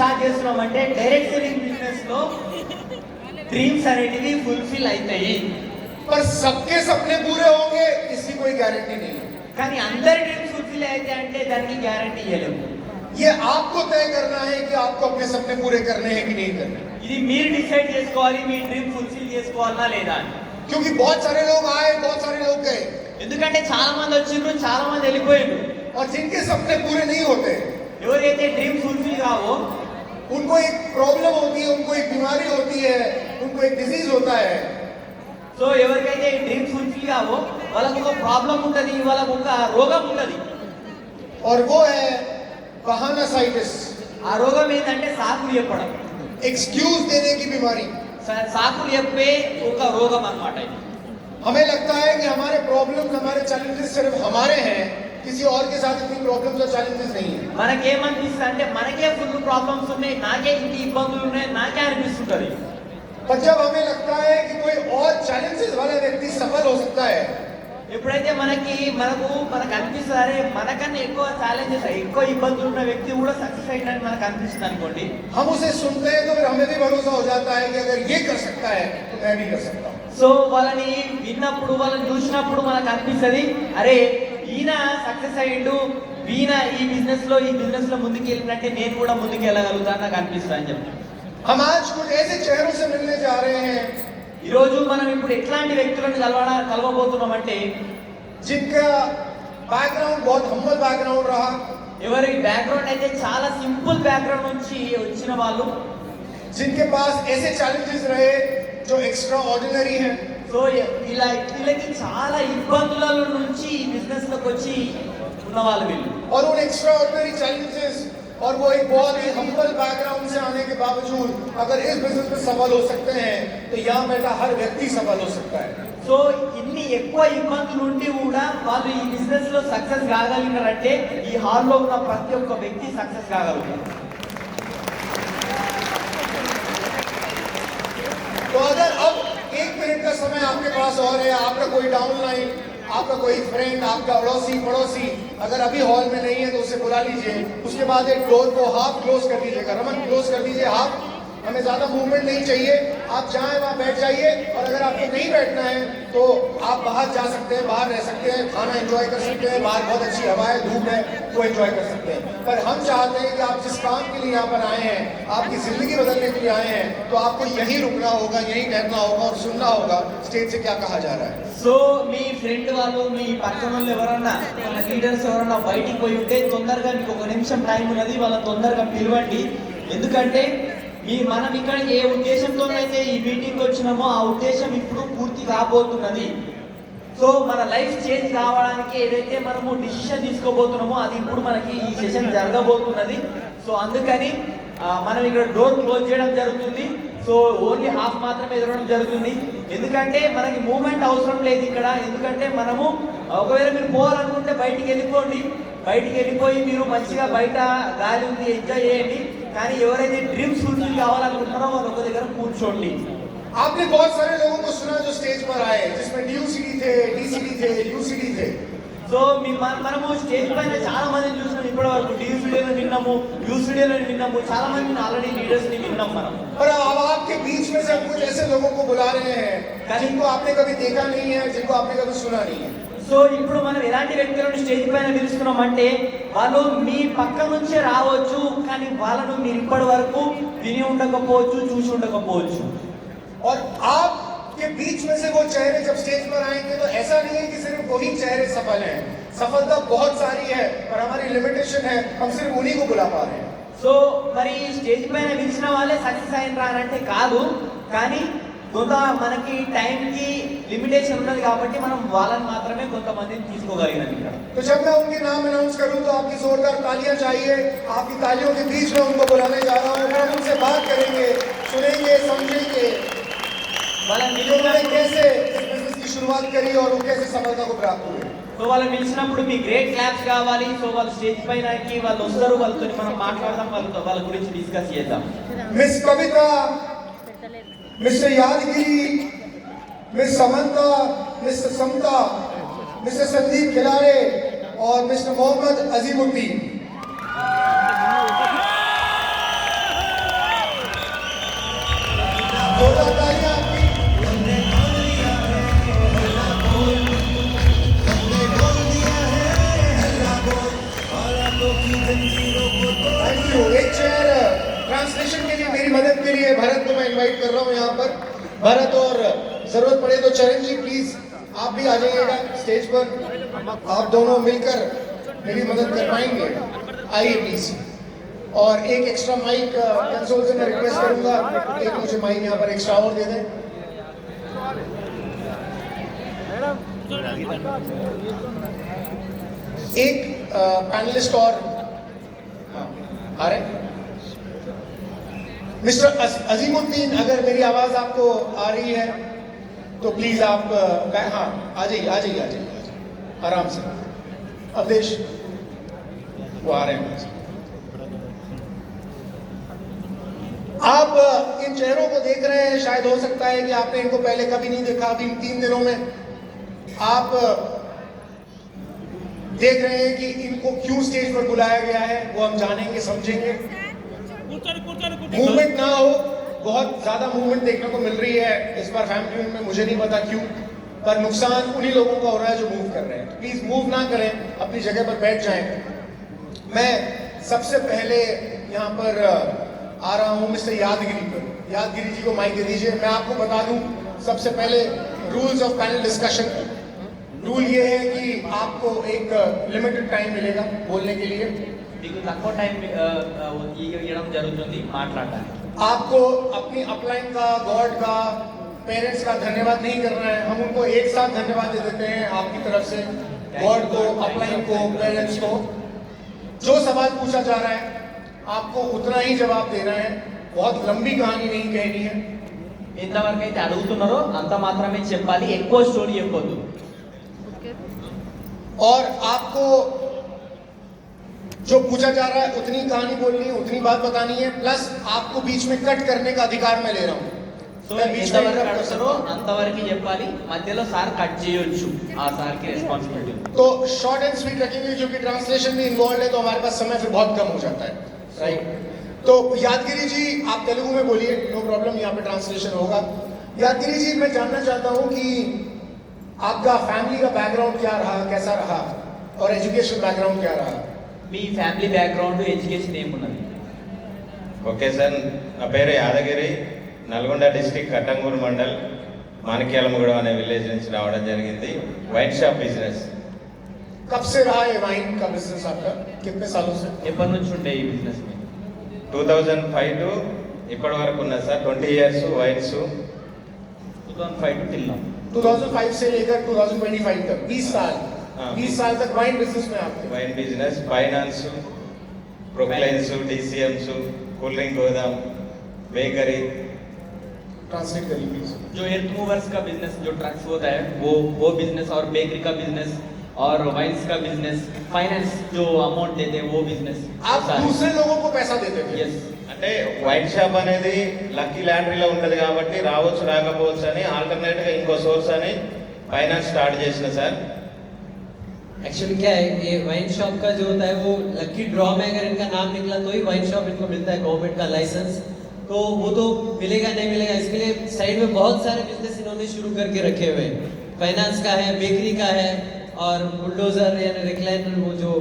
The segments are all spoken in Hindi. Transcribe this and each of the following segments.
స్టార్ట్ చేస్తున్నామంటే డైరెక్ట్ సెల్లింగ్ బిజినెస్ లో డ్రీమ్స్ అనేటివి ఫుల్ఫిల్ అవుతాయి. पर सबके सपने पूरे होंगे इसकी कोई गारंटी नहीं है. కానీ అందరి డ్రీమ్స్ ఫుల్ఫిల్ అయితే అంటే దానికి గ్యారంటీ ఇవ్వలేము. ये आपको तय करना है कि आपको अपने सपने पूरे करने हैं कि नहीं करने. ఇది మీరు డిసైడ్ చేసుకోవాలి మీ డ్రీమ్ ఫుల్ఫిల్ చేసుకోవాలా లేదా అని. क्योंकि बहुत सारे लोग आए, बहुत सारे लोग गए. ఎందుకంటే చాలా మంది వచ్చిండ్రు, చాలా మంది వెళ్ళిపోయారు. और जिनके सपने पूरे नहीं होते, ఎవరైతే డ్రీమ్ ఫుల్ఫిల్ కావో उनको एक प्रॉब्लम होती है, उनको एक बीमारी होती है, उनको एक डिजीज होता है. సో ఎవరికైతే డ్రీమ్ ఫుల్ఫిల్ కావో వాళ్ళకు ఒక ప్రాబ్లం ఉంటుంది, వాళ్ళకు ఒక రోగం ఉంటుంది. और वो है बहानासाइटिस. ఆ రోగం ఏంటంటే సాకులు చెప్పడం, एक्सक्यूज देने की बीमारी. సాకులు చెప్పే ఒక రోగం అన్నమాట ఇది. हमें लगता है कि हमारे प्रॉब्लम्स, हमारे चैलेंजेस सिर्फ हमारे हैं, किसी और के साथ इतनी प्रॉब्लम्स और चैलेंजेस नहीं है. మనకేమనిపిస్తుంది అంటే మనకే ఫుల్ ప్రాబ్లమ్స్ ఉన్నాయి, నాకే ఇంటి ఇబ్బందులు ఉన్నాయి, నాకే అనిపిస్తుంటది. पर जब हमें लगता है कि कोई और चैलेंजेस वाला व्यक्ति सफल हो सकता है, ఎప్పుడైతే మనకు అనిపిస్తుంది అరే మనకన్నా ఎక్కువ ఛాలెంజెస్ ఎక్కువ ఇబ్బందులు ఉన్న వ్యక్తి కూడా సక్సెస్ అయినట్టు మనకు అనిపిస్తుంది అనుకోండి, हम उसे सुनते हैं तो फिर हमें भी भरोसा हो जाता है कि अगर ये कर सकता है तो मैं भी कर सकता हूँ. సో వాళ్ళని విన్నప్పుడు వాళ్ళని చూసినప్పుడు మనకు అనిపిస్తుంది అరే ఈయన సక్సెస్ అయ్యిండు, ఈయన ఈ బిజినెస్ లో ముందుకు వెళ్ళినట్టే నేను కూడా ముందుకు వెళ్ళగలుగుతాను నాకు అనిపిస్తుంది అని చెప్పి. हम आज कुछ ऐसे चेहरों से मिलने जा रहे हैं ఈ రోజు మనం ఇప్పుడు ఎట్లాంటి వ్యక్తులను కలవబోతున్నాం అంటే जिनका बैकग्राउंड बहुत हम्बल बैकग्राउंड रहा, ఎవరి బ్యాక్గ్రౌండ్ అయితే చాలా సింపుల్ బ్యాక్గ్రౌండ్ నుంచి వచ్చిన వాళ్ళు, जिनके पास ऐसे चैलेंजेस रहे जो एक्स्ट्रा ऑर्डिनरी हैं. సో వీళ్ళకి చాలా ఇబ్బందుల నుంచి ఈ బిజినెస్ లోకి వచ్చి ఉన్న వాళ్ళు వీళ్ళు. और उन एक्स्ट्रा ऑर्डिनरी चैलेंजेस और वो एक बहुत ही हम्बल बैकग्राउंड से आने के बावजूद अगर इस बिजनेस में सफल हो सकते हैं तो यहाँ बैठा हर व्यक्ति सफल हो सकता है. సో ఇన్ని ఎక్కువ ఇబ్బందులు ఉండి కూడా వాళ్ళు ఈ బిజినెస్ లో సక్సెస్ కాగలిగినారంటే ఈ హాల్లో ఉన్న ప్రతి ఒక్క వ్యక్తి సక్సెస్ కాగలుగుతారు. तो अगर अब 1 मिनट का समय आपके पास और है, आपका कोई डाउनलाइन, आपका कोई फ्रेंड, आपका अड़ोसी पड़ोसी अगर अभी हॉल में नहीं है तो उसे बुला लीजिए. उसके बाद एक डोर को हाफ क्लोज कर दीजिएगा, रमन क्लोज कर दीजिए हाफ. हमें ज्यादा मूवमेंट नहीं चाहिए, आप जहाँ वहाँ बैठ जाइए. और अगर आपको नहीं बैठना है तो आप बाहर जा सकते हैं, बाहर रह सकते हैं, खाना एंजॉय कर सकते हैं, बाहर बहुत अच्छी हवा है, धूप है, वो एंजॉय कर सकते हैं. पर हम चाहते हैं कि आप जिस काम के लिए यहाँ पर आए हैं, आपकी जिंदगी बदलने के लिए आए हैं, तो आपको यहीं रुकना होगा, यहीं ठहरना होगा और सुनना होगा स्टेज से क्या कहा जा रहा है. సో మీ ఫ్రెండ్ వాళ్ళు మీ పక్కన వాళ్ళు ఎవరన్నా మన లీడర్స్ ఎవరన్నా బయటికి పోయి ఉంటే తొందరగా మీకు 1 నిమిషం టైం ఉన్నది, వాళ్ళని తొందరగా పిలవండి. ఎందుకంటే మనం ఇక్కడ ఏ ఉద్దేశంతోనైతే ఈ మీటింగ్ వచ్చినామో ఆ ఉద్దేశం ఇప్పుడు పూర్తి కాబోతున్నది. సో మన లైఫ్ చేంజ్ కావడానికి ఏదైతే మనము డిసిషన్ తీసుకోబోతున్నామో అది ఇప్పుడు మనకి ఈ సెషన్ జరగబోతున్నది. సో అందుకని మనం ఇక్కడ డోర్ క్లోజ్ చేయడం జరుగుతుంది. సో ఓన్లీ హాఫ్ మాత్రమే ఎదరడం జరుగుతుంది. ఎందుకంటే మనకి మూమెంట్ అవసరం లేదు ఇక్కడ. ఎందుకంటే మనము ఒకవేళ మీరు పోవాలనుకుంటే బయటికి వెళ్ళిపోండి, బయటికి వెళ్ళిపోయి మీరు మంచిగా బయట గాలి ఉంది ఎంజాయ్ చేయండి. కానీ ఎవరైతే డ్రీమ్స్ ఫుల్ఫిల్ కావాలనుకుంటున్నారో వాళ్ళు ఒక దగ్గర కూర్చోండి. आपने बहुत सारे लोगों को सुना जो स्टेज पर आए, जिसमें DUCD थे, DCD थे, UCD थे. సో మనము స్టేజ్ పైన చాలా మందిని చూసినాం ఇప్పటి వరకు. DUCDలో విన్నాము, UCDలో విన్నాము, చాలా మందిని ఆల్రెడీ లీడర్స్ ని విన్నాం మనం. और अब आपके बीच में से हम कुछ ऐसे लोगों को बुला रहे हैं जिनको आपने कभी देखा नहीं है, जिनको आपने कभी सुना नहीं है. సో ఇప్పుడు మనం ఎలాంటి వ్యక్తులను స్టేజ్ పైన పిలుస్తున్నాం అంటే వాళ్ళు మీ పక్క నుంచే రావచ్చు, కానీ వాళ్ళను మీరు ఇప్పటి వరకు విని ఉండకపోవచ్చు, చూసి ఉండకపోవచ్చు. और आपके बीच में से वो चेहरे जब स्टेज पर आएंगे तो ऐसा नहीं है कि सिर्फ वही चेहरे सफल हैं. सफलता बहुत सारी है पर हमारी लिमिटेशन है, हम सिर्फ उन्हीं को बुला पा रहे हैं. సో మరి స్టేజ్ పైన పిలిచిన వాళ్ళే సక్సెస్ అయినరానంటే కాదు, కానీ కొంత మనకి టైంకి లిమిటేషన్ ఉన్నది కాబట్టి మనం వాళ్ళని మాత్రమే కొంతమందిని తీసుకోగలిగినాం ఇక్కడ. तो जब मैं उनके नाम अनाउंस करूं तो आपकी जोरदार तालियां चाहिए. आपकी तालियों के बीच में उनको बुलाने जा रहा हूं. हम उनसे बात करेंगे, सुनेंगे, समझेंगे వాళ్ళని उन्होंने कैसे इस बिजनेस की शुरुआत करी और वो कैसे सफलता को प्राप्त हुए. సో వాళ్ళని పిలిచినప్పుడు మీ గ్రేట్ క్లాప్స్ కావాలి. సో వాళ్ళు స్టేజ్ పైనకి వాళ్ళు వస్తారు, వాళ్ళతో మనం మాట్లాడదాం, వాళ్ళ గురించి డిస్కస్ చేద్దాం. मिस कविता, मिस्टर यादगिरी, मिस समंता, मिस्टर समता, मिस्टर संदीप खिलारे और मिस्टर मोहम्मद अजीमुद्दीन. जोरदार तालियां आपकी। Thank you. एक चेयर ट्रांसलेशन के लिए मेरी मदद के लिए भरत को मैं इनवाइट कर रहा हूँ यहाँ पर। भरत, और जरूरत पड़े तो चरण जी प्लीज आप भी आ जाइएगा स्टेज पर। आप दोनों मिलकर मेरी मदद कर पाएंगे, आइए प्लीज। और एक एक्स्ट्रा माइक कंसोल से मैं रिक्वेस्ट करूंगा, एक मुझे माइक यहाँ पर एक्स्ट्रा और दे दें। एक पैनलिस्ट और आ रहे हैं। मिस्टर अजीमुद्दीन, अगर मेरी आवाज आपको आ रही है तो प्लीज आप हाँ आ जाइए आ जाइए आ जाइए आराम से। अवधेश वो आ रहे हैं। आप इन चेहरों को देख रहे हैं, शायद हो सकता है कि आपने इनको पहले कभी नहीं देखा। अभी इन 3 दिनों में आप देख रहे हैं कि इनको क्यों स्टेज पर बुलाया गया है, वो हम जानेंगे समझेंगे। मूवमेंट ना हो, बहुत ज्यादा मूवमेंट देखने को मिल रही है इस बार फैमिली में, मुझे नहीं पता क्यों, पर नुकसान उन्हीं लोगों का हो रहा है जो मूव कर रहे हैं। प्लीज मूव ना करें, अपनी जगह पर बैठ जाएं। मैं सबसे पहले यहाँ पर आ रहा हूँ मिस्टर यादगिरी पर। यादगिरी जी को माइक दे दीजिए। मैं आपको बता दूं सबसे पहले rules of panel discussion. Rule ये है कि आपको एक लिमिटेड टाइम मिलेगा बोलने के लिए। మీకు తక్కువ టైం ఇవ్వడం జరుగుతుంది మాట్లాడడానికి। आपको अपनी अपलाइन का, गॉड का, पेरेंट्स का धन्यवाद नहीं करना है। हम उनको एक साथ धन्यवाद दे देते हैं आपकी तरफ से, गॉड को, अपलाइन को, पेरेंट्स को। जो सवाल पूछा जा रहा है आपको उतना ही जवाब देना है, बहुत लंबी कहानी नहीं कहनी है। ఎంతవరకు అయితే అడుగుతున్నారో అంత మాత్రమే చెప్పాలి, ఎక్కువ స్టోరీ చెప్పొద్దు। और आपको जो पूछा जा रहा है उतनी कहानी बोलनी है, उतनी बात बतानी है, प्लस आपको बीच में कट करने का अधिकार मैं ले रहा हूँ। సో ఎంతవరకు అడుగుతారో అంతవరకు చెప్పాలి, మధ్యలో సార్ కట్ చేయొచ్చు, ఆ సార్కి రెస్పాన్సిబిలిటీ। तो शॉर्ट एंड स्वीट रखेंगे क्योंकि ट्रांसलेशन भी इन्वॉल्व है, तो हमारे पास समय फिर बहुत कम हो जाता है, राइट। तो यादगिरी जी आप तेलुगु में बोलिए, नो प्रॉब्लम, यहाँ पे ट्रांसलेशन होगा। यादगिरी जी मैं जानना चाहता हूँ कि आपका फैमिली का बैकग्राउंड क्या रहा, कैसा रहा, और एजुकेशन बैकग्राउंड क्या रहा? మీ ఫ్యామిలీ బ్యాక్గ్రౌండ్, ఎడ్యుకేషన్ ఏమున్నది? ఓకే సార్, నా పేరు యాదగిరి, నల్గొండ డిస్టిక్ కట్టంగూరు మండల్ మాణిక్యాలముగూడెం అనే విలేజ్ నుంచి రావడం జరిగింది। Wine shop business. कब से रहा ये वाइन का बिजनेस आपका, कितने सालों से? ఎప్పటి నుంచి ఉండే ఈ బిజినెస్? 2005 టు ఇప్పటి వరకు ఉన్నది sir, 20 years wines. 2005 till now. 2005 से लेकर 2025 तक 20 साल। हाँ। 20 साल तक वाइन बिजनेस में आपके। Wine business, finance, Poclains, TCMs, cool drink గోదాం, బేకరీ। ट्रांसलेट करिए प्लीज। जो एर्थ मूवर्स का बिजनेस, जो ट्रक्स होता है वो बिजनेस, और बेकरी का बिजनेस, और वाइन्स का बिजनेस, फाइनेंस जो अमाउंट देते हैं वो बिजनेस। आप दूसरे लोगों को पैसा देते थे? यस। అంటే వైన్ షాప్ అనేది లక్కీ ల్యాండ్రీలో ఉంటుంది కాబట్టి రావచ్చు రాకపోవచ్చు అని ఆల్టర్నేట్గా ఇంకో సోర్స్ అని ఫైనాన్స్ స్టార్ట్ చేసిన సార్। एक्चुअली क्या है, ये वाइन शॉप का जो होता है वो लकी ड्रॉ में अगर इनका नाम निकला तो ही वाइन शॉप इनको मिलता है, गवर्नमेंट का लाइसेंस। तो वो तो मिलेगा नहीं मिलेगा, इसके लिए साइड में बहुत सारे बिजनेस इन्होंने शुरू करके रखे हुए हैं। फाइनेंस का है, बेकरी का है, और बुलडोजर यानी रिक्लाइनर, वो जो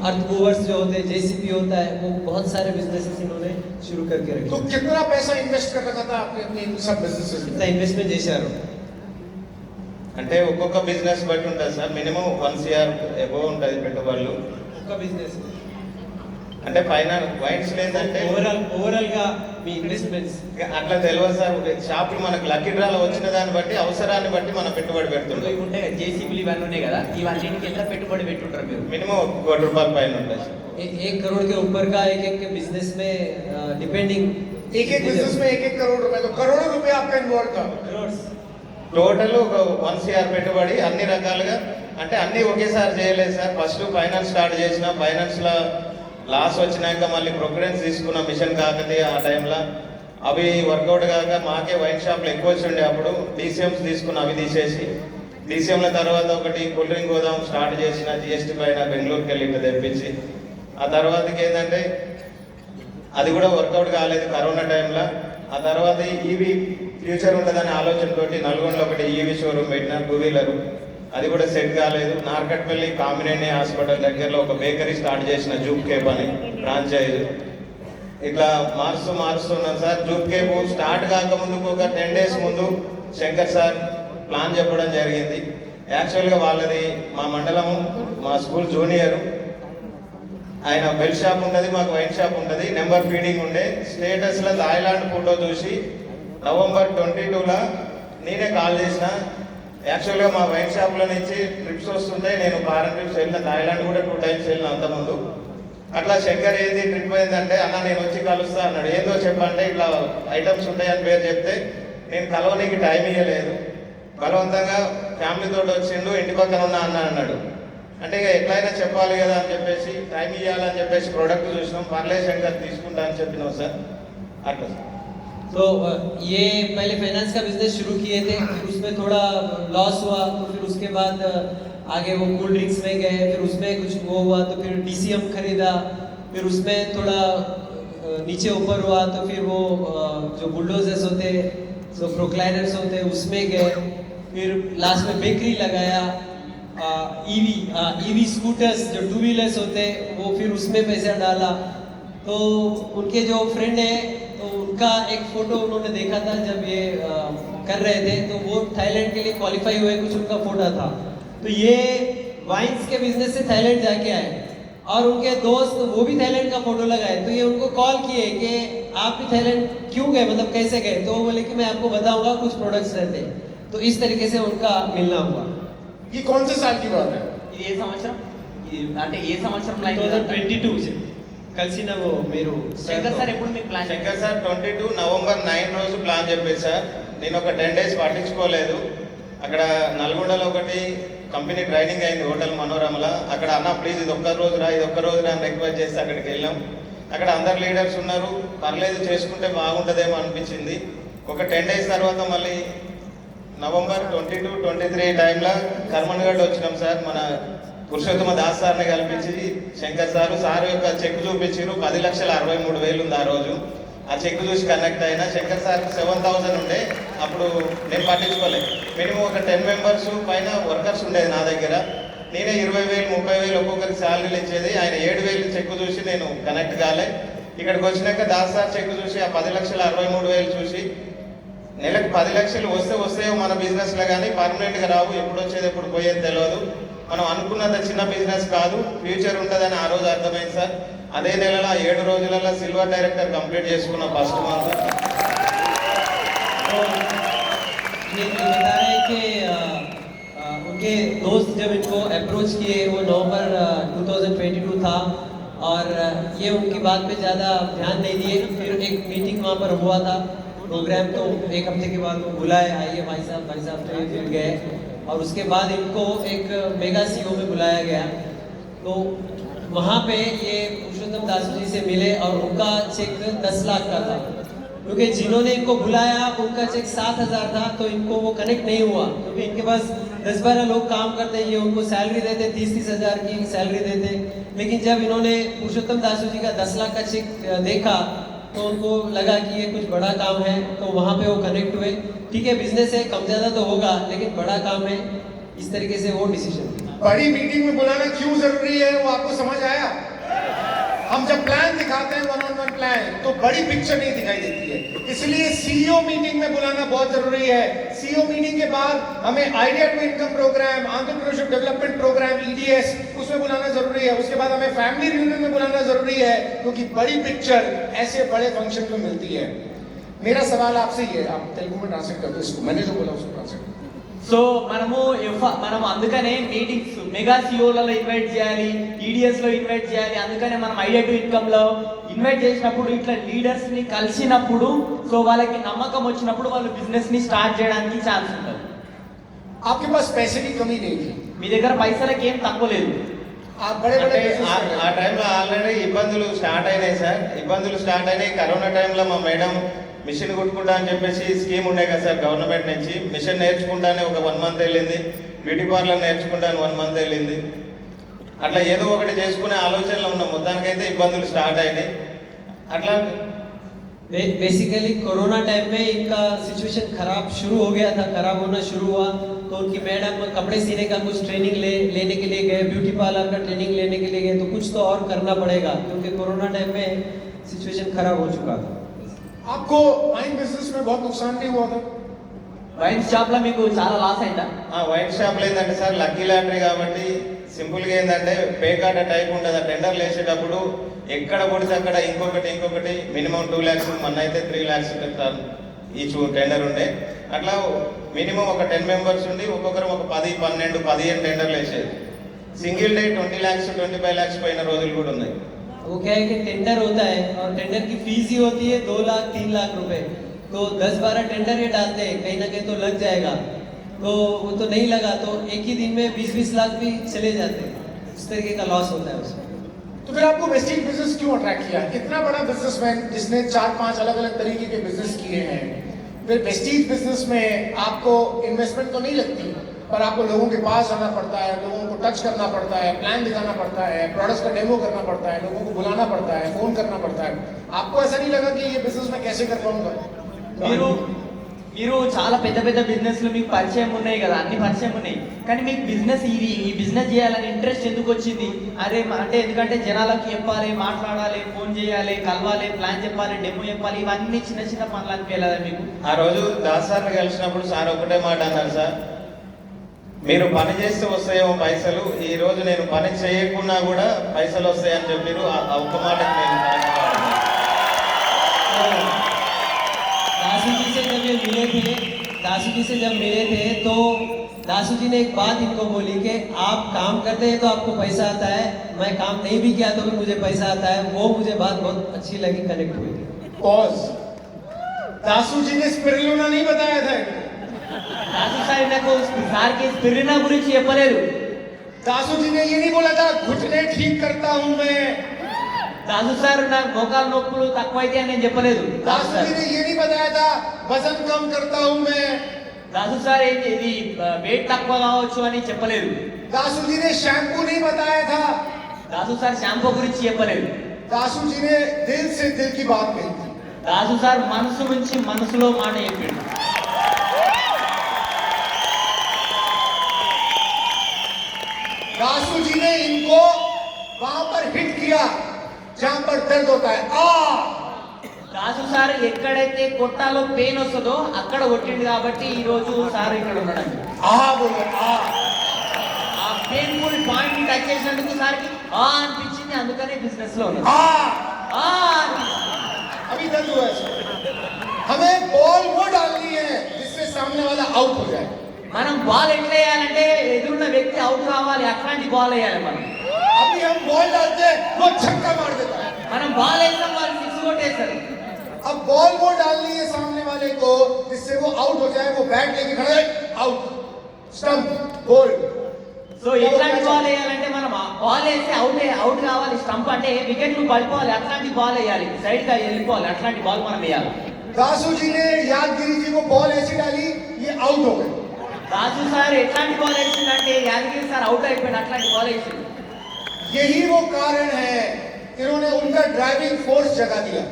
अर्थ मूवर्स जो होते हैं, जेसीबी होता है, वो बहुत सारे बिजनेसेस इन्होंने शुरू करके रखे। तो कितना पैसा इन्वेस्ट कर रखा था आपने अपने इन सब बिजनेसेस में? इतना इन्वेस्टमेंट చేశారు? అంటే ఒక్కొక్క బిజినెస్ బట్టి ఉంటుంది సార్, మినిమం 1 CR అబోవ్ ఉంటుంది పెట్టుబడులు। ఒక్క బిజినెస్ అంటే ఫైనాన్స్ వైన్స్ లేదంటే ఓవరాల్ గా మీ ఇన్వెస్ట్మెంట్స్ అట్లా తెలియదు సార్। షాపులు మనకు లక్కీ డ్రాలో వచ్చిన దాన్ని బట్టి, అవసరాన్ని బట్టి మనం పెట్టుబడి ఇప్పుడు పెడుతుంటాం। ఇవి ఉంటాయి కదా, జేసీబీలు ఇవన్నీ ఉన్నాయి కదా, ఇవన్నిటికి ఎంత పెట్టుబడి పెట్టుంటారు మీరు? మినిమం 1 కోటి రూపాయల పైన ఉంటుంది సార్। 1 करोड़ के ऊपर का एक बिजनेस में डिपेंडिंग एक बिजनेस में 1 करोड़ रुपए, तो करोड़ों रुपए आपका इन्वॉल्व था। టోటల్ ఒక 1 CR పెట్టుబడి అన్ని రకాలుగా, అంటే అన్ని ఒకేసారి చేయలేదు సార్। ఫస్ట్ ఫైనాన్స్ స్టార్ట్ చేసిన, ఫైనాన్స్లో లాస్ వచ్చినాక మళ్ళీ ప్రొక్యూరెన్స్ తీసుకున్న మిషన్ కాకతే ఆ టైంలో, అవి వర్కౌట్ కాక మాకే వైన్ షాప్లు ఎక్కువ వచ్చిండే అప్పుడు డీసీఎంస్ తీసుకున్న, అవి తీసేసి డీసీఎంల తర్వాత ఒకటి కూల్ డ్రింక్ గోదాం స్టార్ట్ చేసిన, జిఎస్టీ పైన బెంగళూరుకి వెళ్ళి ఇక్కడ తెప్పించి, ఆ తర్వాతకి ఏంటంటే అది కూడా వర్కౌట్ కాలేదు కరోనా టైంలో। ఆ ఆ తర్వాత ఈవీ ఫ్యూచర్ ఉంటుందనే ఆలోచనతోటి నల్గొండలో ఒకటి ఈవీ షోరూమ్ పెట్టిన 2 వీలర్, అది కూడా సెట్ కాలేదు. నార్కట్పల్లి కామినేని హాస్పిటల్ దగ్గరలో ఒక బేకరీ స్టార్ట్ చేసిన జూప్ కేప్ అని ఫ్రాంచైజ్. ఇట్లా మారుస్తున్నాం సార్. జూప్ కేప్ స్టార్ట్ కాకముందుకు ఒక 10 days ముందు శంకర్ సార్ ప్లాన్ చెప్పడం జరిగింది. యాక్చువల్గా వాళ్ళది మా మండలము, మా స్కూల్ జూనియరు, ఆయన బెల్ షాప్ ఉన్నది, మాకు వైన్ షాప్ ఉంటుంది, నెంబర్ ఫీడింగ్ ఉండే. స్టేటస్లో థాయిలాండ్ ఫోటో చూసి November 22 నేనే కాల్ చేసిన. యాక్చువల్గా మా వైన్ షాప్లో నుంచి ట్రిప్స్ వస్తుంటే నేను ఫారెన్ ట్రిప్స్ వెళ్ళిన, థాయిలాండ్ కూడా 2 times వెళ్ళిన అంతకుముందు. అట్లా శంకర్ ఏంది ట్రిప్ అయిందంటే, అన్న నేను వచ్చి కలుస్తా అన్నాడు. ఏందో చెప్పంటే ఇట్లా ఐటమ్స్ ఉంటాయని పేరు చెప్తే నేను కలవనీకి టైం ఇవ్వలేదు. బలవంతంగా ఫ్యామిలీతో వచ్చిండు, ఇంటి పక్కన ఉన్నా అన్న అన్నాడు. అంటే ఇక ఎట్లయినా చెప్పాలి కదా అని చెప్పేసి టైం ఇవ్వాలని చెప్పేసి ప్రోడక్ట్ చూసినాం. పర్లే శంకర్ తీసుకుంటా అని చెప్పినాం సార్. అట్లా तो ये पहले फाइनेंस का बिजनेस शुरू किए थे, फिर उसमें थोड़ा लॉस हुआ, तो फिर उसके बाद आगे वो कोल्ड ड्रिंक्स में गए, फिर उसमें कुछ वो हुआ तो फिर DCM खरीदा, फिर उसमें थोड़ा नीचे ऊपर हुआ तो फिर वो जो बुलडोजर्स होते, जो प्रोक्लाइनर्स होते उसमें गए, फिर लास्ट में बेकरी लगाया, ईवी स्कूटर्स जो 2 व्हीलर्स होते वो फिर उसमें पैसा डाला. तो उनके जो फ्रेंड है तो उनका एक फोटो उन्होंने देखा था जब ये कर रहे थे, तो वो थाईलैंड के लिए क्वालिफाई हुए, कुछ उनका फोटो था. तो ये वाइन्स के बिजनेस से थाईलैंड जाके आए और उनके दोस्त वो भी थाईलैंड का फोटो लगाए. तो ये उनको कॉल किए कि आप भी थाईलैंड क्यों गए, मतलब कैसे गए. तो वो बोले कि मैं आपको बताऊंगा, कुछ प्रोडक्ट्स रहते हैं. तो इस तरीके से उनका मिलना हुआ. ये कौन से साल की बात है? ఇది ఏ సంవత్సరం? అంటే ఏ సంవత్సరం ప్లాన్ 2022 కలిసిన మీరు శంకర్ సార్ ఎప్పుడు మీకు ప్లాన్? శంకర్ సార్ 22 November 9 రోజు ప్లాన్ చెప్పేది సార్. నేను ఒక 10 days పట్టించుకోలేదు. అక్కడ నల్గొండలో ఒకటి కంపెనీ ట్రైనింగ్ అయింది హోటల్ మనోరమల. అక్కడ అన్న ప్లీజ్ ఇది ఒక్క రోజు రా అని రిక్వెస్ట్ చేస్తే అక్కడికి వెళ్ళాం. అక్కడ అందరు లీడర్స్ ఉన్నారు, పర్లేదు చేసుకుంటే బాగుంటుందేమో అనిపించింది. ఒక 10 days తర్వాత మళ్ళీ November 22, 23 టైంలో కర్మన్గఢ్ వచ్చినాం సార్. మన పురుషోత్తమ దాస్ సార్ని కల్పించి శంకర్ సార్ యొక్క చెక్ చూపించారు. 10,63,000 ఉంది ఆ రోజు. ఆ చెక్ చూసి కనెక్ట్ అయినా. శంకర్ సార్ 7,000 ఉండే, అప్పుడు నేను పట్టించుకోలేదు. మినిమం ఒక 10 members పైన వర్కర్స్ ఉండేది నా దగ్గర. నేనే 20,000, 30,000 ఒక్కొక్కరికి శాలరీలు ఇచ్చేది. ఆయన 7,000 చెక్ చూసి నేను కనెక్ట్ కాలే. ఇక్కడికి వచ్చినాక దాస్ సార్ చెక్ చూసి ఆ 10,63,000 చూసి నెలకు 10 లక్షలు వస్తే మన బిజినెస్లో కానీ పర్మనెంట్గా రావు, ఎప్పుడు వచ్చేది ఎప్పుడు పోయేది తెలియదు. మనం అనుకున్నంత చిన్న బిజినెస్ కాదు, ఫ్యూచర్ ఉంటుందని ఆ రోజు అర్థమైంది సార్. అదే నెలలో 7 రోజులలో సిల్వర్ డైరెక్టర్ కంప్లీట్ చేసుకున్న ఫస్ట్ మంత్. ये बता रहे हैं कि उनके दोस्त जब इनको अप्रोच किए वो नवंबर 2022 था और ये उनकी बात पे ज़्यादा ध्यान नहीं दिए. फिर एक मीटिंग वहाँ पर हुआ था प्रोग्राम, तो 1 हफ्ते के बाद वो बुलाए, आइए भाई साहब तो ये फिर गए और उसके बाद इनको एक मेगा सीओ में बुलाया गया. तो वहाँ पे ये पुरुषोत्तम दास जी से मिले और उनका चेक 10 लाख का था, क्योंकि जिन्होंने इनको बुलाया उनका चेक 7,000 था. तो इनको वो कनेक्ट नहीं हुआ, क्योंकि इनके पास 10-12 लोग काम करते हैं, ये उनको सैलरी देते 30-30 हज़ार की सैलरी देते. लेकिन जब इन्होंने पुरुषोत्तम दास जी का 10 लाख का चेक देखा तो उनको लगा कि ये कुछ बड़ा काम है, तो वहाँ पे वो कनेक्ट हुए. ठीक है, बिजनेस है, कम ज़्यादा तो होगा, लेकिन बड़ा काम है. इस तरीके से वो डिसीजन. बड़ी मीटिंग में बुलाना क्यों जरूरी है वो आपको समझ आया? हम जब प्लान दिखाते हैं 1-on-1 प्लान, तो बड़ी पिक्चर नहीं दिखाई देती है. इसलिए सीईओ मीटिंग में बुलाना बहुत जरूरी है. सीईओ मीटिंग के बाद हमें idea to income program, entrepreneurship development program, EDS उसमें बुलाना जरूरी है. उसके बाद हमें फैमिली रियूनियन में बुलाना जरूरी है, क्योंकि बड़ी पिक्चर ऐसे बड़े फंक्शन में मिलती है. मेरा सवाल आपसे ये है, आप तेलुगु में ट्रांसलेट कर दो इसको, मैंने जो बोला उसको ट्रांसलेट. సో మనం అందుకనే మీటింగ్స్ మెగా సిఓలలో ఇన్వైట్ చేయాలి, ఈడిఎస్లో ఇన్వైట్ చేయాలి. అందుకనే మనం ఐడియా టు ఇన్కమ్లో ఇన్వైట్ చేసినప్పుడు ఇట్లా లీడర్స్ని కలిసినప్పుడు సో వాళ్ళకి నమ్మకం వచ్చినప్పుడు వాళ్ళు బిజినెస్ని స్టార్ట్ చేయడానికి ఛాన్స్ ఉంటుంది. आपके पास पैसे की कमी नहीं थी, మీ దగ్గర పైసలకి ఏం తక్కువ లేదు. आप बड़े అంటే बड़े ఆ టైంలో ఆల్రెడీ ఇబ్బందులు స్టార్ట్ అయినాయి సార్. కరోనా టైంలో మా మేడం మిషన్ కుట్టుకుంటా అని చెప్పేసి స్కీమ్ ఉండే కదా సార్ గవర్నమెంట్ నుంచి. మిషన్ నేర్చుకుంటానే ఒక 1 month వెళ్ళింది, బ్యూటీ పార్లర్ నేర్చుకుంటాను 1 month వెళ్ళింది. అట్లా ఏదో ఒకటి చేసుకునే ఆలోచనలో ఉన్నాం. మొత్తానికైతే ఇబ్బందులు స్టార్ట్ అయినాయి. అట్లా बेसिकली कोरोना टाइम में इनका सिचुएशन खराब शुरू हो गया था, खराब होना शुरू हुआ तो उनकी मैडम कपड़े सीने का कुछ ट्रेनिंग लेने के लिए गए, ब्यूटी पार्लर का ट्रेनिंग लेने के लिए गए, तो कुछ तो और करना पड़ेगा क्योंकि कोरोना टाइम में सिचुएशन खराब हो चुका था। आपको वाइन बिजनेस में बहुत नुकसान भी हुआ था? వైన్ షాప్ లో మీకు చాలా లాస్ అయిందా? వైన్ షాప్లో ఏంటంటే సార్ లక్కీ లాటరీ కాబట్టి సింపుల్గా ఏంటంటే పేకాట టైప్ ఉంటుంది. ఆ టెండర్లు వేసేటప్పుడు ఎక్కడ పడితే అక్కడ ఇంకొకటి మినిమం 2 lakhs, మొన్న అయితే 3 lakhs ఈచ్ టెండర్ ఉండే. అట్లా మినిమం ఒక 10 members ఉండి ఒక్కొక్కరు ఒక 10, 12, 15 టెండర్లు వేసేది. సింగిల్ డే 20 lakhs, 25 lakhs పోయిన రోజులు కూడా ఉన్నాయి. वो क्या है कि टेंडर होता है और टेंडर की फीस ही होती है 2 लाख 3 लाख रुपए, तो 10-12 टेंडर ये डालते हैं, कहीं ना कहीं तो लग जाएगा, तो वो तो नहीं लगा तो एक ही दिन में 20-20 लाख भी चले जाते हैं, इस तरीके का लॉस होता है उसमें। तो फिर आपको वेस्टिज बिजनेस क्यों अट्रैक्ट किया? इतना बड़ा बिजनेसमैन जिसने 4-5 अलग-अलग तरीके के बिजनेस किए हैं, फिर वेस्टिज बिजनेस में आपको इन्वेस्टमेंट तो नहीं लगती, पर आपको लोगों के पास जाना पड़ता है, लोगों को टच करना पड़ता है, प्लान दिखाना पड़ता है, प्रोडक्ट्स का डेमो करना पड़ता है, लोगों को बुलाना पड़ता है, फोन करना पड़ता है। आपको ऐसा नहीं लगा कि ये बिजनेस मैं कैसे कर पाऊंगा? మీరు చాలా పెద్ద పెద్ద బిజినెస్లు మీకు పరిచయం ఉన్నాయి కదా, అన్ని పరిచయం ఉన్నాయి, కానీ మీకు బిజినెస్ ఈ బిజినెస్ చేయాలని ఇంట్రెస్ట్ ఎందుకు వచ్చింది? అంటే ఎందుకంటే జనాలకు చెప్పాలి, మాట్లాడాలి, ఫోన్ చేయాలి, కలవాలి, ప్లాన్ చెప్పాలి, డెమో చెప్పాలి, ఇవన్నీ చిన్న చిన్న పనులు అనిపించలేదా మీకు? ఆ రోజు దాస్ సార్ని కలిసినప్పుడు సార్ ఒకటే మాట అన్నారు, సార్ మీరు పని చేస్తే వస్తాయేమో పైసలు, ఈ రోజు నేను పని చేయకున్నా కూడా పైసలు వస్తాయని చెప్పారు. ఆ ఒక్క మాట నేను दासू जी से जब मिले थे तो दासू जी ने एक बात इनको बोली कि आप काम करते हैं तो आपको पैसा आता है, मैं काम नहीं भी किया तो भी मुझे पैसा आता है, वो मुझे बात बहुत अच्छी लगी, कनेक्ट हुई थी। पॉज। दासू जी ने स्पिरुलिना नहीं बताया था। దాసు సార్ నాకు సార్కి స్పిరినా గురించి చెప్పలేదు. दासू जी ने ये नहीं बोला था घुटने ठीक करता हूं मैं। దాసు సార్ నాకు మోకాలు నొప్పులు తక్కువైతే అని నేను చెప్పలేదు. दासू जी ने ये नहीं बताया था वजन कम करता हूं मैं। దాసు సార్ ఇది వెయిట్ తక్కువ కావచ్చు అని చెప్పలేదు. दासू जी ने शैम्पू नहीं बताया था। దాసు సార్ షాంపూ గురించి చెప్పలేదు. दासू जी ने दिल से दिल की बात कही थी। దాసు సార్ మనసు నుంచి మనసులో మాట చెప్పాడు. दासू जी ने इनको वहां पर हिट किया जहां पर दर्द होता है। దాసు సార్ ఎక్కడైతే కొట్టాలో పెయిన్ వస్తుందో అక్కడ కొట్టిండు కాబట్టి ఈ రోజు సార్ ఇక్కడ ఉన్నాడు. बोलो ఆ పెయిన్ఫుల్ పాయింట్ ని టచ్ చేసినందుకు సార్కి అనిపించింది, అందుకనే బిజినెస్ లో ఉన్నాడు. अभी दर्द हुआ है। हमें बॉल वो डालनी है जिससे सामने वाला आउट हो जाए। మనం బాల్ ఎట్లా వేయాలంటే ఎదురున్న వ్యక్తి అవుట్ కావాలి, అట్లాంటి బాల్ వేయాలి. మనం अभी हम बॉल डालते हैं वो छक्का मार देता है। మనం బాల్ వేస్తాం, వాళ్ళు సిక్స్ కొట్టేస్తారు. अब बॉल वो डालनी है सामने वाले को जिससे वो आउट हो जाए, वो बैट लेके खड़ा है, आउट, स्टंप, बोल्ड। సో ఎట్లాంటి బాల్ వేయాలంటే మనం బాల్ వేస్తే అవుట్ కావాలి, స్టంప్ అంటే వికెట్లు పడిపోవాలి, అట్లాంటి బాల్ వేయాలి, సైడ్ గా వెళ్ళిపోవాలి, అట్లాంటి బాల్ మనం వేయాలి. दासू जी ने यादगिरी जी को बॉल ऐसी डाली ये आउट हो गए। దాసు సార్ ఎట్లాంటి బాల్ వేసిందంటే యాదగిరి సార్ అవుట్ అయిపోయింది, అట్లాంటి బాల్ వేసింది. यही वो कारण है इन्होंने उनका ड्राइविंग फोर्स जगा दिया।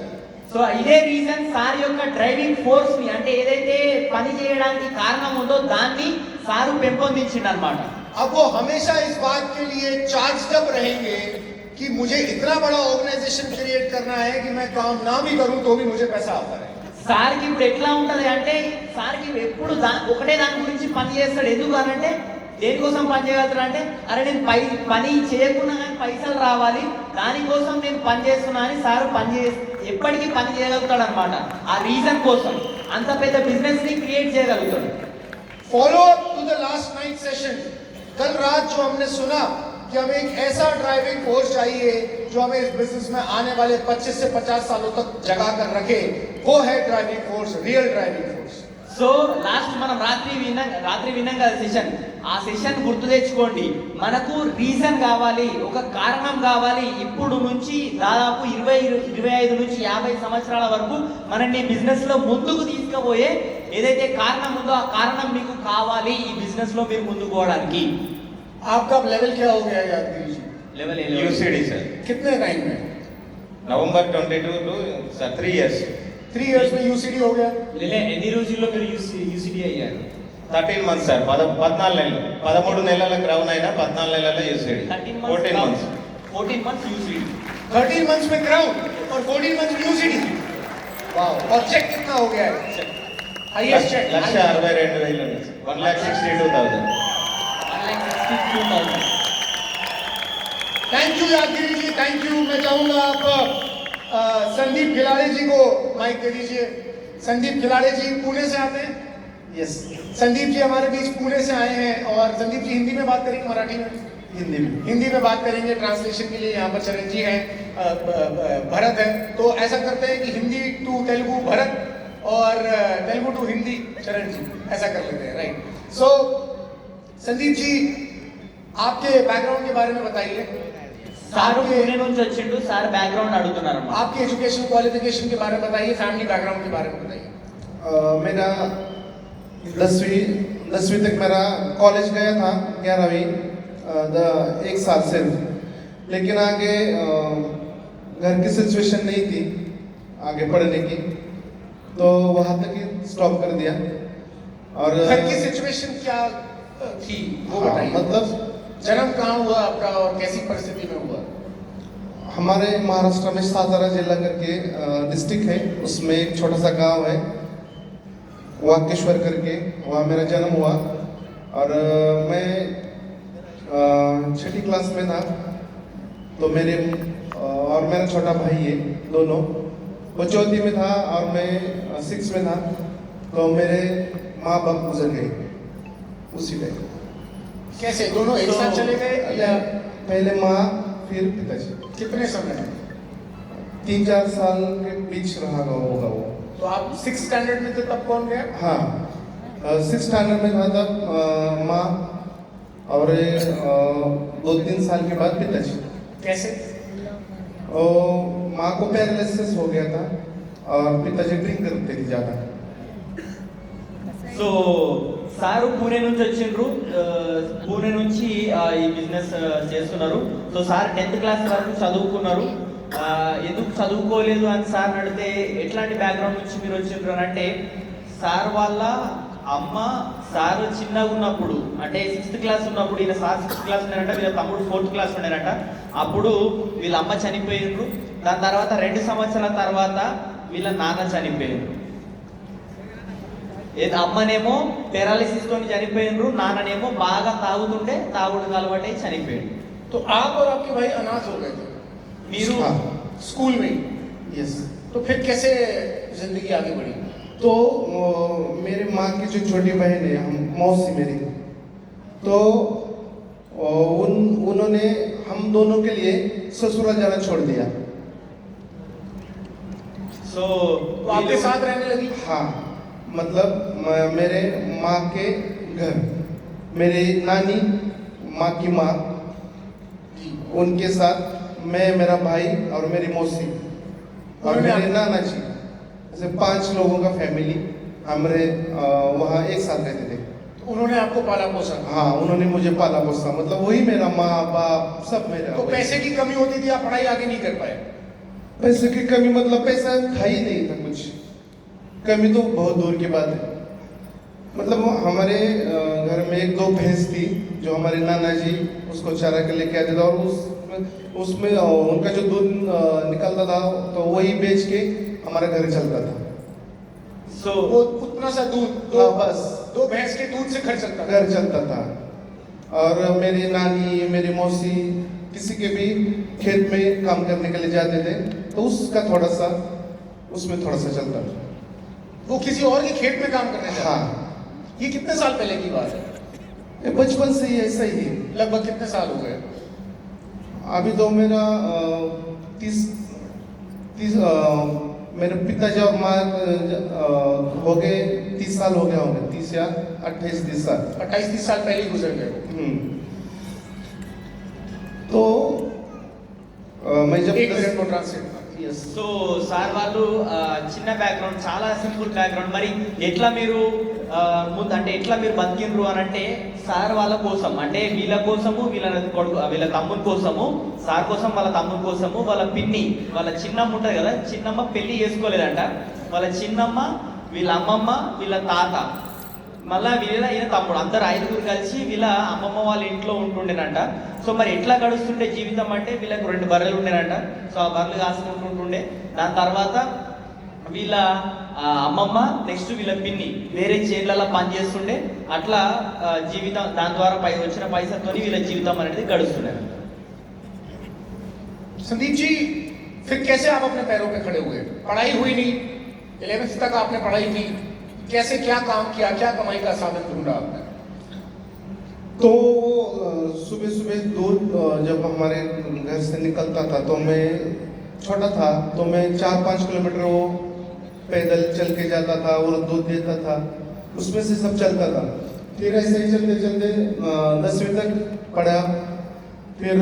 సో ఇదే రీజన్ సార్ యొక్క డ్రైవింగ్ ఫోర్స్ ని, అంటే ఏదైతే పని చేయడానికి కారణం ఉందో దాన్ని సారు పెంపొందించిండు అన్నమాట. अब वो हमेशा इस बात के लिए चार्ज्ड अप रहेंगे कि मुझे इतना बड़ा ऑर्गेनाइजेशन क्रिएट करना है कि मैं काम ना भी करूं तो भी मुझे पैसा आता है। సార్కి ఇప్పుడు ఎట్లా ఉంటది అంటే సార్కి ఎప్పుడు ఒకటే దాని గురించి పని చేస్తాడు. ఎందుకు అనంటే దేనికోసం పని చేయగలుగుతాడు అంటే, అరే నేను పని చేయకుండా కానీ పైసలు రావాలి, దానికోసం నేను పని చేస్తున్నా అని సార్ ఎప్పటికీ పని చేయగలుగుతాడు అనమాట. ఆ రీజన్ కోసం అంత పెద్ద బిజినెస్ ని క్రియేట్ చేయగలుగుతాడు. Follow to the last night session. कल रात जो हमने सुना कि हमें एक ऐसा ड्राइविंग फोर्स चाहिए जो हमें इस बिजनेस में आने वाले 25 से 50 सालों तक जगा कर रखे, वो है driving force, real driving force. So last మనం రాత్రి విన్నాం కదా సెషన్, ఆ సెషన్ గుర్తు తెచ్చుకోండి. మనకు రీజన్ కావాలి, ఒక కారణం కావాలి. ఇప్పుడు నుంచి దాదాపు 25 నుంచి 50 సంవత్సరాల వరకు మనల్ని బిజినెస్ లో ముందుకు తీసుకుపోయే ఏదైతే కారణం ఉందో ఆ కారణం మీకు కావాలి ఈ బిజినెస్ లో మీరు ముందుకు పోవడానికి. आपका लेवल क्या हो गया यादगिरी जी? యూసీడీ సార్ कितने टाइम में? November 22 to 3 years. 3 years में यूसीडी हो गया. ఎన్ని రోజుల్లో మీరు యూసీడీ అయ్యారు? 13 months సార్, 14 నెలలు, 13 నెలలకు రౌన్ అయినా 14 నెలల్లో UCD, 14 months. 14 months UCD. 13 months में क्राउन और 14 months में यूसीडी. वाह. और चेक कितना हो गया है? हाईएस्ट चेक 1,62,000 ఉంది. 1,62,000. 1,62,000. Thank you Yadagiri ji, thank you. मैं चाहूंगा आप संदीप खिलाड़ी जी को माइक दे दीजिए. संदीप खिलाड़ी जी पुणे से आते हैं. यस, संदीप जी हमारे बीच पुणे से आए हैं. और संदीप जी हिंदी में बात करेंगे मराठी में? हिंदी में बात करेंगे. ट्रांसलेशन के लिए यहाँ पर चरण जी हैं, भरत है. तो ऐसा करते हैं कि हिंदी टू तेलुगु भरत और तेलुगु टू हिंदी चरण जी, ऐसा कर लेते हैं. राइट. सो संदीप जी, आपके बैकग्राउंड के बारे में बताइए. సార్ పూణే నుంచి వచ్చిండు. సార్ బ్యాక్గ్రౌండ్ అడుగుతున్నారమ్మా. आपकी एजुकेशन क्वालिफिकेशन के बारे में बताइए, फैमिली बैकग्राउंड के बारे में बताइए. मेरा 10वीं तक मेरा कॉलेज गया था, 11वीं 1 साल सिर्फ. लेकिन आगे घर की सिचुएशन नहीं थी आगे पढ़ने की, तो वहाँ तक ही स्टॉप कर दिया. और घर की सिचुएशन क्या थी वो बताइए. मतलब जन्म कहाँ हुआ आपका और कैसी परिस्थिति में हुआ? हमारे महाराष्ट्र में सातारा जिला करके डिस्ट्रिक्ट है, उसमें एक छोटा सा गांव है वाकेश्वर करके, वहाँ मेरा जन्म हुआ. और मैं 6ठी क्लास में था, तो मेरे और मेरा छोटा भाई है, दोनों वो 4th में था और मैं 6 में था. तो मेरे माँ बाप गुजर गए उसी टाइम. कैसे दोनों एक साथ चले गए या पहले माँ फिर पिताजी. कितने समय में? 3-4 साल के बीच रहा होगा वो. तो आप 6th स्टैंडर्ड में थे तब कौन गया? हाँ, 6th स्टैंडर्ड में था तब माँ, और 2-3 साल के बाद पिताजी. कैसे? माँ को पैरालिसिस हो गया था और पिताजी ड्रिंक करते थे ज़्यादा. సో సారు పూణే నుంచి వచ్చిండ్రు. పూణే నుంచి ఈ బిజినెస్ చేస్తున్నారు. సో సార్ 10th క్లాస్ వరకు చదువుకున్నారు. ఎందుకు చదువుకోలేదు అని సార్ అడిగితే ఎట్లాంటి బ్యాక్గ్రౌండ్ నుంచి మీరు వచ్చిండ్రు అని అంటే, సార్ వాళ్ళ అమ్మ సార్ చిన్నగా ఉన్నప్పుడు అంటే 6th క్లాస్ ఉన్నప్పుడు, ఈయన సార్ 6th క్లాస్ ఉన్నారంట, వీళ్ళ తమ్ముడు 4th క్లాస్ ఉన్నారంట. అప్పుడు వీళ్ళ అమ్మ చనిపోయిండ్రు. దాని తర్వాత 2 సంవత్సరాల తర్వాత వీళ్ళ నాన్న చనిపోయిండ్రు. అమ్మనేమో పెరాలిసిస్ తోని చనిపోయినరు, నాన్ననేమో బాగా తాగుతుంటే తాగుడు అలవాటై చనిపోయాడు. तो आप और आपके भाई अनाथ हो गए थे మీరు हाँ, स्कूल में. यस. तो फिर कैसे जिंदगी आगे बढ़ी? तो मेरे माँ की जो छोटी बहन है, हम मौसी मेरी, तो उन्होंने हम दोनों के लिए ससुराल जाना छोड़ दिया. సో तो आपके साथ रहने लगी? हाँ, मतलब मेरे माँ के घर, मेरी नानी माँ की माँ, उनके साथ मैं, मेरा भाई और मेरी मौसी और मेरे नाना जी, ऐसे 5 लोगों का फैमिली हमारे वहाँ एक साथ रहते थे. तो उन्होंने आपको पाला पोसा? हाँ, उन्होंने मुझे पाला पोसा, मतलब वही मेरा माँ बाप सब मेरा. तो पैसे की कमी होती थी, आप पढ़ाई आगे नहीं कर पाए? पैसे की कमी मतलब पैसा था ही नहीं था कुछ. कमी तो बहुत दूर की बात है. मतलब हमारे घर में 1-2 भैंस थी जो हमारे नाना जी उसको चारा के लेके आते थे, और उसमें उनका जो दूध निकलता था तो वही बेच के हमारा घर चलता था. సో वो उतना सा दूध, हाँ, बस 2 भैंस के दूध से घर चलता था. घर चलता था. और मेरी नानी मेरी मौसी किसी के भी खेत में काम करने के लिए जाते थे, तो उसका थोड़ा सा उसमें थोड़ा सा चलता था. वो किसी और के खेत में काम करने जाते? हाँ, ये कितने साल पहले की बात है? ये बचपन से ही ऐसा ही है. लगभग कितने साल हो गए? अभी तो मेरा 30 मेरे पिताजी और माँ हो गए 30 साल हो गए होंगे, 30 या 28-30 साल. 28-30 साल पहले ही गुजर गए. तो मैं जब एक मिनट को ट्रांसलेट. Yes. సో సార్ వాళ్ళు చిన్న బ్యాక్గ్రౌండ్, చాలా సింపుల్ బ్యాక్గ్రౌండ్. మరి ఎట్లా మీరు ముందు అంటే ఎట్లా మీరు బతికిండ్రు అని అంటే సార్ వాళ్ళ కోసం, అంటే వీళ్ళ కోసము, వీళ్ళ తమ్ముని కోసము, సార్ కోసం, వాళ్ళ తమ్ముని కోసము, వాళ్ళ పిన్ని, వాళ్ళ చిన్నమ్మ ఉంటుంది కదా, చిన్నమ్మ పెళ్లి చేసుకోలేదంట. వాళ్ళ చిన్నమ్మ, వీళ్ళ అమ్మమ్మ, వీళ్ళ తాత, మళ్ళా ఈయన తమ్ముడు, అందరు 5గురు కలిసి వీళ్ళ అమ్మమ్మ వాళ్ళ ఇంట్లో ఉంటుండేనంట. సో మరి ఎట్లా గడుస్తుండే జీవితం అంటే వీళ్ళకి 2 బర్రెలు ఉండేనంట. సో ఆ బర్రెలు కాసుకుంటుంటుండే. దాని తర్వాత వీళ్ళ అమ్మమ్మ, నెక్స్ట్ వీళ్ళ పిన్ని వేరే చేన్లలో పని చేస్తుండే. అట్లా జీవితం, దాని ద్వారా వచ్చిన పైసలతో వీళ్ళ జీవితం అనేది గడుస్తుండే. संदीप जी, फिर कैसे आप अपने पैरों पे खड़े हुए? पढ़ाई हुई नहीं, 11th तक आपने पढ़ाई की, कैसे क्या काम किया, क्या कमाई का साधन ढूंढा आपने? तो सुबह सुबह दूध जब हमारे घर से निकलता था तो मैं छोटा था, तो मैं 4-5 किलोमीटर वो पैदल चल के जाता था और दूध देता था, उसमें से सब चलता था। फिर ऐसे ही चलते चलते 10वीं तक पढ़ा। फिर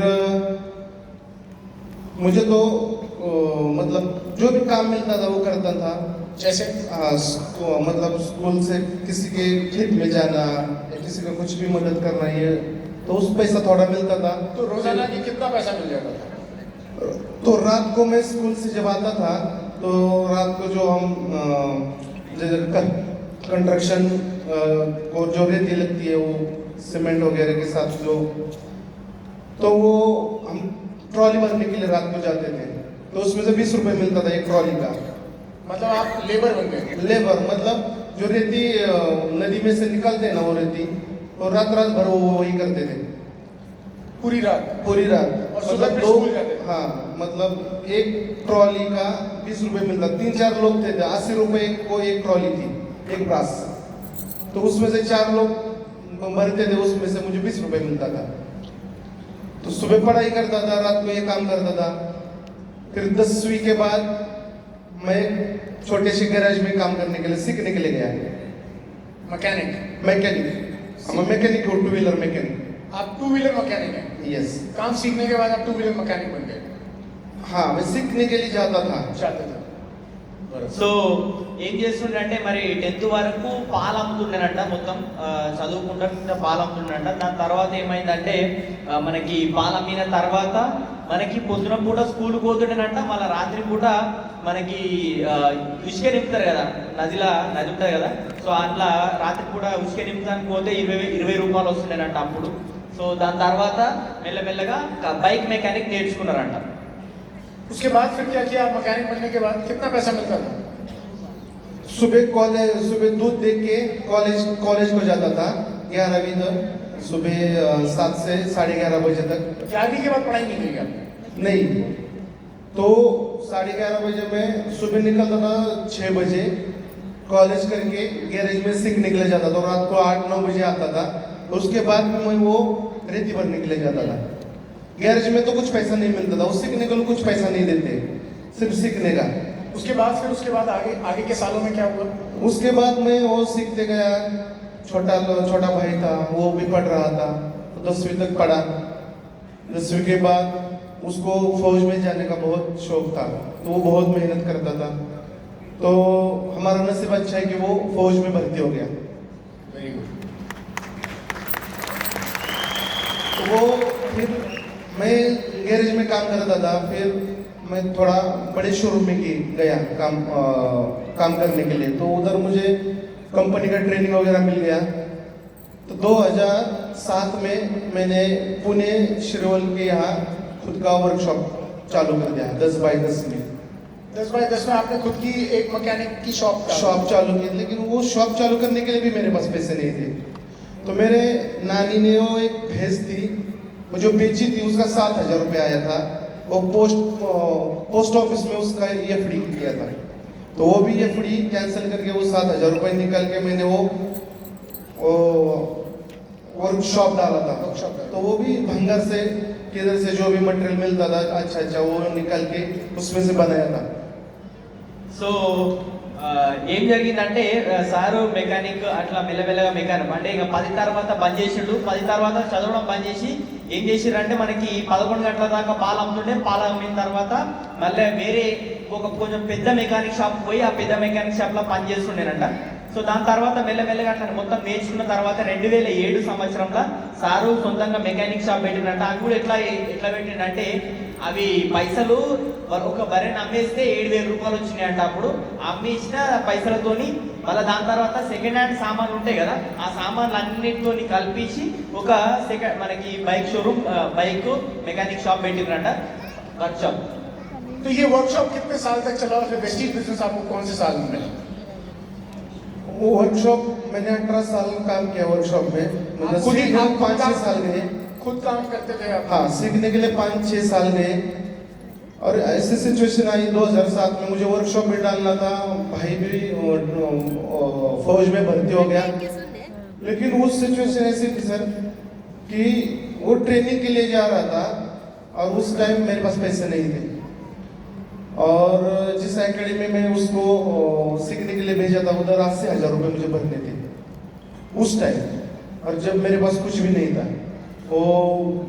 मुझे तो मतलब जो भी काम मिलता था वो करता था। जैसे मतलब स्कूल से किसी के खेत में जाना या किसी का कुछ भी मदद करना, ये तो उस पैसा थोड़ा मिलता था। तो रोजाना की कितना पैसा मिल जाता था? तो रात को मैं स्कूल से जब आता था तो रात को जो हम कंस्ट्रक्शन को जो रेती लगती है वो सीमेंट वगैरह के साथ जो, तो वो हम ट्रॉली भरने के लिए रात को जाते थे। तो उसमें से 20 रुपए मिलता था एक ट्रॉली का। मतलब आप लेबर बन गए? लेबर मतलब जो रेती नदी में से निकलते हैं ना वो रेती, और रात रात भर वो वही करते थे पूरी रात? पूरी रात। और सुबह मतलब फिर दो, स्कूल जाते थे? हाँ मतलब एक ट्रॉली का 20 रुपए मिलता। 3-4 लोग थे, 80 रुपए को एक ट्रॉली थी, एक ब्रास। तो उसमें से 4 लोग भरते थे, उसमें से मुझे 20 रुपए मिलता था। तो सुबह पढ़ाई करता था, रात को ये काम करता था। फिर 10वीं के बाद मैं छोटे से गैराज में काम करने के लिए, सीखने के लिए गया। मैकेनिक? मैकेनिक, हम मैकेनिक हो, 2 व्हीलर मैकेनिक। आप 2 व्हीलर मैकेनिक हैं? यस। काम सीखने के बाद आप 2 व्हीलर मैकेनिक बन गए? हाँ, मैं सीखने के लिए जाता था। चाहते थे? సో ఏం చేస్తుండే మరి 10th వరకు పాలు అమ్ముతుండేనంట. మొత్తం చదువుకుంటా పాలు అమ్ముతుండేనంట. దాని తర్వాత ఏమైందంటే మనకి పాలు అమ్మిన తర్వాత మనకి పొద్దున పూట స్కూల్కి పోతుండేనంట. మళ్ళీ రాత్రి పూట మనకి ఇసుక నింపుతారు కదా, నది ఉంటుంది కదా. సో అట్లా రాత్రి పూట ఇసుక నింపుతానికి పోతే 20 రూపాయలు వస్తుండేనంట అప్పుడు. సో దాని తర్వాత మెల్లమెల్లగా బైక్ మెకానిక్ నేర్చుకున్నారంట. उसके बाद फिर क्या किया? आप मैकेनिक बनने के बाद कितना पैसा मिलता था? सुबह दूध दे के कॉलेज को जाता था 11वीं तक, सुबह 7 से 11:30 बजे तक। 11वीं के बाद पढ़ाई नहीं की आपने? नहीं, तो 11:30 बजे मैं सुबह निकलता था, 6 बजे कॉलेज करके गैरेज में सीख निकले जाता था। रात को 8-9 बजे आता था। उसके बाद मैं वो रेती भरने के लिए जाता था। गैरेज में तो कुछ पैसा नहीं मिलता था, उस सीखने को कुछ पैसा नहीं देते, सिर्फ सीखने का। उसके बाद आगे के सालों में क्या हुआ? उसके बाद मैं वो सीखते गया। छोटा भाई था, वो भी पढ़ रहा था, 10वीं तक पढ़ा। 10वीं के बाद उसको फौज में जाने का बहुत शौक था, तो वो बहुत मेहनत करता था। तो हमारा नसीब अच्छा है कि वो फौज में भर्ती हो गया। Very good. तो वो फिर मैं गैरेज में काम करता था। फिर मैं थोड़ा बड़े शोरूम में गया काम करने के लिए। तो उधर मुझे कंपनी का ट्रेनिंग वगैरह मिल गया। तो 2007 में मैंने पुणे शिरवल के यहाँ खुद का वर्कशॉप चालू कर दिया, 10x10 में। 10x10 में आपने खुद की एक मैकेनिक की शॉप चालू की, लेकिन वो शॉप चालू करने के लिए भी मेरे पास पैसे नहीं थे। तो मेरे नानी ने वो एक भैंस थी, वो जो बेची थी, उसका 7,000 रुपये आया था। वो पोस्ट ऑफिस में उसका FD किया था। तो वो भी FD कैंसिल करके वो 7,000 रुपये निकाल के मैंने वो वर्कशॉप डाला था। तो वो भी भंगार से किधर से जो भी मटेरियल मिलता था अच्छा वो निकाल के उसमें से बनाया था। సో ఏం జరిగిందంటే సారు మెకానిక్ అట్లా మెల్లమెల్లగా మెకానిక్ అంటే ఇక 10 తర్వాత బంద్ చేసిండు. 10 తర్వాత చదవడం బంద్ చేసి ఏం చేసిరంటే మనకి 11 గంటల దాకా పాలు అమ్ముతుండే. పాలు అమ్మిన తర్వాత మళ్ళీ వేరే ఇంకొక కొంచెం పెద్ద మెకానిక్ షాప్ పోయి ఆ పెద్ద మెకానిక్ షాప్లో పని చేస్తుండేనంట. సో దాని తర్వాత మెల్లమెల్లగా అట్లా మొత్తం నేర్చుకున్న తర్వాత 2007 సంవత్సరంలో సారు సొంతంగా మెకానిక్ షాప్ పెట్టినట్ట. అది కూడా ఎట్లా పెట్టిండంటే అవి పైసలు ఒక బర్రెని అమ్మేస్తే 7,000 రూపాయలు వచ్చినాయంట. అప్పుడు అమ్మేసిన పైసలతోని మళ్ళీ దాని తర్వాత సెకండ్ హ్యాండ్ సామాన్లు ఉంటాయి కదా, ఆ సామాన్లు అన్నిటితోని కల్పించి ఒక మనకి bike showroom bike mechanic shop పెట్టిండ్రంట, వర్క్ షాప్. तो ये वर्कशॉप कितने साल तक चला और फिर वेस्टीज बिजनेस आपको कौन से साल में मिला? वो वर्कशॉप मैंने 18 साल काम किया वर्कशॉप में, मतलब खुद ही सीखने काम 5-6 साल गए। खुद काम करते थे आप? हाँ, सीखने के लिए 5-6 साल गए। और ऐसी सिचुएशन आई 2007 में, मुझे वर्कशॉप में डालना था, भाई भी फौज में भर्ती हो गया। लेकिन उस सिचुएशन ऐसी थी सर कि वो ट्रेनिंग के लिए जा रहा था और उस टाइम मेरे पास पैसे नहीं थे। और जिस एकेडमी में उसको सीखने के लिए भेजा था उधर 80,000 रुपये मुझे भरने थे उस टाइम। और जब मेरे पास कुछ भी नहीं था, वो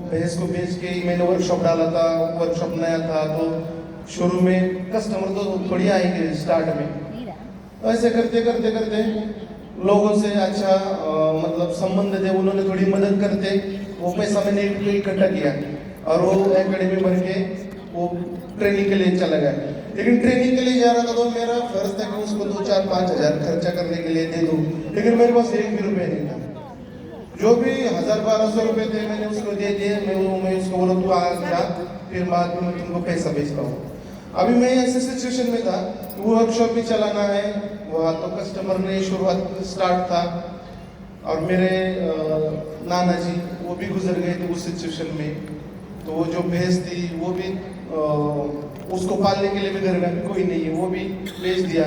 भैंस को बेच के ही मैंने वर्कशॉप डाला था। वर्कशॉप नया था तो शुरू में कस्टमर तो बढ़िया आएंगे स्टार्ट में, तो ऐसे करते करते करते लोगों से अच्छा मतलब संबंध थे, उन्होंने थोड़ी मदद करते, वो पैसा मैंने इकट्ठा किया और वो एकेडमी बन के वो ट्रेनिंग के लिए चला गया। लेकिन ट्रेनिंग के लिए जा रहा था तो मेरा फर्ज था कि उसको 2-4-5 हज़ार खर्चा करने के लिए दे दूँ, लेकिन मेरे पास 1 भी रुपये नहीं था। जो भी 1,000-1,200 रुपये थे मैंने उसको दे दिए। मैं उसको बोला तू आ जा, फिर बाद में मैं तुमको पैसा भेजता हूँ। अभी मैं ऐसे सिचुएशन में था कि वो वर्कशॉप भी चलाना है, वहाँ तो कस्टमर ने शुरुआत स्टार्ट था और मेरे नाना जी वो भी गुजर गए थे उस सिचुएशन में। तो वो जो भैंस थी वो भी उसको पालने के लिए भी घर में कोई नहीं है, वो भी बेच दिया।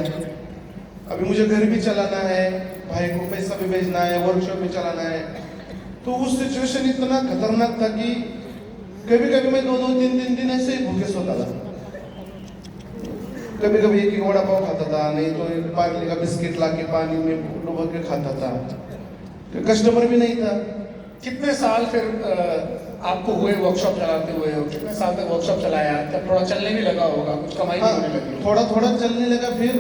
अभी मुझे घर भी चलाना है, भाई को पैसा भी भेजना है, वर्कशॉप भी चलाना है। तो उस सिचुएशन इतना खतरनाक था कि कभी कभी मैं 2-2, 3-3 दिन ऐसे ही भूखे सोता था। कभी कभी एक वड़ा पाव खाता था, नहीं तो एक पार्ले का बिस्किट ला के पानी में डुबो के खाता था। तो कस्टमर भी नहीं था। कितने साल फिर आपको हुए वर्कशॉप चलाते हुए? हो कितने साल तक वर्कशॉप चलाया? तब थोड़ा चलने भी लगा होगा, कुछ कमाई भी होने लगी? थोड़ा थोड़ा चलने लगा। फिर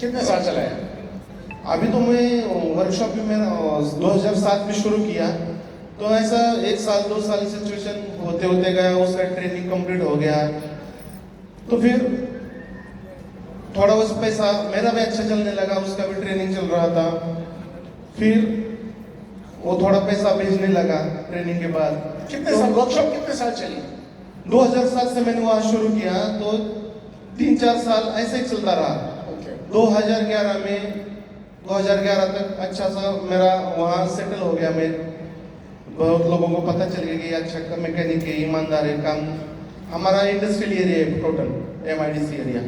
कितने साल चलाया? अभी तो मैं वर्कशॉप भी मैंने 2007 में शुरू किया, तो ऐसा 1 साल 2 साल सिचुएशन होते होते गया, उसका ट्रेनिंग कंप्लीट हो गया। तो फिर थोड़ा उस पैसा मेरा भी अच्छा चलने लगा, उसका भी ट्रेनिंग चल रहा था। फिर वो थोड़ा पैसा भेजने लगा ट्रेनिंग के बाद। कितने साल वर्कशॉप कितने साल चली? 2007 से मैंने वहाँ शुरू किया तो 3-4 साल ऐसे ही चलता रहा। 2011 तक अच्छा सा मेरा वहाँ सेटल हो गया। मैं बहुत लोगों को पता चल गया कि अच्छा मैकेनिक है, ईमानदार है, काम हमारा इंडस्ट्रियल एरिया है total MIDC area.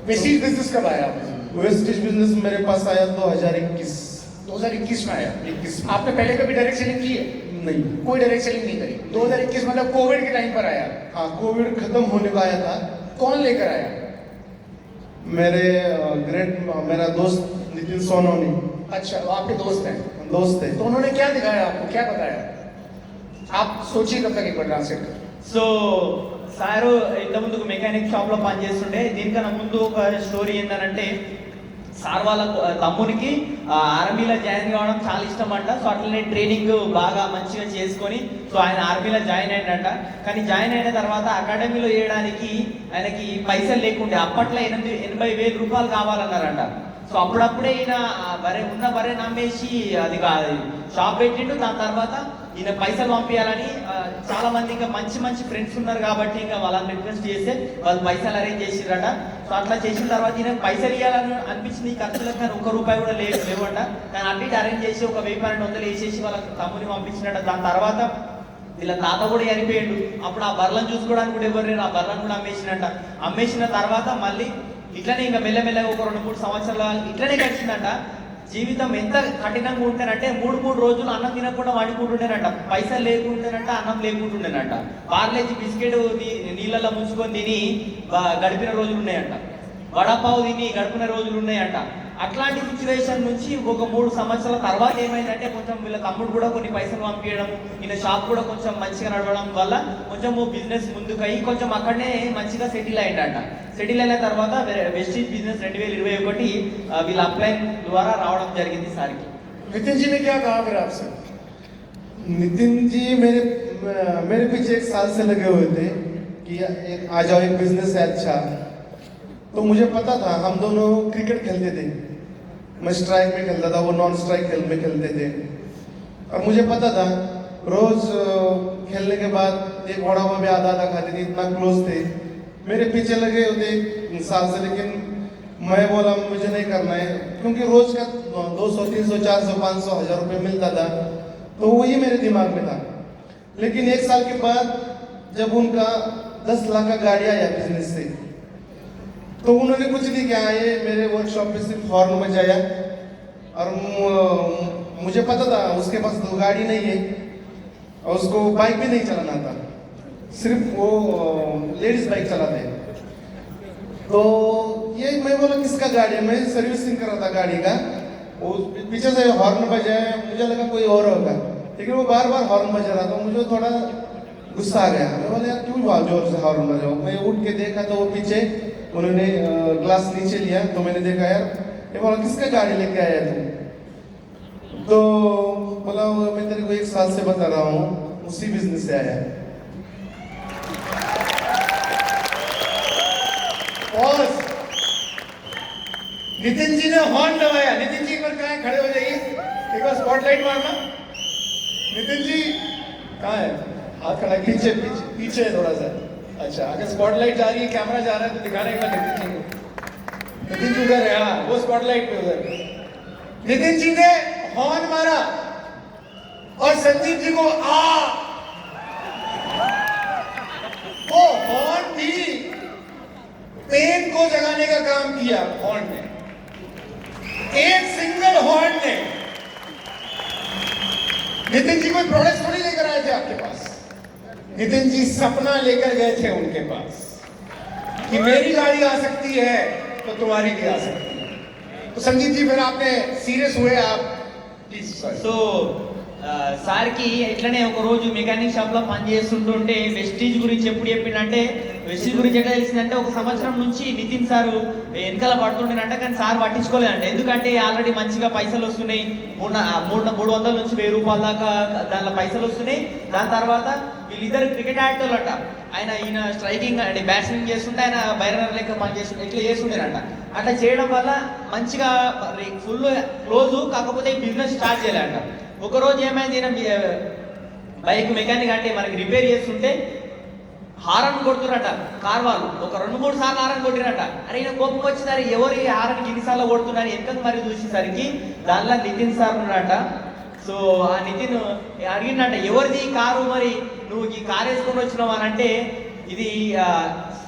Vestige business कब आया? वेस्टीज बिजनेस मेरे पास आया 2021 में आया। 21 आपने पहले कभी डायरेक्ट सेलिंग की है? नहीं, कोई डायरेक्ट सेलिंग नहीं करी। 2021 मतलब कोविड के टाइम पर आया? हाँ, कोविड खत्म होने को आया था। कौन लेकर आया? मेरा दोस्त नितिन सोनोनी। अच्छा, वो आपके दोस्त हैं? दोस्त है। तो उन्होंने क्या दिखाया आपको, क्या बताया? आप सोचिए कब तक एक बार ट्रांसलेट कर। సో సారు ఇంతకుముందు మెకానిక్ షాప్లో పనిచేస్తుండే. దీనికన్నా ముందు ఒక స్టోరీ ఏంటంటే సార్ వాళ్ళ తమ్మునికి ఆర్మీలో జాయిన్ కావడం చాలా ఇష్టం అంట. సో అట్లనే ట్రైనింగ్ బాగా మంచిగా చేసుకొని సో ఆయన ఆర్మీలో జాయిన్ అయ్యిందంట. కానీ జాయిన్ అయిన తర్వాత అకాడమీలో చేయడానికి ఆయనకి పైసలు లేకుండే. అప్పట్లో 80,000 రూపాయలు కావాలన్నారంట. సో అప్పుడప్పుడే ఈయన బరే నమ్మేసి అది షాప్ పెట్టిండు. దాని తర్వాత ఈయన పైసలు పంపించాలని చాలా మంది ఇంకా మంచి ఫ్రెండ్స్ ఉన్నారు కాబట్టి ఇంకా వాళ్ళని రిక్వెస్ట్ చేస్తే వాళ్ళు పైసలు అరేంజ్ చేసిరట. సో అట్లా చేసిన తర్వాత ఈయన పైసలు ఇవ్వాలని అనిపించింది. ఖర్చులకు కానీ 1 రూపాయి కూడా లేవంట. కానీ అన్నిటి అరేంజ్ చేసి ఒక 1,000-1,200 వేసేసి వాళ్ళ తమ్ముని పంపించినట్ట. దాని తర్వాత వీళ్ళ తాత కూడా చనిపోయిండు. అప్పుడు ఆ బర్రెలను చూసుకోవడానికి కూడా ఎవరు లేరు. ఆ బర్రెలను కూడా అమ్మేసినట్ట. అమ్మేసిన తర్వాత మళ్ళీ ఇట్లనే ఇంకా మెల్లమెల్లగా ఒక 2-3 సంవత్సరాలు ఇట్లనే గడిచిందంట. జీవితం ఎంత కఠినంగా ఉంటేనంటే 3 రోజులు అన్నం తినకుండా వండుకుంటుండేనంట. పైసలు లేకుంటేనంట, అన్నం లేకుంటుండేనంట. పార్లేజీ బిస్కెట్ నీళ్ళల్లో ముంచుకొని తిని గడిపిన రోజులు ఉన్నాయంట. వడపావు తిని గడిపిన రోజులు ఉన్నాయంట. అట్లాంటి సిచ్యువేషన్ నుంచి ఒక 3 సంవత్సరాల తర్వాత ఏమైందంటే కొంచెం వీళ్ళ తమ్ముడు కూడా కొన్ని పైసలు పంపించడం, ఈయన షాప్ కూడా కొంచెం మంచిగా నడవడం వల్ల కొంచెం బిజినెస్ ముందుకు అయ్యి కొంచెం అక్కడనే మంచిగా సెటిల్ అయ్యిందంట. సెటిల్ అయిన తర్వాత వెస్టీజ్ బిజినెస్ 2021 వీళ్ళ అప్లైన్ ద్వారా రావడం జరిగింది సార్కి. नितिन जी ने क्या कहा फिर आपसे? नितिन जी मेरे पीछे 1 साल से लगे हुए थे कि आ जाओ, एक बिजनेस है अच्छा। तो मुझे पता था, हम दोनों क्रिकेट खेलते थे, मैं स्ट्राइक में खेलता था, वो नॉन स्ट्राइक में खेलते थे। और मुझे पता था रोज खेलने के बाद एक घोड़ा में भी आधा खाते थे, इतना क्लोज थे, मेरे पीछे लगे होते 1 साल से। लेकिन मैं बोला मुझे नहीं करना है, क्योंकि रोज का 200, 300, 400, 500, 1000 रुपये मिलता था, तो वही मेरे दिमाग में था। लेकिन 1 साल के बाद जब उनका 10 लाख का गाड़ी आया बिजनेस से, तो उन्होंने कुछ नहीं किया, ये मेरे वर्कशॉप पे सिर्फ हॉर्न बजाया। और मुझे पता था उसके पास तो गाड़ी नहीं है और उसको बाइक भी नहीं चलाना था, सिर्फ वो लेडीज बाइक चलाते हैं। तो ये मैं बोला किसका गाड़ी है, मैं सर्विसिंग कर रहा था गाड़ी का, वो पीछे से हॉर्न बजाया, मुझे लगा कोई और होगा, लेकिन वो बार बार हॉर्न बजा रहा था। मुझे थोड़ा गुस्सा आ गया, मैं बोला यार क्यों जोर से हॉर्न बजाओ। मैं उठ के देखा तो वो पीछे उन्होंने ग्लास नीचे लिया, तो मैंने देखा यार, ये बोला किसका गाड़ी लेके आया तुम? तो बोला मैं तेरे को 1 साल से बता रहा हूँ, उसी बिजनेस से आया है। और नितिन जी ने हॉर्न दबाया। नितिन जी एक बार कहाँ है, खड़े हो जाइए, एक बार स्पॉटलाइट मारना। नितिन जी कहाँ है? हाथ खड़ा है, पीछे पीछे पीछे है थोड़ा सा। अच्छा, अगर स्पॉटलाइट जा रही है, कैमरा जा रहा है तो दिखाने एक बार नितिन जी को। नितिन जी उधर है, हाँ वो स्पॉटलाइट पे उधर। नितिन जी ने हॉर्न मारा और संजीव जी को वो हॉर्न भी पेन को जगाने का काम किया। हॉर्न ने, एक सिंगल हॉर्न ने। नितिन जी कोई प्रोडक्ट थोड़ी लेकर आए थे आपके पास, नितिन जी सपना लेकर गए थे उनके पास कि मेरी गाड़ी आ सकती है तो तुम्हारी भी आ सकती है। तो संजीव जी फिर आपने सीरियस हुए आप प्लीज। సో సార్కి ఇట్లనే ఒక రోజు మెకానిక్ షాప్ లో పని చేస్తుంటుంటే వెస్టీజ్ గురించి ఎప్పుడు చెప్పిండంటే, వెస్టీజ్ గురించి ఎట్లా తెలిసిందంటే, 1 సంవత్సరం నుంచి నితిన్ సార్ వెనకాల పడుతుండేనంట, కానీ సార్ పట్టించుకోలేదంట. ఎందుకంటే ఆల్రెడీ మంచిగా పైసలు వస్తున్నాయి, 300 నుంచి 1000 రూపాయల దాకా దానిలో పైసలు వస్తున్నాయి. దాని తర్వాత వీళ్ళిద్దరు క్రికెట్ ఆడేటోళ్ళు అంట. ఈయన స్ట్రైకింగ్ అంటే బ్యాట్స్మింగ్ చేస్తుంటే ఆయన బైరర్ లెక్క పని చేస్తుంటే ఇట్లా చేస్తుండేనంట. అట్లా చేయడం వల్ల మంచిగా ఫుల్ క్లోజ్, కాకపోతే బిజినెస్ స్టార్ట్ చేయాలంట. ఒకరోజు ఏమైంది, ఈయన బైక్ మెకానిక్ అంటే మనకి రిపేర్ చేస్తుంటే హారన్ కొడుతున్నట కార్ వాళ్ళు. ఒక 2-3 సార్లు హారన్ కొట్టిరట. అరే ఈయన కోపం వచ్చిందని ఎవరి హారన్కి ఇన్నిసార్లు కొడుతున్నారు వెనకకు మరి చూసేసరికి దానిలో నితిన్ సార్ ఉన్నాడట. సో ఆ నితిన్ అడిగినట్ట, ఎవరిది ఈ కారు, మరి నువ్వు ఈ కారు వేసుకొని వచ్చినావు అని అంటే, ఇది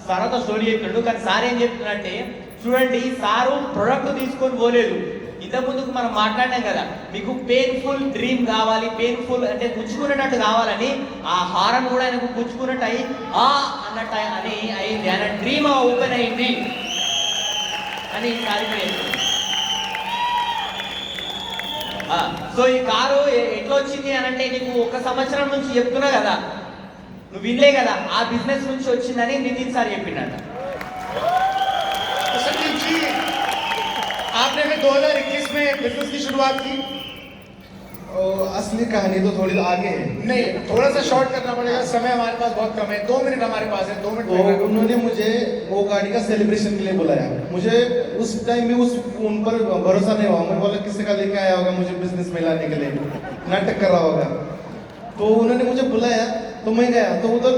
తర్వాత స్టోరీ చెప్పినాడు. కానీ సార్ ఏం చెప్తున్నట్టే, చూడండి సారు ప్రొడక్ట్ తీసుకొని పోలేదు. ఇంతకు ముందుకు మనం మాట్లాడినాం కదా, మీకు పెయిన్ఫుల్ డ్రీమ్ కావాలి, పెయిన్ఫుల్ అంటే గుచ్చుకునేటట్టు కావాలని ఆ హారన్ కూడా ఆయనకు గుచ్చుకున్నట్టు అయ్యి అన్నట్టు అని అయింది, ఆయన డ్రీమ్ ఓపెన్ అయింది అని సార్. సో ఈ కారు ఎట్లా వచ్చింది అని అంటే, నీకు 1 సంవత్సరం నుంచి చెప్తున్నా కదా, నువ్వు వినలే కదా, ఆ బిజినెస్ నుంచి వచ్చిందని నితిన్ సార్ చెప్పిండట. संजीव जी, आपने फिर 2021 में बिजनेस की शुरुआत की। असली कहानी तो थोड़ी आगे है। नहीं, थोड़ा सा शॉर्ट करना पड़ेगा, समय हमारे पास बहुत कम है, 2 मिनट हमारे पास है, 2 मिनट। तो उन्होंने मुझे वो गाड़ी का सेलिब्रेशन के लिए बुलाया। मुझे उस टाइम में उन पर भरोसा नहीं हुआ। मैं बोला किसी का लेके आया होगा मुझे बिजनेस में लाने के लिए, नाटक कर रहा होगा। तो उन्होंने मुझे बुलाया, तो मैं गया, तो उधर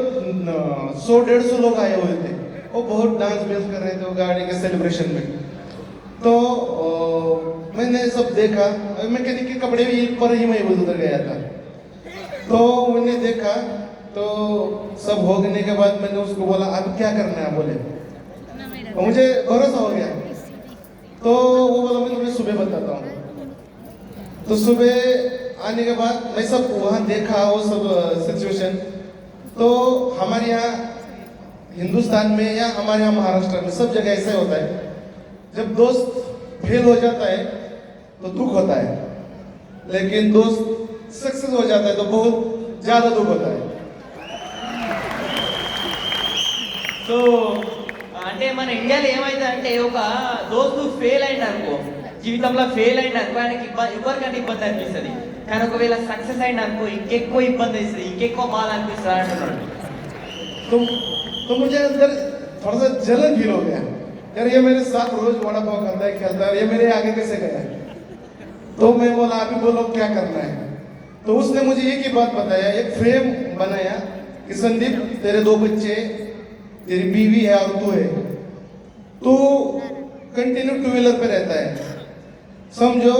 100-150 लोग आए हुए थे। वो बहुत डांस बेस कर रहे थे वो गाड़ी के सेलिब्रेशन में। तो मैंने सब देखा, मैकेनिक के कपड़े भी पर ही मैं उधर गया था। तो मैंने देखा, तो सब हो गने के बाद मैंने उसको बोला अब क्या करना है, बोले और मुझे भरोसा हो गया। तो वो बोला मैं तुम्हें सुबह बताता हूँ। तो सुबह आने के बाद मैं सब वहाँ देखा वो सब सिचुएशन। तो हमारे यहाँ हिंदुस्तान में या हमारे यहाँ महाराष्ट्र में सब जगह ऐसा होता है, जब दोस्त फेल हो जाता है तो दुख होता है, लेकिन दोस्त सक्सेस हो जाता है तो बहुत ज्यादा दुख होता है। సో అంటే మన ఇండియాలో ఏమైంది అంటే ఒక దోస్తు ఫెయిల్ అయింది అనుకో, జీవితంలో ఫెయిల్ అయింది అనుకో, ఆయనకి ఎవరికైనా ఇబ్బంది అనిపిస్తుంది. కానీ ఒకవేళ సక్సెస్ అయింది అనుకో ఇంకెక్కువ ఇబ్బంది అవుతుంది, ఇంకెక్కువ బాధ అనిపిస్తుంది అంటున్నాడు. तो मुझे अंदर थोड़ा सा जलन फील हो गया, यार ये मेरे साथ रोज वड़ा पाव खाता है, खेलता है, ये मेरे आगे कैसे गया? तो मैं बोला आप ही बोलो क्या करना है. तो उसने मुझे एक ही बात बताया, एक फ्रेम बनाया कि संदीप तेरे 2 बच्चे, तेरी बीवी है और तू है, तू कंटिन्यू 2 व्हीलर पे रहता है, समझो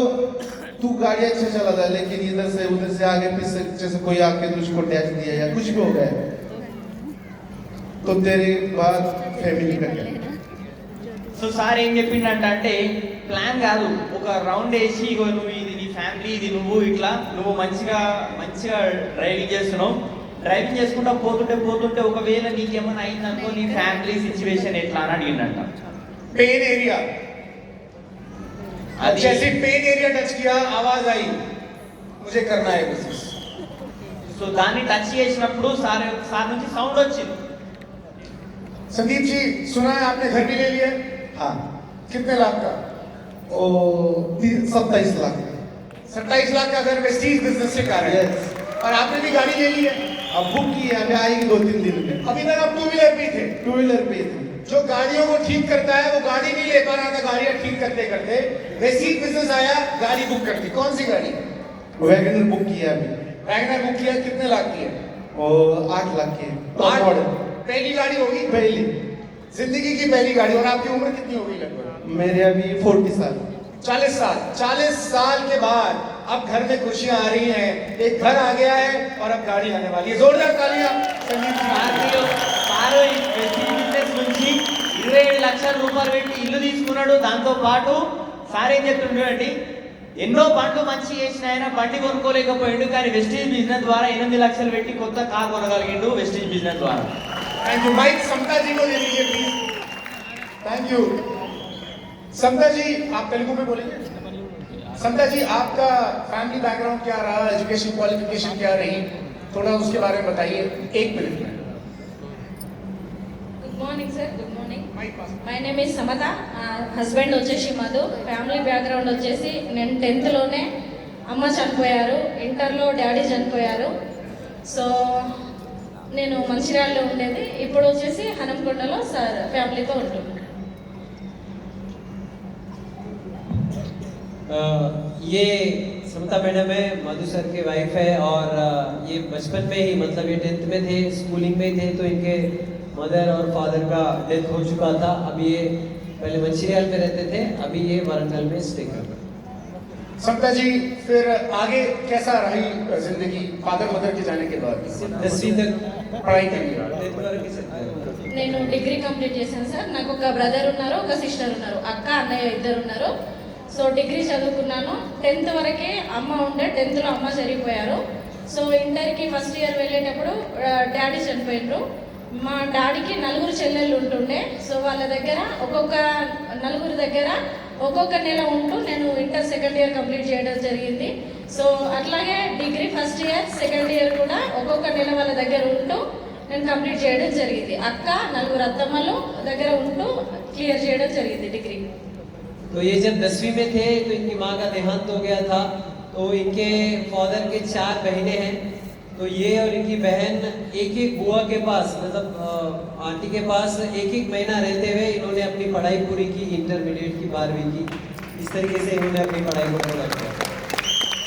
तू गाड़ी अच्छा चलाता है लेकिन इधर से उधर से आगे पीछे से कोई आके तुझको टैच दिया या कुछ भी हो गया तो तेरी बात फैमिली का क्या? సో సార్ ఏం చెప్పిండంట అంటే ప్లాన్ కాదు, ఒక రౌండ్ వేసి ఇగో నువ్వు ఇది నీ ఫ్యామిలీ, ఇది నువ్వు, ఇట్లా నువ్వు మంచిగా డ్రైవింగ్ చేస్తున్నావు, డ్రైవింగ్ చేసుకుంటా పోతుంటే ఒకవేళ నీకేమైనా అయిందనుకో నీ ఫ్యామిలీ సిచ్యువేషన్ ఎట్లా అని అడిగిండంట. पेन एरिया, अब जैसे पेन एरिया टच किया आवाज आई मुझे करना है बिजनेस. సో దాన్ని టచ్ చేసినప్పుడు సార్ నుంచి సౌండ్ వచ్చింది. संदीप जी सुना है आपने घर भी ले लिया? हाँ, कितने लाख का? ओ 27 लाख. 27 लाख का घर वेस्टीज बिजनेस से कार है. Yes. और आपने भी गाड़ी ले ली है. अब बुक की है, अभी आएगी 2-3 दिन में. अभी तक आप 2 व्हीलर पे थे. 2 व्हीलर पे थी. जो गाड़ियों को ठीक करता है वो गाड़ी नहीं ले पा रहा था, गाड़ियां ठीक करते करते वेस्टीज बिजनेस आया, गाड़ी बुक करती. कौन सी गाड़ी? वैगनर बुक किया अभी, वैगनर बुक किया. कितने लाख की है? और 8 लाख की है. टॉप मॉडल, पहली गाड़ी होगी, पहली. जिंदगी की पहली गाड़ी. और आपकी उम्र कितनी होगी लगभग? मेरे अभी 40 साल. 40 साल. 40 साल के बाद अब घर में खुशियां आ रही हैं, एक घर आ गया है और अब गाड़ी आने वाली है. जोरदार तालियां संदीप जी. సారు ఈ వెస్టీజ్ బిజినెస్ నుంచి 27 లక్షల రూపాయలు పెట్టి ఇల్లు తీసుకున్నాడు. దాంతో పాటు సార్ ఏం చెప్తుండే, ఎన్నో బండ్లు మంచి చేసిన ఆయన బండి కొనుక్కోలేకపోయాడు, కానీ వెస్టీజ్ బిజినెస్ ద్వారా 8 లక్షలు పెట్టి కొత్త కార్ కొనగలిగిండు వెస్టీజ్ బిజినెస్ ద్వారా. Thank you. Mic Samata ji को दे दीजिए please. Thank you. Samata ji आप तेलुगु में बोलेंगे. समता जी आपका फैमिली बैकग्राउंड क्या रहा, एजुकेशन क्वालिफिकेशन क्या रही, थोड़ा उसके बारे में बताइए 1 मिनट में. Good morning sir. Good morning. Mic pass. My name is Samata. Husband వచ్చేసి మధు. ఫ్యామిలీ బ్యాక్గ్రౌండ్ వచ్చేసి నేను 10th లోనే అమ్మ చనిపోయారు, ఇంటర్లో డాడీ చనిపోయారు. సో నేను మంచిర్యాలలో ఉండేది, ఇప్పుడు వచ్చేసి హనంకొండలో సార్ ఫ్యామిలీతో ఉంటున్నాను. ये समता मैडम है, मधु सर के वाइफ है, और ये बचपन में ही मतलब ये 10th में थे, स्कूलिंग में थे तो इनके मदर और फादर का डेथ हो चुका था. अभी ये पहले मंचिरियाल में रहते थे, अभी ये वारंगल में स्टे कर रहे हैं. समता जी फिर आगे कैसा रही जिंदगी फादर मदर के जाने के बाद? 10वीं तक पढ़ाई के लिए 10th వరకు చదివాను. నేను డిగ్రీ కంప్లీట్ చేశాను సార్. నాకు ఒక బ్రదర్ ఉన్నారు, ఒక సిస్టర్ ఉన్నారు, అక్క అన్నయ్య ఇద్దరు ఉన్నారు. సో డిగ్రీ చదువుకున్నాను. 10th వరకే అమ్మ ఉండే, 10thలో అమ్మ చనిపోయారు. సో ఇంటర్కి ఫస్ట్ ఇయర్ వెళ్ళేటప్పుడు డాడీ చనిపోయినారు. మా డాడీకి 4 చెల్లెళ్ళు ఉంటుండే. సో వాళ్ళ దగ్గర నలుగురు దగ్గర ఒక్కొక్క నెల ఉంటూ నేను ఇంటర్ సెకండ్ ఇయర్ కంప్లీట్ చేయడం జరిగింది. సో అట్లాగే degree first year second year కూడా ఒక్కొక్క నెల వాళ్ళ దగ్గర ఉంటూ నేను కంప్లీట్ చేయడం జరిగింది. అక్క 4 అత్తమ్మలు దగ్గర ఉంటూ క్లియర్ చేయడం జరిగింది డిగ్రీ. तो ये जब 10वीं में थे तो इनकी माँ का देहांत हो गया था. तो इनके फादर के 4 बहनें हैं. तो ये और इनकी बहन एक बुआ के पास, मतलब आंटी के पास एक महीना रहते हुए इन्होंने अपनी पढ़ाई पूरी की, इंटरमीडिएट की 12वीं की. इस तरीके से इन्होंने अपनी पढ़ाई को पूरा किया.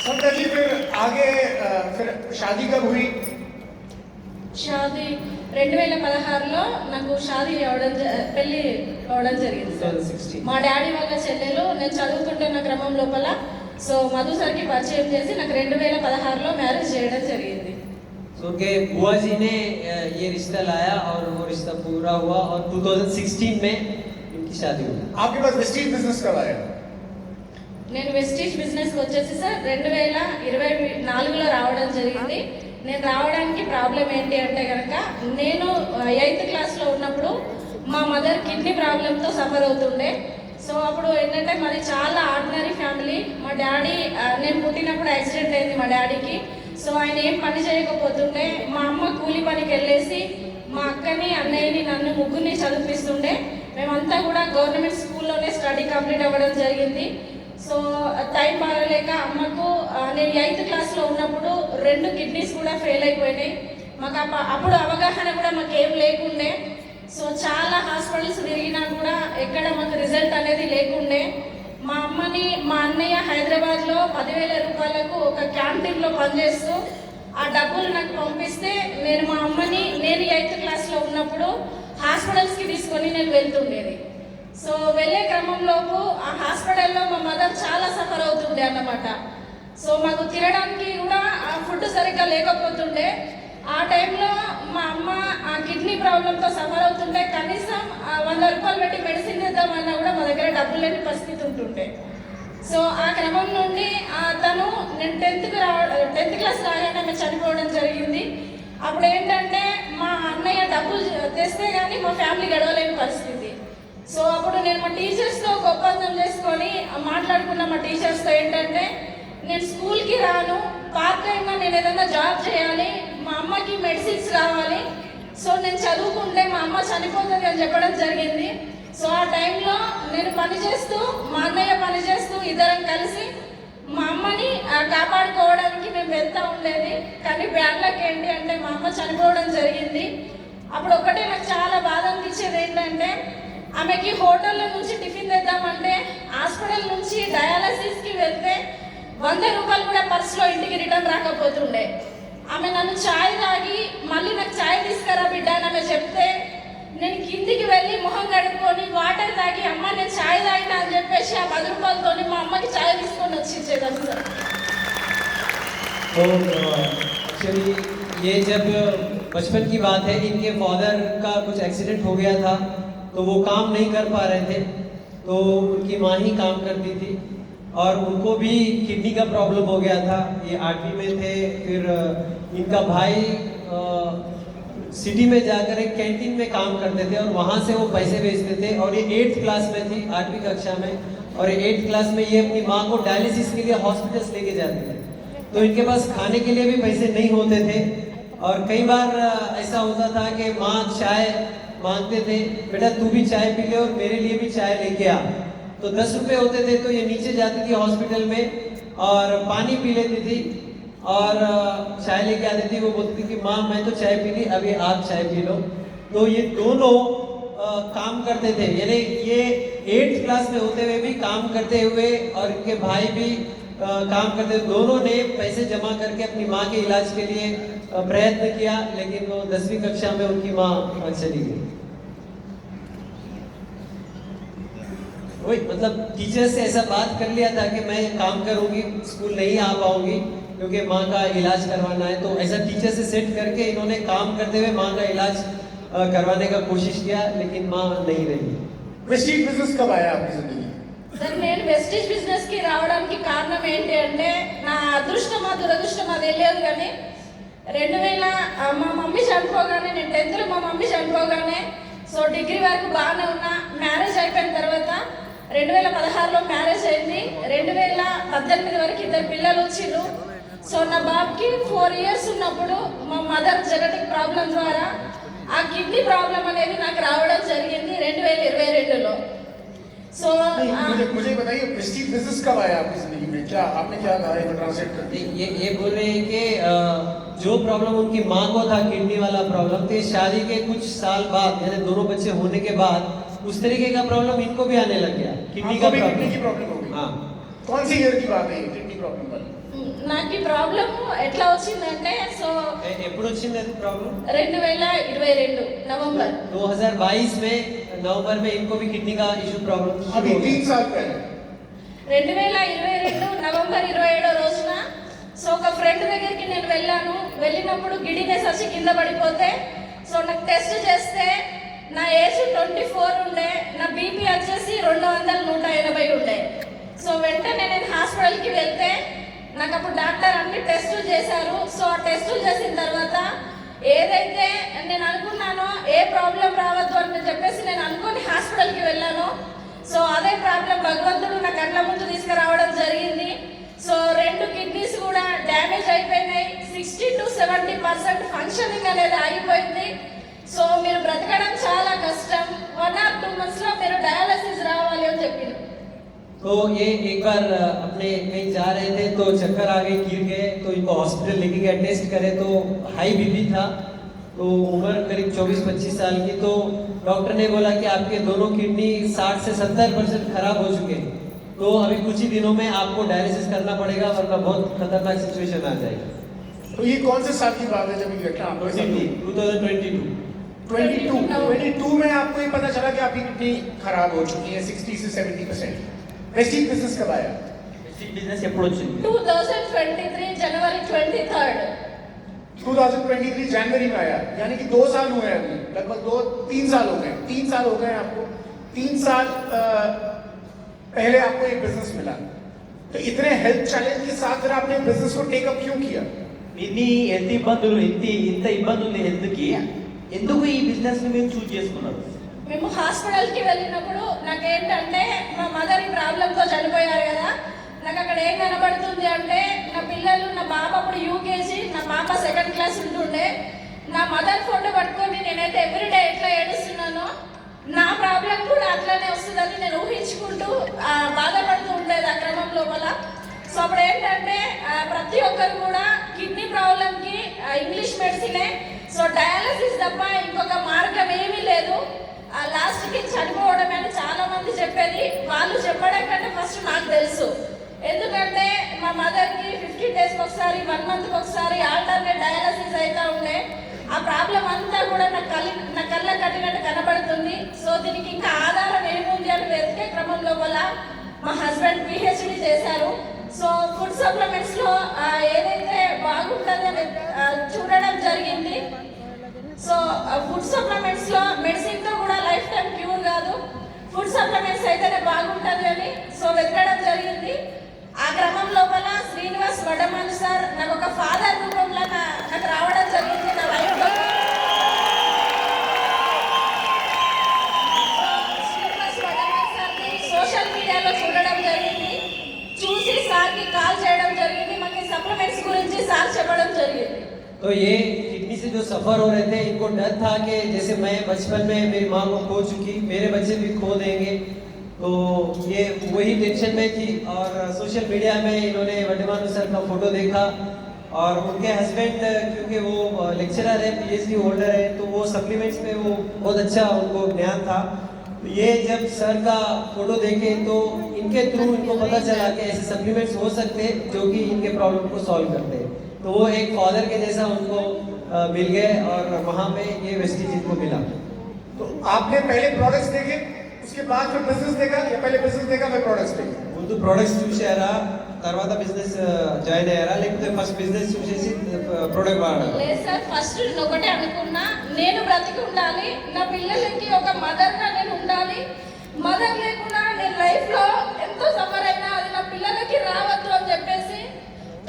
समता जी फिर आगे फिर शादी कब हुई? షాదీ 2016లో నాకు పెళ్లి అవడం జరిగింది సార్. 2016. మా డాడీ వాళ్ళ చెల్లెలు నేను చదువుకుంటున్న క్రమం లోపల సో మధు సార్కి పరిచయం చేసి నాకు 2016లో మ్యారేజ్ చేయడం జరిగింది. तो उनके बुआ जी ने ये रिश्ता लाया और वो रिश्ता पूरा हुआ और 2016 में इनकी शादी हुई. आपके पास वेस्टीज बिजनेस कब आया? నేను వెస్టీజ్ బిజినెస్కి వచ్చేసి సార్ 2024లో రావడం జరిగింది. నేను రావడానికి ప్రాబ్లం ఏంటి అంటే కనుక నేను 8th క్లాస్లో ఉన్నప్పుడు మా మదర్ కిడ్నీ ప్రాబ్లంతో సఫర్ అవుతుండే. సో అప్పుడు ఏంటంటే మాది చాలా ఆర్డినరీ ఫ్యామిలీ. మా డాడీ నేను పుట్టినప్పుడు యాక్సిడెంట్ అయింది మా డాడీకి. సో ఆయన ఏం పని చేయకపోతుండే. మా అమ్మ కూలి పనికి వెళ్ళేసి మా అక్కని అన్నయ్యని నన్ను ముగ్గురిని చదివిస్తుండే. మేమంతా కూడా గవర్నమెంట్ స్కూల్లోనే స్టడీ కంప్లీట్ అవ్వడం జరిగింది. సో టైం బాగలేక అమ్మకు నేను 8th క్లాస్లో ఉన్నప్పుడు 2 కిడ్నీస్ కూడా ఫెయిల్ అయిపోయినాయి. మాకు అప్పుడు అవగాహన కూడా మాకు ఏం లేకుండే. సో చాలా హాస్పిటల్స్ తిరిగినా కూడా ఎక్కడ మాకు రిజల్ట్ అనేది లేకుండే. మా అమ్మని మా అన్నయ్య హైదరాబాద్లో 10,000 రూపాయలకు ఒక క్యాంటీన్లో పనిచేస్తూ ఆ డబ్బులు నాకు పంపిస్తే నేను మా అమ్మని నేను 8th క్లాస్లో ఉన్నప్పుడు హాస్పిటల్స్కి తీసుకొని నేను వెళ్తుండేది. సో వెళ్ళే క్రమంలోపు ఆ హాస్పిటల్లో మా మదర్ చాలా సఫర్ అవుతుండే అన్నమాట. సో మాకు తినడానికి కూడా ఫుడ్ సరిగ్గా లేకపోతుండే. ఆ టైంలో మా అమ్మ ఆ కిడ్నీ ప్రాబ్లంతో సఫర్ అవుతుంటే కనీసం 100 రూపాయలు పెట్టి మెడిసిన్ ఇద్దామన్నా కూడా మా దగ్గర డబ్బులు లేని పరిస్థితి ఉంటుండే. సో ఆ క్రమం నుండి తను నేను 10th క్లాస్ రాగానే ఆమె చనిపోవడం జరిగింది. అప్పుడు ఏంటంటే మా అన్నయ్య డబ్బులు తెస్తే కానీ మా ఫ్యామిలీ గడవలేని పరిస్థితి. సో అప్పుడు నేను మా టీచర్స్తో ఒక ఒప్పందం చేసుకొని మాట్లాడుకున్న మా టీచర్స్తో ఏంటంటే నేను స్కూల్కి రాను, పార్ట్ టైంగా నేను ఏదైనా జాబ్ చేయాలి, మా అమ్మకి మెడిసిన్స్ కావాలి, సో నేను చదువుకుంటే మా అమ్మ చనిపోతుంది అని చెప్పడం జరిగింది. సో ఆ టైంలో నేను పనిచేస్తూ మా అన్నయ్య పనిచేస్తూ ఇద్దరం కలిసి మా అమ్మని కాపాడుకోవడానికి మేము వెళ్తూ ఉండేది. కానీ బ్యాడ్ లక్ ఏంటి అంటే మా అమ్మ చనిపోవడం జరిగింది. అప్పుడు ఒకటే నాకు చాలా బాధ అనిపించేది ఏంటంటే ఆమెకి హోటల్లో నుంచి టిఫిన్ తెద్దామంటే హాస్పిటల్ నుంచి డయాలసిస్కి వెళ్తే 100 రూపాయలు కూడా పర్సులో ఇంటికి రిటర్న్ రాకపోతుండే. ఆమె నన్ను ఛాయ్ తాగి మళ్ళీ నాకు ఛాయ్ తీసుకురా బిడ్డ అని ఆమె చెప్తే నేను కిందికి వెళ్ళి మొహం కడుక్కొని వాటర్ తాగి అమ్మ నేను ఛాయ్ తాగినా అని చెప్పేసి ఆ 10 రూపాయలతో మా అమ్మకి ఛాయ్ తీసుకొని వచ్చి ఇచ్చేదాన్ని సార్. तो एक्चुअली ये जब बचपन की बात है, इनके फादर का कुछ एक्सीडेंट हो गया था तो वो काम नहीं कर पा रहे थे, तो उनकी माँ ही काम करती थी और उनको भी किडनी का प्रॉब्लम हो गया था. ये 8वीं में थे. फिर इनका भाई सिटी में जाकर एक कैंटीन में काम करते थे और वहाँ से वो पैसे भेजते थे. और ये 8th क्लास में थी, 8वीं कक्षा में, और 8th क्लास में ये अपनी माँ को डायलिसिस के लिए हॉस्पिटल्स लेके जाते थे. तो इनके पास खाने के लिए भी पैसे नहीं होते थे और कई बार ऐसा होता था कि माँ चाय मांगते थे, बेटा तू भी चाय पी ले और मेरे लिए भी चाय लेके आ. तो 10 रुपये होते थे तो ये नीचे जाती थी हॉस्पिटल में और पानी पी लेती थी और चाय लेके आती थी. वो बोलती थी कि माँ मैं तो चाय पी ली, अभी आप चाय पी लो. तो ये दोनों काम करते थे, यानी ये 8th क्लास में होते हुए भी काम करते हुए और इनके भाई भी काम करते हुए, दोनों ने पैसे जमा करके अपनी माँ के इलाज के लिए प्रयत्न किया. लेकिन वो 10वीं कक्षा में उनकी माँ चली गई. वही मतलब टीचर से ऐसा बात कर लिया था कि मैं काम करूंगी, स्कूल नहीं आ पाऊंगी क्योंकि माँ का इलाज करवाना है. तो ऐसा टीचर से सेट करके इन्होंने काम करते हुए माँ का इलाज करवाने का कोशिश किया, लेकिन माँ नहीं रही. वेस्टीज बिजनेस कब आया आपकी जिंदगी? సార్ నేను వెస్టేజ్ బిజినెస్కి రావడానికి కారణం ఏంటి అంటే నా అదృష్టమా దురదృష్టమా తెలియదు కానీ 2000 మా మమ్మీ చనిపోగానే, నేను 10th మా మమ్మీ చనిపోగానే సో డిగ్రీ వరకు బాగానే ఉన్నా. మ్యారేజ్ అయిపోయిన తర్వాత 2016లో మ్యారేజ్ అయింది. 2018 వరకు 2 పిల్లలు వచ్చిర్రు. సో నా బాబుకి 4 ఇయర్స్ ఉన్నప్పుడు మా మదర్ జెనెటిక్ ప్రాబ్లం ద్వారా ఆ కిడ్నీ ప్రాబ్లం అనేది నాకు రావడం జరిగింది 2022లో. सो मुझे बताइए वेस्टीज बिजनेस कब आया आपकी जिंदगी में? क्या आपने क्या कहा है ट्रांसलेट करके? ये बोल रहे हैं कि जो प्रॉब्लम उनकी माँ को था, किडनी वाला प्रॉब्लम, तो शादी के कुछ साल बाद यानी दोनों बच्चे होने के बाद उस तरीके का प्रॉब्लम इनको भी आने लग गया. किडनी का प्रॉब्लम हो गई. हाँ. कौन सी ईयर की बात है ये किडनी प्रॉब्लम वाली? నాకు ఈ ప్రాబ్లం ఎట్లా వచ్చిందంటే సో ఎప్పుడు వచ్చింది అది ప్రాబ్లం? 2022 నవంబర్ 2022 में नवंबर में इनको भी किडनी का इशू प्रॉब्लम. अभी 3 साल पहले 2022 నవంబర్ 27 రోజున సో ఒక ఫ్రెండ్ దగ్గరికి నేను వెళ్ళినప్పుడు గిడినెస్ వచ్చి కింద పడిపోతే సో నాకు టెస్ట్ చేస్తే నా ఏజ్ 24 ఉండే, నా బీపీ వచ్చేసి 200/180 ఉండే. సో వెంటనే నేను హాస్పిటల్కి వెళ్తే నాకు అప్పుడు డాక్టర్ అన్ని టెస్టులు చేశారు. సో ఆ టెస్టులు చేసిన తర్వాత ఏదైతే నేను అనుకున్నానో ఏ ప్రాబ్లం రావద్దు అని చెప్పేసి నేను అనుకుని హాస్పిటల్కి వెళ్ళాను. సో అదే ప్రాబ్లం భగవంతుడు నా కళ్ళ ముందు తీసుకురావడం జరిగింది. సో 2 కిడ్నీస్ కూడా డ్యామేజ్ అయిపోయినాయి. 60 to 70% ఫంక్షనింగ్ అనేది ఆగిపోయింది. సో మీరు బ్రతకడం చాలా కష్టం. 1 or 2 months లో మీరు డయాలసిస్ రావాలి అని చెప్పిండు. तो ये एक बार अपने कहीं जा रहे थे तो चक्कर आ गए, गिर गए, तो इनको हॉस्पिटल लेके गए, टेस्ट करे तो हाई बीपी था, तो उम्र करीब 24-25 साल की। तो डॉक्टर ने बोला कि आपके दोनों किडनी 60 से 70% खराब हो चुके हैं, तो अभी कुछ ही दिनों में आपको डायलिसिस करना पड़ेगा वरना बहुत खतरनाक सिचुएशन आ जाएगी। तो ये कौन से साल की बात है जब ये घटना आपके साथ हुई? 2022। 22 में आपको ये पता चला कि आपकी किडनी खराब हो चुकी है 60 से 70%। प्रेस्टीज बिजनेस कब आया? బిజినెస్ ఎప్పుడు వచ్చింది? 2023 जनवरी 23rd 2023 जनवरी में आया, यानी कि 2 साल हुए हैं अभी, लगभग 2-3 साल हो गए। 3 साल हो गए आपको। 3 साल पहले आपको एक बिजनेस मिला, तो इतने हेल्थ चैलेंज के साथ फिर आपने बिजनेस को टेकअप क्यों किया? ఇన్ని ఎంత ఇబ్బందులు ఇంత ఇబ్బంది ఉంది హెల్త్కి, ఎందుకు ఈ బిజినెస్ ని మీరు చూస్ చేసుకున్నారు? మేము హాస్పిటల్కి వెళ్ళినప్పుడు నాకేంటంటే మా మదర్ ఈ ప్రాబ్లంతో చనిపోయారు కదా, నాకు అక్కడ ఏం కనబడుతుంది అంటే నా పిల్లలు, నా బాబు అప్పుడు యూకేజీ, నా పాప 2nd క్లాస్ ఉంటుండే. నా మదర్ ఫోటో పట్టుకొని నేనైతే ఎవ్రీడే ఎట్లా ఏడుస్తున్నానో నా ప్రాబ్లం కూడా అట్లానే వస్తుందని నేను ఊహించుకుంటూ బాధపడుతూ ఉండేది ఆ క్రమం లోపల. సో అప్పుడు ఏంటంటే ప్రతి ఒక్కరు కూడా కిడ్నీ ప్రాబ్లంకి ఇంగ్లీష్ మెడిసినే, సో డయాలసిస్ తప్ప ఇంకొక మార్గం ఏమీ లేదు, లాస్ట్కి చనిపోవడం అని చాలా మంది చెప్పేది. వాళ్ళు చెప్పడం కంటే ఫస్ట్ నాకు తెలుసు, ఎందుకంటే మా మదర్కి 15 డేస్కి ఒకసారి 1 మంత్కి ఒకసారి ఆల్టర్నేట్ డయాలసిస్ అవుతూ ఉండే. ఆ ప్రాబ్లం అంతా కూడా నా కళ్ళ కట్టినట్టు కనబడుతుంది. సో దీనికి ఇంకా ఆధారం ఏముంది అని వెతికే క్రమం లోపల మా హస్బెండ్ PhD చేశారు. సో ఫుడ్ సప్లిమెంట్స్ లో ఏదైతే బాగుంటుందని చూడడం జరిగింది. సో ఫుడ్ సప్లిమెంట్స్ లో మెడిసిన్ తో కూడా లైఫ్ టైం క్యూర్ కాదు, ఫుడ్ సప్లిమెంట్స్ అయితేనే బాగుంటుంది అని సో వెతకడం జరిగింది. ఆ క్రమం లోపల శ్రీనివాస్ వడమాన్ సార్ నాకు ఒక ఫాదర్ రూపంలో నాకు రావడం జరిగింది నా లైఫ్ లో. శ్రీనివాస్ వడమాన్ సార్ని సోషల్ మీడియాలో చూడడం జరిగింది, చూసి సార్కి కాల్ చేయడం జరిగింది, మాకు సప్లిమెంట్స్ గురించి సార్ చెప్పడం జరిగింది. तो ये किडनी से जो सफर हो रहे थे, इनको डर था कि जैसे मैं बचपन में मेरी माँ को खो चुकी, मेरे बच्चे भी खो देंगे, तो ये वही टेंशन में थी। और सोशल मीडिया में इन्होंने वड्डेमानु सर का फोटो देखा, और उनके हस्बैंड क्योंकि वो लेक्चरर है, PhD होल्डर है, तो वो सप्लीमेंट्स में वो बहुत अच्छा उनको ज्ञान था। तो ये जब सर का फोटो देखे तो इनके थ्रू इनको पता चला कि ऐसे सप्लीमेंट्स हो सकते हैं जो कि इनके प्रॉब्लम को सॉल्व करते हैं। तो वो एक फादर के जैसा उनको मिल गए, और वहाँ पे ये वेस्टेज इनको मिला। तो आपने पहले प्रोडक्ट्स देखे, उसके बाद फिर बिजनेस देखा, या पहले बिजनेस देखा फिर प्रोडक्ट्स देखे? ముందు ప్రొడక్ట్స్ చూసారా, తర్వాత బిజినెస్ జాయిన్ అయ్యారా, లేకపోతే ఫస్ట్ బిజినెస్ చూసేసి ప్రొడక్ట్ వాడారా? లేదు సార్, ఫస్ట్ నేను ఒకటే అనుకున్నా, నేను బ్రతికి ఉండాలి, నా పిల్లలకి ఒక మదర్గా నేను ఉండాలి, మదర్ లేకుండా నేను లైఫ్లో ఎంతో సఫర్ అయినా అది నా పిల్లలకి రావద్దు అని చెప్పేసి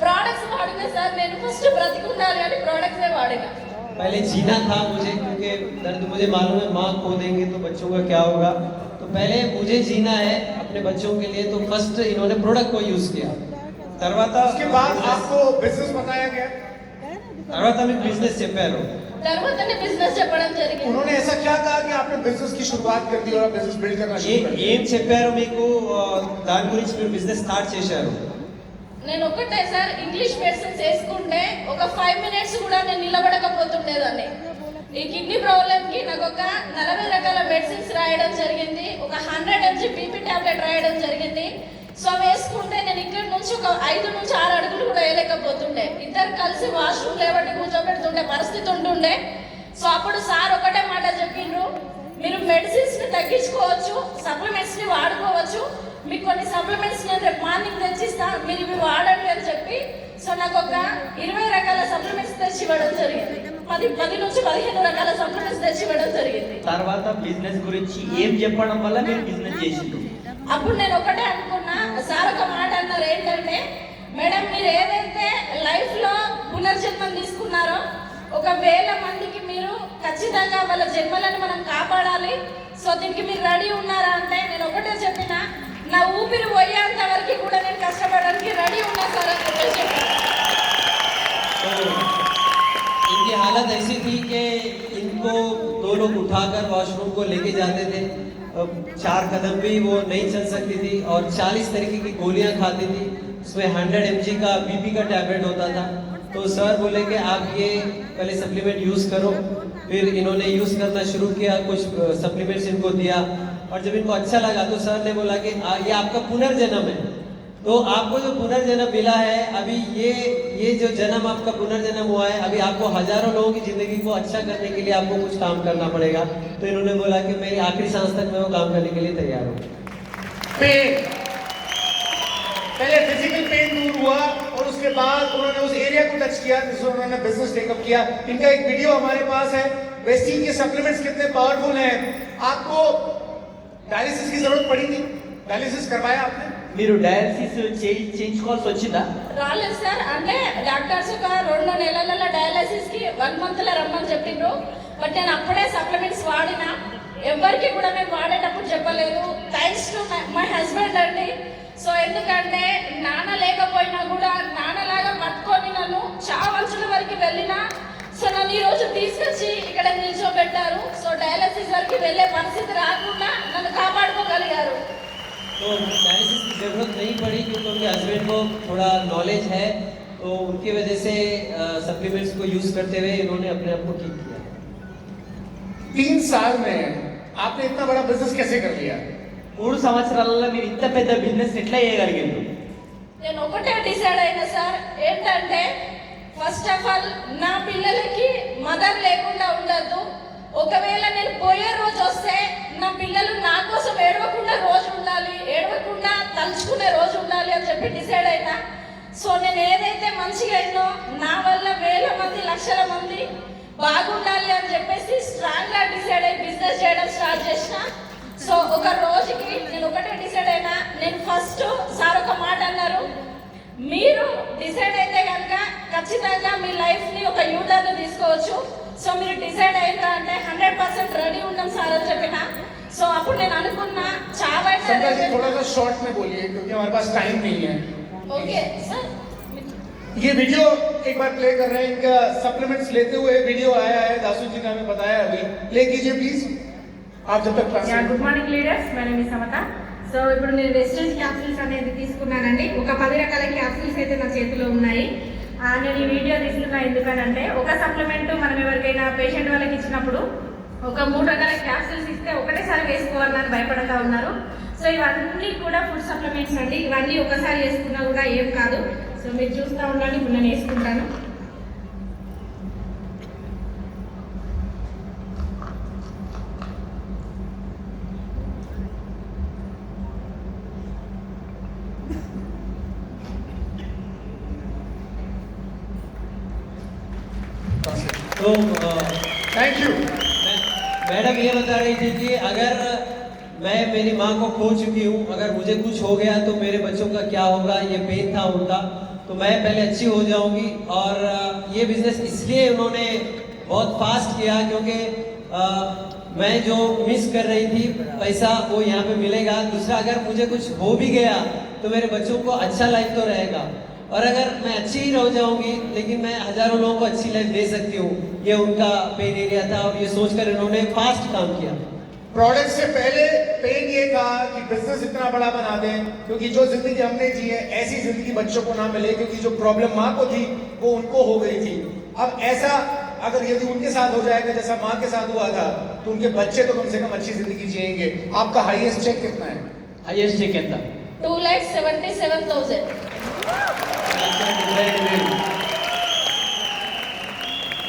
प्रोडक्ट्स वाड़ने सर मैं फर्स्ट ब्रतिकुंडाली वाली प्रोडक्ट्स है वाड़ेगा। पहले जीना था मुझे, क्योंकि दर्द मुझे मालूम है, माँ खो देंगे तो बच्चों का क्या होगा, तो पहले मुझे जीना है अपने बच्चों के लिए, तो फर्स्ट इन्होंने प्रोडक्ट को यूज किया। తర్వాత उसके बाद आपको बिजनेस बताया गया, తర్వాత మీకు బిజినెస్ చెప్పారు, తర్వాత ने बिजनेस చెప్పడం జరిగింది। उन्होंने ऐसा क्या कहा कि आपने बिजनेस की शुरुआत कर दी और बिजनेस बिल्ड करना शुरू कर दिया? ఏం చెప్పారు మీకు, దాని గురించి మీరు బిజినెస్ స్టార్ట్ చేశారు? నేను ఒకటే సార్, ఇంగ్లీష్ మెడిసిన్స్ వేసుకుంటే ఒక 5 మినిట్స్ కూడా నేను నిలబడకపోతుండేదాన్ని. ఈ కిడ్నీ ప్రాబ్లం కి నాకు ఒక 40 రకాల మెడిసిన్స్ రాయడం జరిగింది, ఒక 100 mg BP టాబ్లెట్ రాయడం జరిగింది. సో వేసుకుంటే నేను ఇక్కడ నుంచి ఒక 5 నుంచి 6 అడుగులు కూడా వేయలేకపోతుండే, ఇద్దరు కలిసి వాష్రూమ్ లేబట్టి కూర్చోబెడుతుండే పరిస్థితి ఉంటుండే. సో అప్పుడు సార్ ఒకటే మాట చెప్పిండ్రు, మీరు మెడిసిన్స్ ని తగ్గించుకోవచ్చు, సప్లిమెంట్స్ ని వాడుకోవచ్చు, మీకు కొన్ని సప్లిమెంట్స్ నేను రేపు మార్నింగ్ తెచ్చిస్తా, మీరు ఇవి వాడండి అని చెప్పి సో నాకు ఒక 20 రకాల సప్లిమెంట్స్ తెచ్చి ఇవ్వడం జరిగింది. 10 నుంచి 15 రకాల సప్లిమెంట్స్ తెచ్చి ఇవ్వడం జరిగింది. తర్వాత బిజినెస్ గురించి ఏం చెప్పడం వల్ల మీరు బిజినెస్ చేసిండ్రు? అప్పుడు నేను ఒకటే అనుకున్నా, సార్ ఒక మాట అన్నారు ఏంటంటే, మేడం మీరు ఏదైతే లైఫ్ లో పునర్జన్మం తీసుకున్నారో 1000 మందికి మీరు ఖచ్చితంగా వాళ్ళ జన్మలను మనం కాపాడాలి, సో దీనికి మీరు రెడీ ఉన్నారా అంటే నేను ఒకటే చెప్పిన, నా ఊపిరి పోయేంత వరకు కూడా నేను కష్టపడడానికి రెడీ ఉన్నా సార్ అని చెప్పేసి इनकी हालत ऐसी थी कि इनको दो लोग उठाकर वॉशरूम को लेके जाते थे। 4 कदम भी वो नहीं चल सकती थी और 40 तरीके की गोलियां खाती थी। उसमें 100 mg का बीपी का टैबलेट होता था। तो सर बोले कि आप ये पहले सप्लीमेंट यूज़ करो। फिर इन्होंने यूज़ करना शुरू किया, कुछ सप्लीमेंट्स इनको दिया और जब इनको अच्छा लगा तो सर ने बोला कि ये आपका पुनर्जन्म है। तो आपको जो पुनर्जन्म मिला है, अभी ये जो जन्म आपका पुनर्जन्म हुआ है, अभी आपको हजारों लोगों की जिंदगी को अच्छा करने के लिए आपको कुछ काम करना पड़ेगा। तो इन्होंने बोला कि मेरी आखिरी सांस तक मैं वो काम करने के लिए तैयार हूँ। पेन, पहले फिजिकल पेन दूर हुआ और उसके बाद उन्होंने उस एरिया को टच किया जिसमें उन्होंने बिजनेस टेकअप किया। इनका एक वीडियो हमारे पास है। वेस्टीन के सप्लीमेंट्स कितने पावरफुल हैं। आपको डायलिसिस की जरूरत पड़ी थी, डायलिसिस करवाया आपने? మీరు డయాలసిస్ చేయించుకోవాల్సి వచ్చిందా? రాలేదు సార్. అంటే డాక్టర్స్ ఒక 2 నెలల డయాలసిస్ కి 1 మంత్ లో రమ్మని చెప్పిండ్రు. బట్ నేను అప్పుడే సప్లిమెంట్స్ వాడినా. ఎవరికి కూడా నేను వాడేటప్పుడు చెప్పలేదు. థ్యాంక్స్ టు మై హస్బెండ్ అండి. సో ఎందుకంటే నాన్న లేకపోయినా కూడా నాన్నలాగా పట్టుకొని నన్ను చావంచుల వరకు వెళ్ళినా. సో నన్ను ఈ రోజు తీసుకొచ్చి ఇక్కడ నిల్చోబెట్టారు. సో డయాలసిస్ వరకు వెళ్ళే పరిస్థితి రాకుండా నన్ను కాపాడుకోగలిగారు. तो डायलिसिस की ज़रूरत नहीं पड़ी क्योंकि उनके हस्बैंड को थोड़ा नॉलेज है, तो उनकी वजह से सप्लीमेंट्स को यूज़ करते हुए इन्होंने अपने आप को ठीक किया। 3 साल में आपने इतना बड़ा बिजनेस कैसे कर लिया? 3 సంవత్సరాలలో మీరు ఇంత పెద్ద బిజినెస్ ఎట్లా చేయగలిగారు? నేను ఒకటే డిసైడ్ అయినా సార్, ఏంటంటే ఫస్ట్ ఆఫ్ ఆల్ నా పిల్లలకి మదర్ లేకుండా ఉండద్దు. ఒకవేళ నేను పోయే రోజు వస్తే నా పిల్లలు నా కోసం ఏడవకుండా రోజు ఉండాలి, ఏడవకుండా తలుచుకునే రోజు ఉండాలి అని చెప్పి డిసైడ్ అయినా. సో నేను ఏదైతే మంచిగా అయిందో నా వల్ల వేల మంది లక్షల మంది బాగుండాలి అని చెప్పేసి స్ట్రాంగ్ గా డిసైడ్ అయ్యి బిజినెస్ చేయడం స్టార్ట్ చేసిన. సో ఒక రోజుకి నేను ఒకటే డిసైడ్ అయినా. నేను ఫస్ట్ సార్ ఒక మాట అన్నారు, మీరు డిసైడ్ అయితే కనుక ఖచ్చితంగా మీ లైఫ్ ని ఒక యూటర్న్ తీసుకోవచ్చు. సో మీరు డిసైడ్ అయినా అంటే 100% రెడీ ఉన్నాం సార్ అని చెప్పిన. సో అప్పుడు నేను అనుకున్నా చావైనా थोड़ा सा शॉर्ट में बोलिए क्योंकि हमारे पास टाइम नहीं है। ओके सर, ये वीडियो एक बार प्ले कर रहे हैं। इनका सप्लीमेंट्स लेते हुए वीडियो आया है, दासू जी ने हमें बताया। अभी प्ले कीजिए प्लीज, आप जब तक yeah good morning leaders, my name is Samata. So ఇప్పుడు నేను వెస్టేజ్ క్యాప్సూల్స్ అనేది తీసుకున్నానండి. ఒక 10 రకాల క్యాప్సూల్స్ అయితే నా చేతిలో ఉన్నాయి. నేను ఈ వీడియో తీసుకున్నా ఎందుకనంటే, ఒక సప్లిమెంట్ మనం ఎవరికైనా పేషెంట్ వాళ్ళకి ఇచ్చినప్పుడు ఒక 3 రకాల క్యాప్సూల్స్ ఇస్తే ఒకటేసారి వేసుకోవాలని భయపడతా ఉన్నారు. సో ఇవన్నీ కూడా ఫుడ్ సప్లిమెంట్స్ అండి. ఇవన్నీ ఒకసారి వేసుకున్నా కూడా ఏం కాదు. సో మీరు చూస్తూ ఉండండి, ఇప్పుడు నేను వేసుకుంటాను. तो थैंक यू। मैडम ये बता रही थी कि अगर मैं मेरी माँ को खो चुकी हूँ, अगर मुझे कुछ हो गया तो मेरे बच्चों का क्या होगा, ये पेन था उनका, तो मैं पहले अच्छी हो जाऊंगी। और ये बिजनेस इसलिए उन्होंने बहुत फास्ट किया क्योंकि मैं जो मिस कर रही थी पैसा वो यहाँ पे मिलेगा। दूसरा, अगर मुझे कुछ हो भी गया तो मेरे बच्चों को अच्छा लाइफ तो रहेगा। और अगर मैं अच्छी ही रह जाऊंगी लेकिन मैं हजारों लोगों को अच्छी लाइफ दे सकती हूँ, ये उनका पेन एरिया था और ये सोचकर इन्होंने फास्ट काम किया। प्रोडक्ट से पहले पेन ये था कि बिजनेस इतना बड़ा बना दें, क्योंकि जो जिंदगी हमने जी है ऐसी जिंदगी बच्चों को ना मिले, क्योंकि जो प्रॉब्लम माँ को थी वो उनको हो गई थी। अब ऐसा अगर यदि उनके साथ हो जाएगा जैसा माँ के साथ हुआ था, तो उनके बच्चे तो कम से कम अच्छी जिंदगी जिएंगे। आपका हाईएस्ट चेक कितना है? హైయెస్ట్ చెక్ ఎంత? 2,77,000.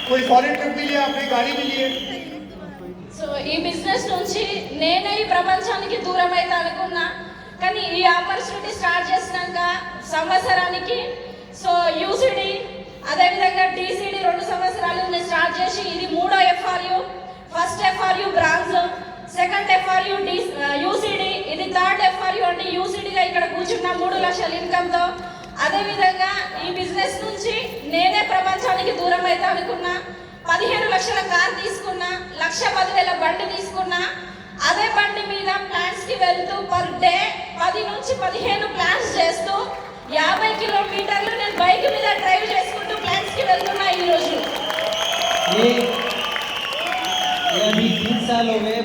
कोई फॉरेन ट्रिप भी लिया आपने, गाड़ी भी लिए? సో ఈ బిజినెస్ నుంచి నేనే ఈ ప్రపంచానికి దూరం అయితే అనుకున్నా, కానీ ఈ ఆపర్చునిటీ స్టార్ట్ చేసినాక సంవత్సరానికి సో యూసిడి అదేవిధంగా టీసీడీ 2 సంవత్సరాలు నేను స్టార్ట్ చేసి ఇది 3వ FRU. First FRU bronze, second FRU UCD, ఇది 3rd ఎఫ్ఆర్యు అంటే యూసిడిగా ఇక్కడ కూర్చున్న 3 లక్షల ఇన్కమ్తో. అదేవిధంగా ఈ బిజినెస్ నుంచి నేనే ప్రపంచానికి దూరం అయితే అనుకున్నా. 15 లక్షల కార్ తీసుకున్నా, 1,10,000 బండి తీసుకున్నా. అదే బండి మీద ప్లాన్స్ కి వెళ్తూ పర్ డే 10 నుంచి 15 ప్లాన్స్ చేస్తూ 50 కిలోమీటర్లు నేను బైక్ మీద డ్రైవ్ చేసుకుంటూ ప్లాన్స్ కి వెళ్తున్నా ఈ రోజు. ये अभी साल हो गए।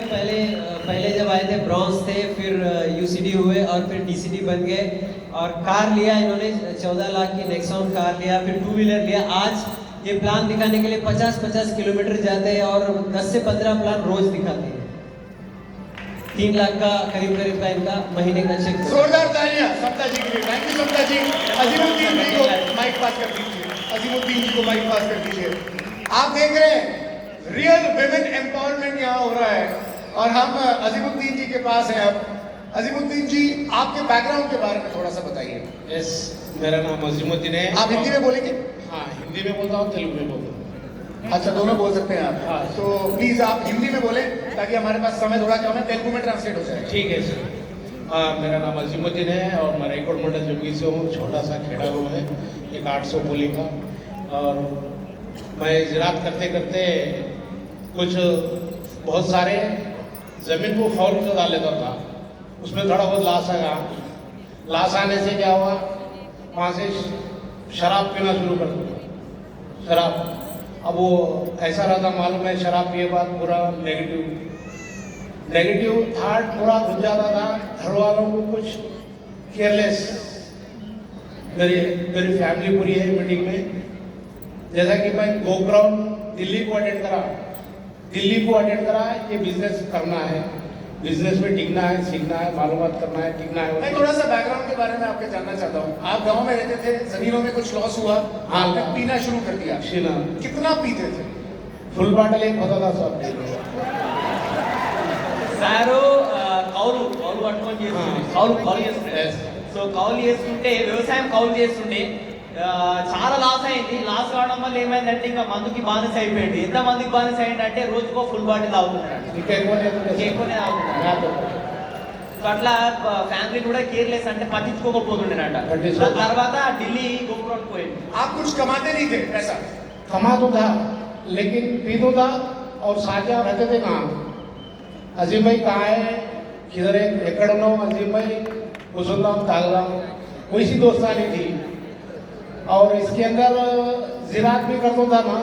पहले जब आए थे ब्रॉन्ज थे, फिर यूसीडी हुए और फिर डीसीडी बन गए। और कार लिया इन्होंने 14 लाख की नेक्सॉन कार लिया, फिर 2 व्हीलर लिया। आज ये प्लान दिखाने के लिए 50-50 किलोमीटर जाते हैं और 10 से 15 प्लान रोज दिखाते हैं। 3 लाख का करीब का इनका महीने का चेक। जोरदार तालियां समता जी के लिए। थैंक यू समता जी। अजीमुद्दीन जी को माइक पास कर दीजिए। अजीमुद्दीन जी को माइक पास कर दीजिए। आप देख रहे हैं रियल विमेन एम्पावरमेंट यहाँ हो रहा है और हम अजीमुद्दीन जी के पास हैं अब। अजीमुद्दीन जी, आपके बैकग्राउंड के बारे में थोड़ा सा बताइए। यस, मेरा नाम अजीमुद्दीन है। आप हिंदी में बोलेंगे? हाँ, हिंदी में बोलता हूँ, तेलुगु में बोलता हूँ। अच्छा, दोनों बोल सकते हैं आप? हाँ। तो प्लीज आप हिंदी में बोलें ताकि हमारे पास समय थोड़ा कम है, तेलुगु में ट्रांसलेट हो जाए। ठीक है सर। मेरा नाम अजीमुद्दीन है और मैं रायकोट मंडल जमुई से हूँ। छोटा सा खेड़ा हुआ है, एक 800 बोली का। और मैं ज़राअत करते करते कुछ बहुत सारे ज़मीन को फौल कर डाल लेता था, उसमें थोड़ा बहुत लाश आया। लाश आने से क्या हुआ, वहाँ से शराब पीना शुरू कर दिया। शराब, अब वो ऐसा रहता, मालूम है शराब पिए बाद पूरा नेगेटिव थाट पूरा घुस जाता था। घर वालों को कुछ केयरलेस। मेरी फैमिली पूरी है मीटिंग में। जैसा कि मैं गोग्राउंड दिल्ली को अटेंड करा, ये बिजनेस करना है, बिजनेस में टिकना है, सीखना है, मालूमात करना है, टिकना है। मैं थोड़ा सा बैकग्राउंड के बारे में आपके जानना चाहता हूँ। आप गांव में रहते थे, जमीनों में कुछ लॉस हुआ, आपने पीना शुरू कर दिया। शीना कितना पीते थे? फुल बाटल एक होता था सब। సారు కౌలు పట్టుకొని చేస్తుండే, కౌలు చేస్తుండే. సో కౌలు చేస్తుంటే వ్యవసాయం కౌలు చేస్తుండే. చాలా లాస్ అయింది. లాస్ కావడం వల్ల ఏమైందంటే ఇంకా మందుకి బానిస అయిపోయింది. ఎంత మందికి బానిస అయిందంటే రోజుకో ఫుల్ బాటిల్ తాగుతున్నాడు, ఎక్కువనే తాగుతున్నాడు. సో అట్లా ఫ్యామిలీ కూడా కేర్లెస్, అంటే పట్టించుకోకపోతుండేనట. దాని తర్వాత ఢిల్లీ గోపురం పోయింది. आप कुछ कमाते नहीं थे पैसा? कमा तो था लेकिन पी तो था। और साझा रहते थे कहाँ? अजीम भाई कहाँ है, किधर है, एकड़ नो अजीम भाई कुसुंदाम तागराम, कोई सी दोस्तानी थी। और इसके अंदर ज़राअत भी करता था ना,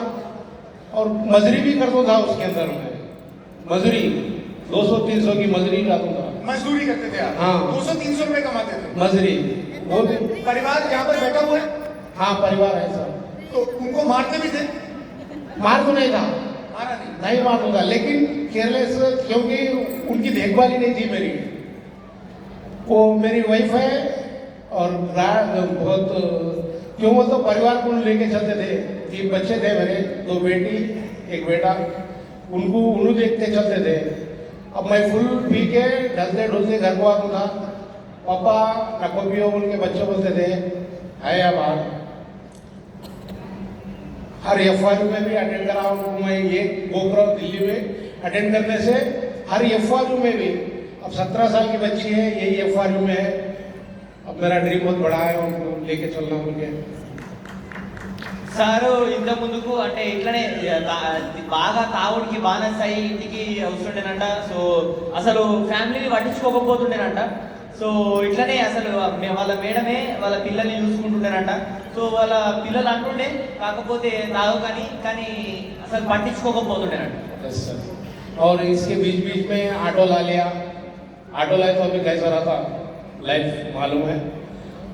और मजरी भी करता था। उसके अंदर में मजरी 200-300 की मजरी करता था। मजदूरी करते थे आप? हाँ। 200-300 रुपए कमाते थे? मजरी वो भी। परिवार यहाँ पर बैठा हुआ है? हाँ, परिवार है सब। तो उनको मारते भी थे? मार तो नहीं था, मारा नहीं? नहीं मार तो था, लेकिन केयरलेस, क्योंकि उनकी देखभाल ही नहीं थी मेरी। वो मेरी वाइफ है और बहुत क्यों बोलते, परिवार को लेके चलते थे। 3 बच्चे थे मेरे, 2 बेटी 1 बेटा, उनको देखते चलते थे। अब मैं फुल पी के ढलते ढुलते घर को आता था। पापा नको पियो बोल के बच्चे बोलते थे, है या बाहर। हर FRU में भी अटेंड करा हूँ मैं। ये गोग्राउंड दिल्ली में अटेंड करने से हर FRU में भी, अब 17 साल की बच्ची है, यही FRU में है। अब मेरा ड्रीम बहुत बड़ा है, उनको लेके चलना मुझे। సారు ఇంత ముందుకు అంటే ఇట్లనే బాగా తాగుడికి బానిస అయ్యి ఇంటికి వస్తుండేనంట. సో అసలు ఫ్యామిలీని పట్టించుకోకపోతుండేనంట. సో ఇట్లనే అసలు వాళ్ళ మేడమే వాళ్ళ పిల్లల్ని చూసుకుంటుండేనంట. సో వాళ్ళ పిల్లలు అంటుండే, కాకపోతే తాగు కానీ అసలు పట్టించుకోకపోతుండేనంట. और इसके बीच बीच में ऑटो ला लिया। ऑटो लाए तो अभी कैसा रहता लाइफ मालूम है।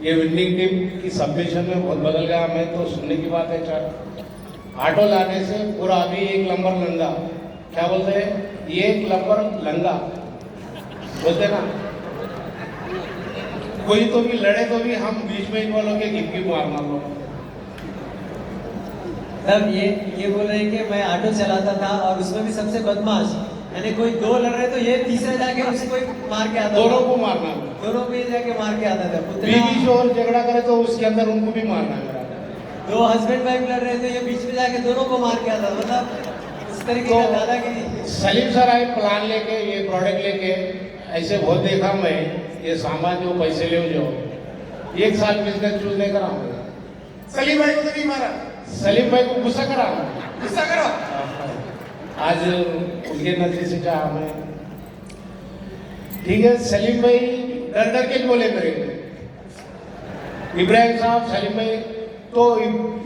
ये विनिंग टीम की सबमिशन में बहुत बदल गया। मैं तो सुनने की बात है सर, ऑटो लाने से पूरा अभी 1 नंबर लंगा, क्या बोलते हैं, 1 नंबर लंगा बोलते ना। कोई तो भी लड़े तो भी हम बीच में इन्वॉल्व होकर गिप मारना लोग। तब ये बोल रहे हैं कि मैं ऑटो चलाता था और उसमें भी सबसे बदमाश, यानी कोई 2 लड़ रहे तो ये तीसरा जाके उसको मार के आता था। दोनों को मारना, दोनों को जाके मार के आता था। बीवी शोर झगड़ा करे तो उसके अंदर उनको भी मारना है। 2 हस्बैंड वाइफ लड़ रहे थे, ये बीच में जाके दोनों को मार के आता था। मतलब इस तरीके का दादागिरी। सलीम सर आए प्लान लेके, ये प्रोडक्ट लेके। ऐसे बहुत देखा मैं, ये सामान जो पैसे ले जाओ, 1 साल बिजनेस चूज नहीं करा। सलीम भाई को तो नहीं मारा? सलीम भाई को गुस्सा करा, गुस्सा करो। आज उनके नजर से चाहा मैं। ठीक है, सलीम भाई डर डर के बोले मेरे। इब्राहिम साहब, सलीम भाई तो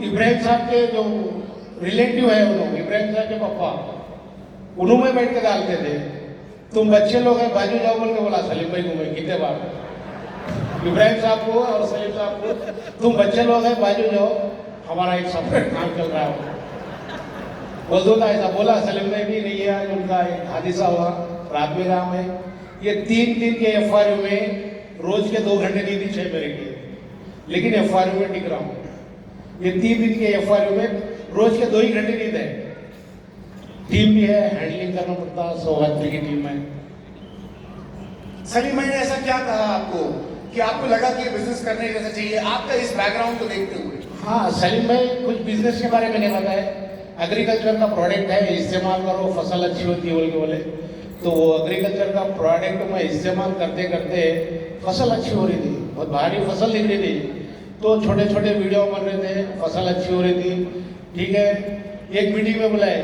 इब्राहिम साहब के जो रिलेटिव है, वो लोग इब्राहिम साहब के पापा, उन्हों में बैठ के डालते थे। तुम बच्चे लोग हैं बाजू जाओ बोल के बोला सलीम भाई घूमे कितने बार इब्राहिम साहब को और सलीम साहब को, तुम बच्चे लोग हैं बाजू जाओ, हमारा एक सेपरेट काम चल रहा है। बोल था ऐसा बोला सलीम ने भी नहीं है। आज उनका एक हादसा हुआ रात में गाँव में। ये 3 दिन के FRU में रोज के 2 घंटे नींद ही मेरे के, लेकिन FRU में टिक रहा हूँ। ये 3 दिन के FRU में रोज के 2 ही घंटे नींद है। टीम भी है, हैंडलिंग करना पड़ता है, 100 आदमी की टीम है। सलीम भाई ने ऐसा क्या कहा आपको कि आपको लगा कि बिजनेस करने जैसा चाहिए, आपका इस बैकग्राउंड को देखते हुए? हाँ, सलीम भाई कुछ बिजनेस के बारे में नहीं बताया। एग्रीकल्चर का प्रोडक्ट है, इस्तेमाल करो, फसल अच्छी होती है बोल के बोले। तो वो एग्रीकल्चर का प्रोडक्ट मैं इस्तेमाल करते करते फसल अच्छी हो रही थी, बहुत भारी फसल दिख रही थी। तो छोटे छोटे वीडियो बन रहे थे, फसल अच्छी हो रही थी। ठीक है, एक मीटिंग में बुलाए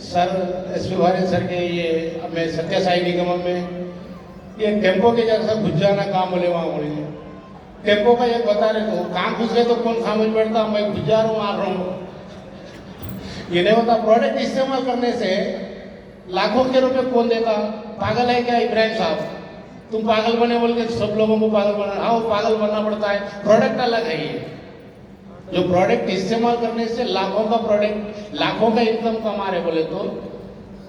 सर, SP भारत सर के ये मैं सत्य साई निगम में ये टेम्पो के जैसा घुस जाना काम बोले वहाँ बोले। टेम्पो का ये बता रहे तो कहाँ घुस गए तो कौन खामोश बैठता, मैं घुस जा रहा हूँ, मार रहा हूँ। ये नहीं होता। प्रोडक्ट इस्तेमाल करने से लाखों के रुपए कौन देता? पागल है क्या इब्राहिम साहब? तुम पागल बने बोल के सब लोगों को पागल बना। हाँ, वो पागल बनना पड़ता है। प्रोडक्ट अलग है। ये जो प्रोडक्ट इस्तेमाल करने से लाखों का प्रोडक्ट, लाखों का इनकम कमा रहे बोले तो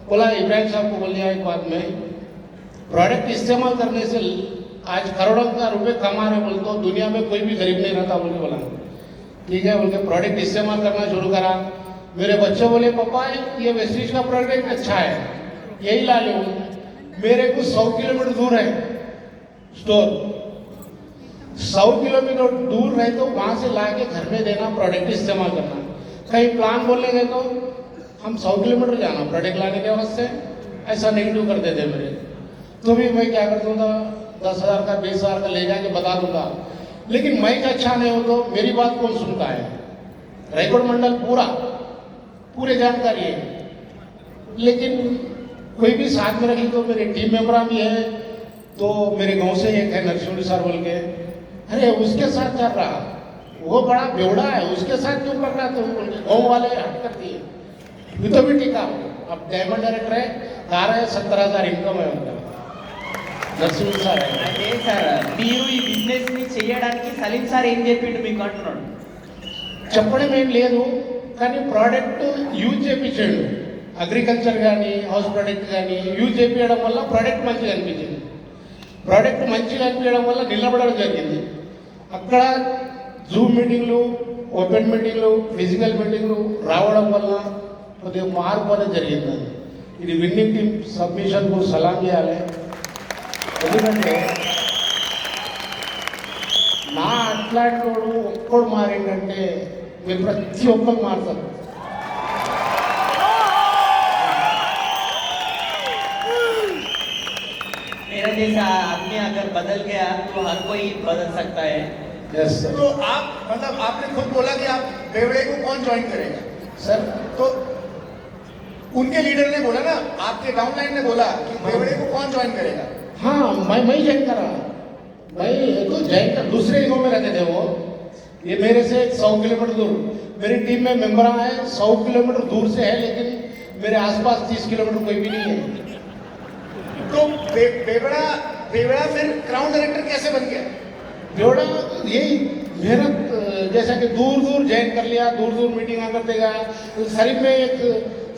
बोला इब्राहिम साहब को बोल दिया एक बात में, प्रोडक्ट इस्तेमाल करने से आज करोड़ों का रुपए कमा रहे बोले तो दुनिया में कोई भी गरीब नहीं रहता बोल के बोला। ठीक है, बोल के प्रोडक्ट इस्तेमाल करना शुरू करा। मेरे बच्चे बोले पापा ये वेस्टीज का प्रोडक्ट अच्छा है, यही ला लो। मेरे को 100 किलोमीटर दूर है स्टोर, 100 किलोमीटर दूर रहे तो वहां से ला के घर में देना, प्रोडक्ट इस्तेमाल करना। कहीं प्लान बोलेंगे तो हम 100 किलोमीटर जाना प्रोडक्ट लाने के वास्ते, ऐसा नेगेटिव कर देते मेरे। तो भी मैं क्या करता था, 10,000 का 20,000 का ले जाके बता दूंगा। लेकिन मैं अच्छा नहीं हो तो मेरी बात कौन सुनता है? रायकोट मंडल पूरे जानकारी है, लेकिन कोई भी साथ में रखी तो मेरे टीम मेंबर भी है। तो मेरे गांव से एक है नरसिंह सर बोल के, अरे उसके साथ चल रहा, वो बड़ा बेवड़ा है, उसके साथ क्यों कर रहा? तो गाँव वाले हट करती है। ये तो भी टीका। अब डायमंड डायरेक्टर है, कार है, 17,000 इनकम है उनका। నరసింహ సార్ అంటే సార్ మీరు ఈ బిజినెస్ ని చేయడానికి సలీం సార్ ఏం చెప్పిండు మీకు అంటున్నాడు? చెప్పడం ఏం లేదు, కానీ ప్రోడక్ట్ యూజ్ చేయించాడు. అగ్రికల్చర్ కానీ హౌస్ ప్రోడక్ట్ కానీ యూజ్ చేయించడం వల్ల ప్రోడక్ట్ మంచిగా అనిపించింది. ప్రోడక్ట్ మంచిగా అనిపించడం వల్ల నిలబడడం జరిగింది. అక్కడ జూమ్ మీటింగ్లు, ఓపెన్ మీటింగ్లు, ఫిజికల్ మీటింగ్లు రావడం వల్ల కొద్దిగా మార్పు అనేది జరిగింది. ఇది విన్నింగ్ టీమ్ సబ్మిషన్కు సలాం చేయాలి. ఎందుకంటే నా అట్లాంటి వాడు ఒక్కడు మారిందంటే మీరు ప్రతి ఒక్కరు మారుతారు. मेरा जैसा आदमी अगर बदल गया तो हर कोई बदल सकता है. Yes sir. तो आप मतलब आपने खुद बोला कि आप बेवड़े को कौन ज्वाइन करेगा सर? तो उनके लीडर ने बोला ना, आपके डाउनलाइन ने बोला कि बेवड़े को कौन ज्वाइन करेगा? हाँ, मैं ज्वाइन करा. मैं तो ज्वाइन कर, दूसरे गाँव में रहते थे वो. ये मेरे से 100 किलोमीटर दूर. मेरी टीम में मेंबर आए 100 किलोमीटर दूर से है, लेकिन मेरे आसपास 30 किलोमीटर कोई भी नहीं है. तो बेवड़ा फिर क्राउन डायरेक्टर कैसे बन गया? बेवड़ा यही मेहनत, जैसा कि दूर दूर ज्वाइन कर लिया, दूर दूर मीटिंग करते गया. शरीफ में एक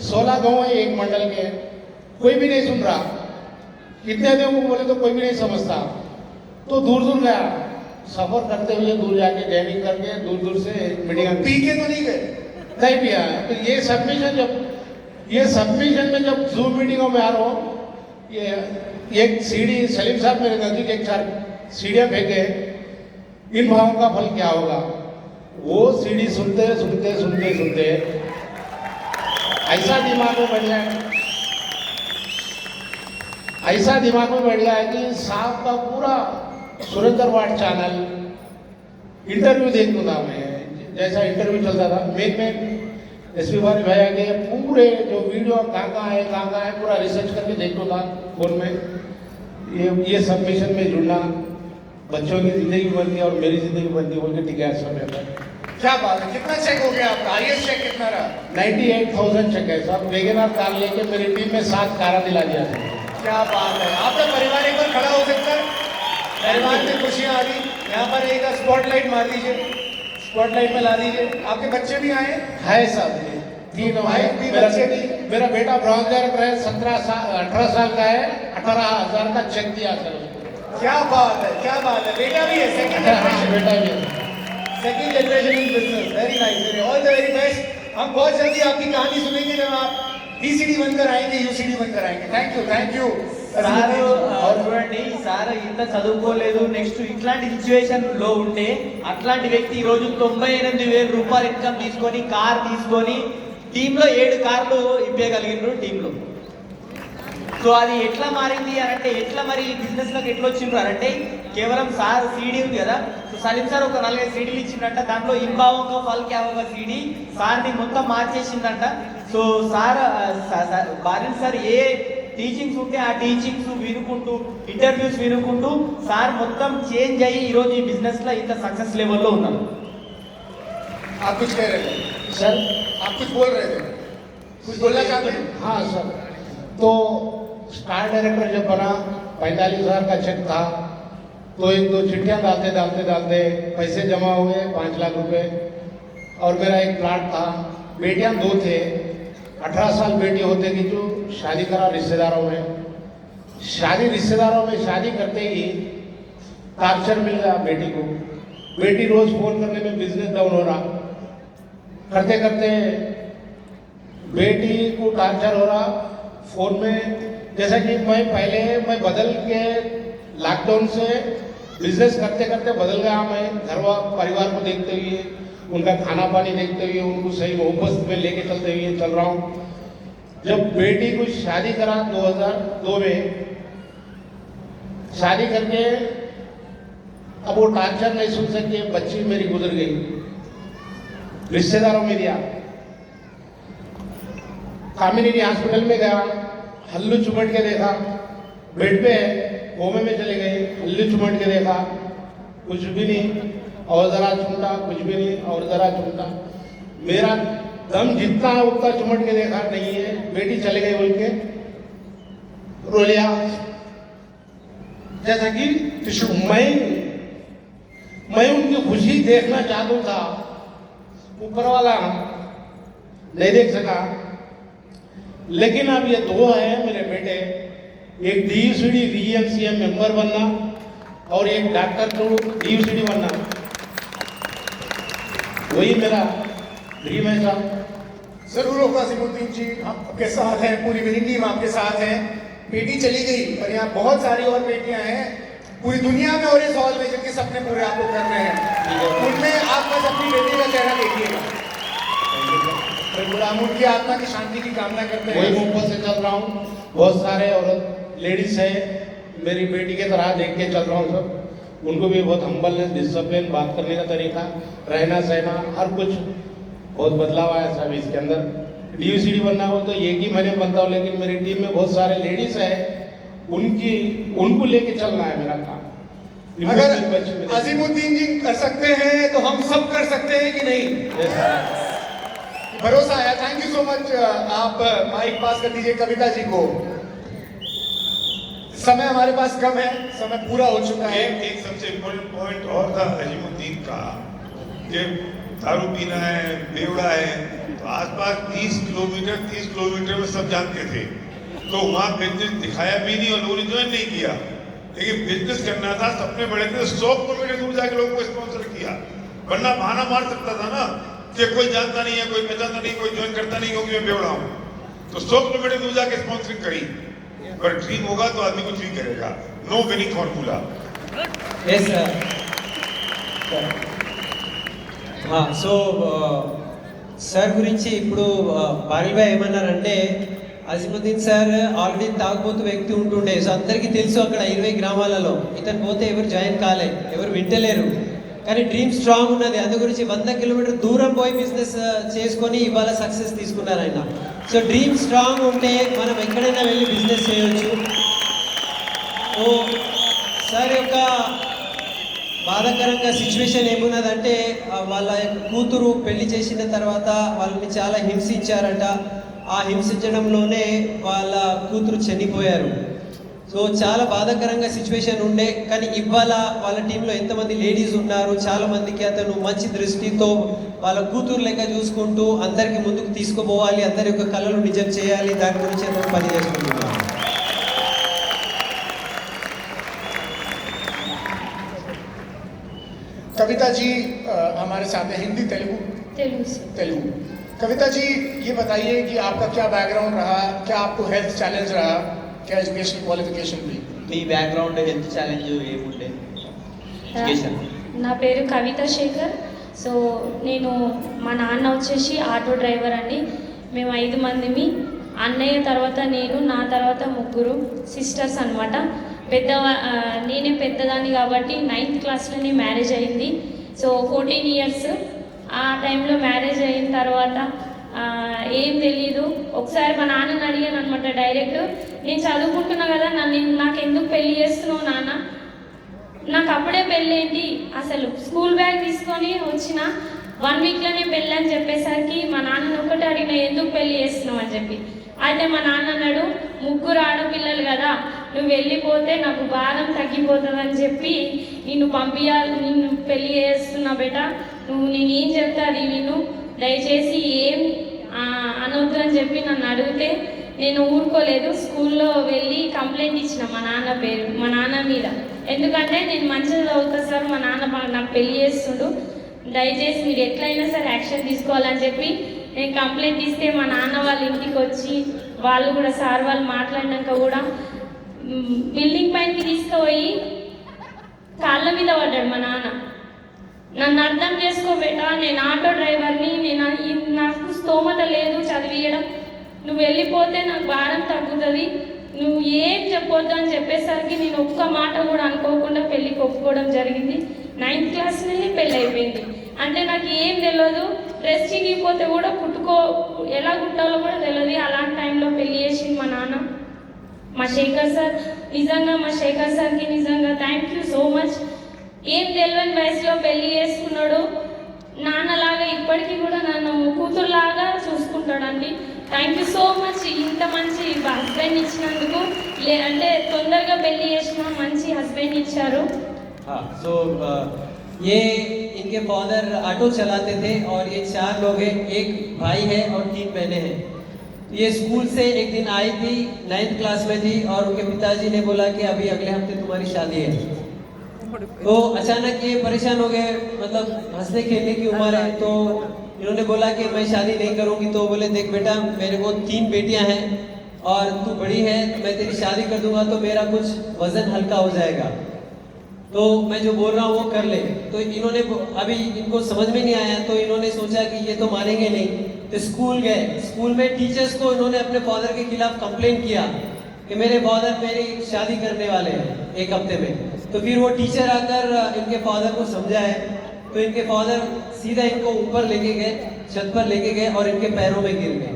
16 गाँव है एक मंडल के, कोई भी नहीं सुन रहा. इतने आदमियों को बोले तो कोई भी नहीं समझता. तो दूर दूर गया, सफर करते हुए दूर जाके ज्वाइनिंग करके दूर दूर से मीटिंग. पी के तो नहीं गए? नहीं पिया. तो ये सबमिशन में जब जूम मीटिंगों में आ रहा हूँ, ये एक सीढ़ी सलीम साहब मेरे नजदीक एक 4 सीढ़ियाँ फेंके, इन भावों का फल क्या होगा? वो सीढ़ी सुनते सुनते सुनते सुनते ऐसा दिमाग में बैठ गया, ऐसा दिमाग में बैठ गया है कि साहब का पूरा सुरेंद्र वाट चैनल इंटरव्यू देखता था मैं. जैसा इंटरव्यू चलता था, मैं SP भारत भैया के पूरे जो वीडियो कहाँ है पूरा रिसर्च करके देखता था फोन में. ये सबमिशन में जुड़ना, बच्चों की जिंदगी बनती है और मेरी जिंदगी बनती है बोल के टिका समय पर. क्या बात है, कितना चेक हो गया आपका? हाईएस्ट चेक कितना रहा? 98,000 चेक है सर। वेगनर कार लेके मेरी टीम में 7 कारा दिला दिया सर। क्या बात है, आपका परिवार एक बार खड़ा हो सकता है? परिवार में खुशियां आ गई। यहाँ पर एक स्पॉटलाइट मार दीजिए, स्पॉटलाइट में ला दीजिए। आपके बच्चे भी आए? है सर, 3 वाइफ भी, मेरा बच्चे भी? मेरा बेटा ब्रॉन्ज डायरेक्टर है, 18 साल का है, 18,000 का चेक दिया सर उसको। क्या बात है, क्या बात है। बेटा भी है, सेकंड हाँ, जनरेशन, बेटा भी है। Second generation in business. Very nice, very all the very best. हम बहुत जल्दी आपकी कहानी सुनेंगे जब आप डीसीडी बनकर आएंगे, यूसीडी बनकर आएंगे। Thank you. సారు చూడండి, సార్ ఇంత చదువుకోలేదు, నెక్స్ట్ ఇట్లాంటి సిచ్యువేషన్ లో ఉంటే అట్లాంటి వ్యక్తి ఈ రోజు 98,000 రూపాయలు ఇన్కమ్ తీసుకొని కార్ తీసుకొని టీంలో 7 కార్లు ఇప్పగలిగినారు టీంలో. సో అది ఎట్లా మారింది అని అంటే, ఎట్లా మరి బిజినెస్ లోకి ఎట్లా వచ్చిండ్రు అని అంటే, కేవలం సార్ సీడీ ఉంది కదా, సో సలీం సార్ ఒక 4-5 సీడీలు ఇచ్చిందంట. దాంట్లో ఇంబావంగా ఫల్ క్యావగా సీడీ సార్ని మొత్తం మార్చేసిందంట. సో సార్ బారిన్ సార్ ఏ టీచింగ్స్ ఉంటే ఆ టీచింగ్స్ వినుకుంటూ, ఇంటర్వ్యూస్ వినుకుంటూ సార్ మొత్తం చేంజ్ అయ్యి ఈరోజు ఈ బిజినెస్ లో ఇంత సక్సెస్ లెవెల్లో ఉన్నారు. आप कुछ कह रहे थे सर आप कुछ बोल रहे थे, कुछ बोलना चाहते हैं? हाँ सर, तो स्टार डायरेक्टर जब बना 45,000 का चेक था, तो 1-2 चिट्ठियाँ डालते पैसे जमा हुए 5 लाख रुपए। और मेरा एक प्लाट था, बेटियाँ 2 थे, 18 साल बेटी होते कि जो शादी करा रिश्तेदारों में शादी करते ही टार्चर मिल गया बेटी को। बेटी रोज फोन करने में बिजनेस डाउन हो रहा, करते करते बेटी को टार्चर हो रहा फोन में। जैसा कि मैं बदल के लॉकडाउन से बिजनेस करते करते बदल गया। मैं परिवार को देखते हुए, उनका खाना पानी देखते हुए, उनको सही मोहब्बत में लेके चलते हुए चल रहा हूँ। जब बेटी को शादी करा 2002 में, शादी करके अब वो टार्चर नहीं सुन सके, बच्ची मेरी गुजर गई, रिश्तेदारों में दिया। कम्युनिटी हॉस्पिटल में गया, हल्लू चुमट के देखा, बेड पे कोमे में चले गए, हल्लू चुमट के देखा, कुछ भी नहीं, और जरा चुमटा, कुछ भी नहीं, और जरा चुमटा। मेरा दम जितना है उतना चुमट के देखा, नहीं है, बेटी चले गई बोल के रो लिया। जैसा कि मैं उनकी खुशी देखना चाहता था, ऊपर वाला नहीं देख सका। लेकिन अब ये 2 है मेरे बेटे, एक DUCD VMCM मेंबर बनना और एक डॉक्टर टू DUCD बनना, वही मेरा ड्रीम है साहब। जरूर होगा अजीमुद्दीन जी, आपके साथ हैं, पूरी मेरी टीम आपके साथ है। बेटी चली गई पर यहाँ बहुत सारी और बेटियां हैं पूरी दुनिया में और इस हॉल में जिनके सपने पूरे आपको करने हैं। उनमें आप बस अपनी बेटी का चेहरा देखिएगा। बिल्कुल, हम उनकी आत्मा की शांति की कामना करते वही हैं। मोहब्बत से चल रहा हूँ। बहुत सारे औरत लेडीज है मेरी बेटी के तरह देख के चल रहा हूँ सब। उनको भी बहुत हम्बलनेस, डिसिप्लिन, बात करने का तरीका, रहना सहना, हर कुछ बहुत बदलाव आया साहब इसके अंदर। DUCD बनना हो तो एक ही महीने बनता हूँ, लेकिन मेरी टीम में बहुत सारे लेडीज है, उनको लेके चलना है मेरा काम। अगर अजीमुद्दीन जी कर सकते हैं तो हम सब कर सकते हैं कि नहीं? भरोसा आया। Thank you so much. आप माइक पास कर दीजिए कविता जी को। समय हमारे पास कम है, समय पूरा हो चुका है। एक सबसे इम्पोर्टेंट पॉइंट और था अजीमुद्दीन का, कि दारू पीना है, बेवड़ा है, तो आसपास 30 किलोमीटर में सब जानते थे, तो वहाँ बिजनेस दिखाया भी नहीं और लोगों ने ज्वाइन नहीं किया। लेकिन बिजनेस करना था, सपने बड़े थे, 100 किलोमीटर दूर जाके लोगों को स्पॉन्सर किया। वरना बहाना मार सकता था ना कि कोई जानता नहीं है, कोई पहचानता नहीं, कोई ज्वाइन करता नहीं, क्योंकि मैं बेवड़ा हूँ। तो 100 किलोमीटर दूर जाके स्पॉन्सरिंग करी। पर ड्रीम होगा तो आदमी कुछ भी करेगा। No winning formula. Yes so sir గురించి ఇప్పుడు బారిల్ భాయ్ ఏమన్నారంటే, అజిముద్దీన్ సార్ ఆల్రెడీ తాగుబోతు వ్యక్తి ఉంటుండే, సో అందరికీ తెలుసు అక్కడ 20 గ్రామాలలో ఇతను పోతే ఎవరు జాయిన్ కాలే, ఎవరు వింటలేరు, కానీ డ్రీమ్ స్ట్రాంగ్ ఉన్నది. అందు గురించి 100 కిలోమీటర్ దూరం పోయి బిజినెస్ చేసుకొని ఇవాళ సక్సెస్ తీసుకున్నారు ఆయన. సో డ్రీమ్ స్ట్రాంగ్ ఉంటే మనం ఎక్కడైనా వెళ్ళి బిజినెస్ చేయవచ్చు. ఓ సార్ యొక్క బాధాకరంగా సిచ్యువేషన్ ఏమున్నదంటే వాళ్ళ కూతురు పెళ్లి చేసిన తర్వాత వాళ్ళని చాలా హింసించారట. ఆ హింసించడంలోనే వాళ్ళ కూతురు చనిపోయారు. సో చాలా బాధాకరంగా సిచ్యువేషన్ ఉండే. కానీ ఇవాళ వాళ్ళ టీంలో ఎంతమంది లేడీస్ ఉన్నారు, చాలా మందికి అతను మంచి దృష్టితో వాళ్ళ కూతురు లెక్క చూసుకుంటూ అందరికి ముందుకు తీసుకుపోవాలి, అందరి యొక్క కళలు నిజం చేయాలి, దాని గురించి అతను పని చేసుకుంటున్నారు. कविता जी हमारे साथ है, हिंदी तेलुगु तेलुगु। कविता जी ये बताइए कि आपका क्या बैकग्राउंड रहा, क्या आपको हेल्थ चैलेंज रहा, क्या एजुकेशन क्वालिफिकेशन भी? మీ బ్యాక్గ్రౌండ్ హెల్త్ ఛాలెంజ్ ఏముండే ఎడ్యుకేషన్? నా పేరు కవిత శేఖర్. సో నేను మా నాన్న వచ్చేసి ఆటో డ్రైవర్ అండి. మేము 5 మందిమి. అన్నయ్య తర్వాత నేను, నా తర్వాత 3 సిస్టర్స్ అనమాట. నేనే పెద్దదాన్ని కాబట్టి 9th క్లాస్లోనే మ్యారేజ్ అయింది. సో 14 ఇయర్స్ ఆ టైంలో మ్యారేజ్ అయిన తర్వాత ఏం తెలీదు. ఒకసారి మా నాన్నని అడిగాను అనమాట డైరెక్ట్, నేను చదువుకుంటున్నా కదా, నాకు ఎందుకు పెళ్లి చేస్తున్నావు నాన్న, నాకు అప్పుడే పెళ్ళేంటి, అసలు స్కూల్ బ్యాగ్ తీసుకొని వచ్చిన 1 వీక్లోనే పెళ్ళి అని చెప్పేసరికి మా నాన్నని ఒకటి అడిగిన, ఎందుకు పెళ్ళి చేస్తున్నావు అని చెప్పి. అయితే మా నాన్న అన్నాడు, 3 ఆడపిల్లలు కదా, నువ్వు వెళ్ళిపోతే నాకు భారం తగ్గిపోతుందని చెప్పి నిన్ను నిన్ను పెళ్ళి చేస్తున్నా బేట, నువ్వు నేను ఏం చెప్తా అది విను, దయచేసి ఏం అనొద్దు అని చెప్పి నన్ను అడిగితే నేను ఊరుకోలేదు. స్కూల్లో వెళ్ళి కంప్లైంట్ ఇచ్చిన మా నాన్న మీద. ఎందుకంటే నేను మంచిగా చదువుతా సార్, మా నాన్న నాకు పెళ్లి చేస్తుండు, దయచేసి మీరు ఎట్లయినా సరే యాక్షన్ తీసుకోవాలని చెప్పి నేను కంప్లైంట్ ఇస్తే మా నాన్న వాళ్ళ ఇంటికి వచ్చి వాళ్ళు కూడా సార్ వాళ్ళు మాట్లాడినాక కూడా బిల్డింగ్ పైనకి తీసుకుపోయి కాళ్ళ మీద పడ్డాడు మా నాన్న. నన్ను అర్థం చేసుకోబెట్టా, నేను ఆటో డ్రైవర్ని, నాకు స్తోమత లేదు చదివియడం, నువ్వు వెళ్ళిపోతే నాకు భారం తగ్గుతుంది, నువ్వు ఏం చెప్పొద్దు అని చెప్పేసరికి నేను ఒక్క మాట కూడా అనుకోకుండా పెళ్ళికి ఒప్పుకోవడం జరిగింది. 9th క్లాస్లోనే పెళ్ళి అయిపోయింది. అంటే నాకు ఏం తెలియదు, డ్రెస్ చిగిపోతే కూడా ఎలా కుట్టాలో కూడా తెలియదు. అలాంటి టైంలో పెళ్ళి చేసింది మా నాన్న. మా శేఖర్ సార్ నిజంగా, మా శేఖర్ సార్కి నిజంగా థ్యాంక్ యూ సో మచ్. ఏం తెలియని వయసులో పెళ్ళి చేసుకున్నాడు. నాన్నలాగా ఇప్పటికీ కూడా నన్ను కూతురులాగా చూసుకుంటాడండి. Thank you so much. ఇంత మంచి హస్బెండ్ ఇచ్చినందుకు, అంటే తొందరగా పెళ్ళి చేసిన మంచి హస్బెండ్ ఇచ్చారు. सो ये इनके फादर ऑटो चलाते थे और ये 4 लोग हैं, एक भाई है और 3 बहनें हैं. ये स्कूल से एक दिन आई थी, 9th क्लास में थी और उनके पिताजी ने बोला कि अभी अगले हफ्ते तुम्हारी शादी है. तो अचानक ये परेशान हो गए, मतलब हंसने खेलने की उम्र है, तो इन्होंने बोला कि मैं शादी नहीं करूंगी. तो बोले देख बेटा, मेरे को 3 बेटियां हैं और तू बड़ी है, मैं तेरी शादी कर दूंगा तो मेरा कुछ वजन हल्का हो जाएगा, तो मैं जो बोल रहा हूँ वो कर ले. तो इन्होंने अभी इनको समझ में नहीं आया, तो इन्होंने सोचा कि ये तो मानेंगे नहीं. तो स्कूल गए. स्कूल में टीचर्स को इन्होंने अपने फादर के खिलाफ कंप्लेंट किया कि मेरे फादर मेरी शादी करने वाले हैं 1 हफ्ते में. तो फिर वो टीचर आकर इनके फादर को समझाए. तो इनके फादर सीधा इनको ऊपर लेके गए, छत पर लेके गए और इनके पैरों में गिर गए.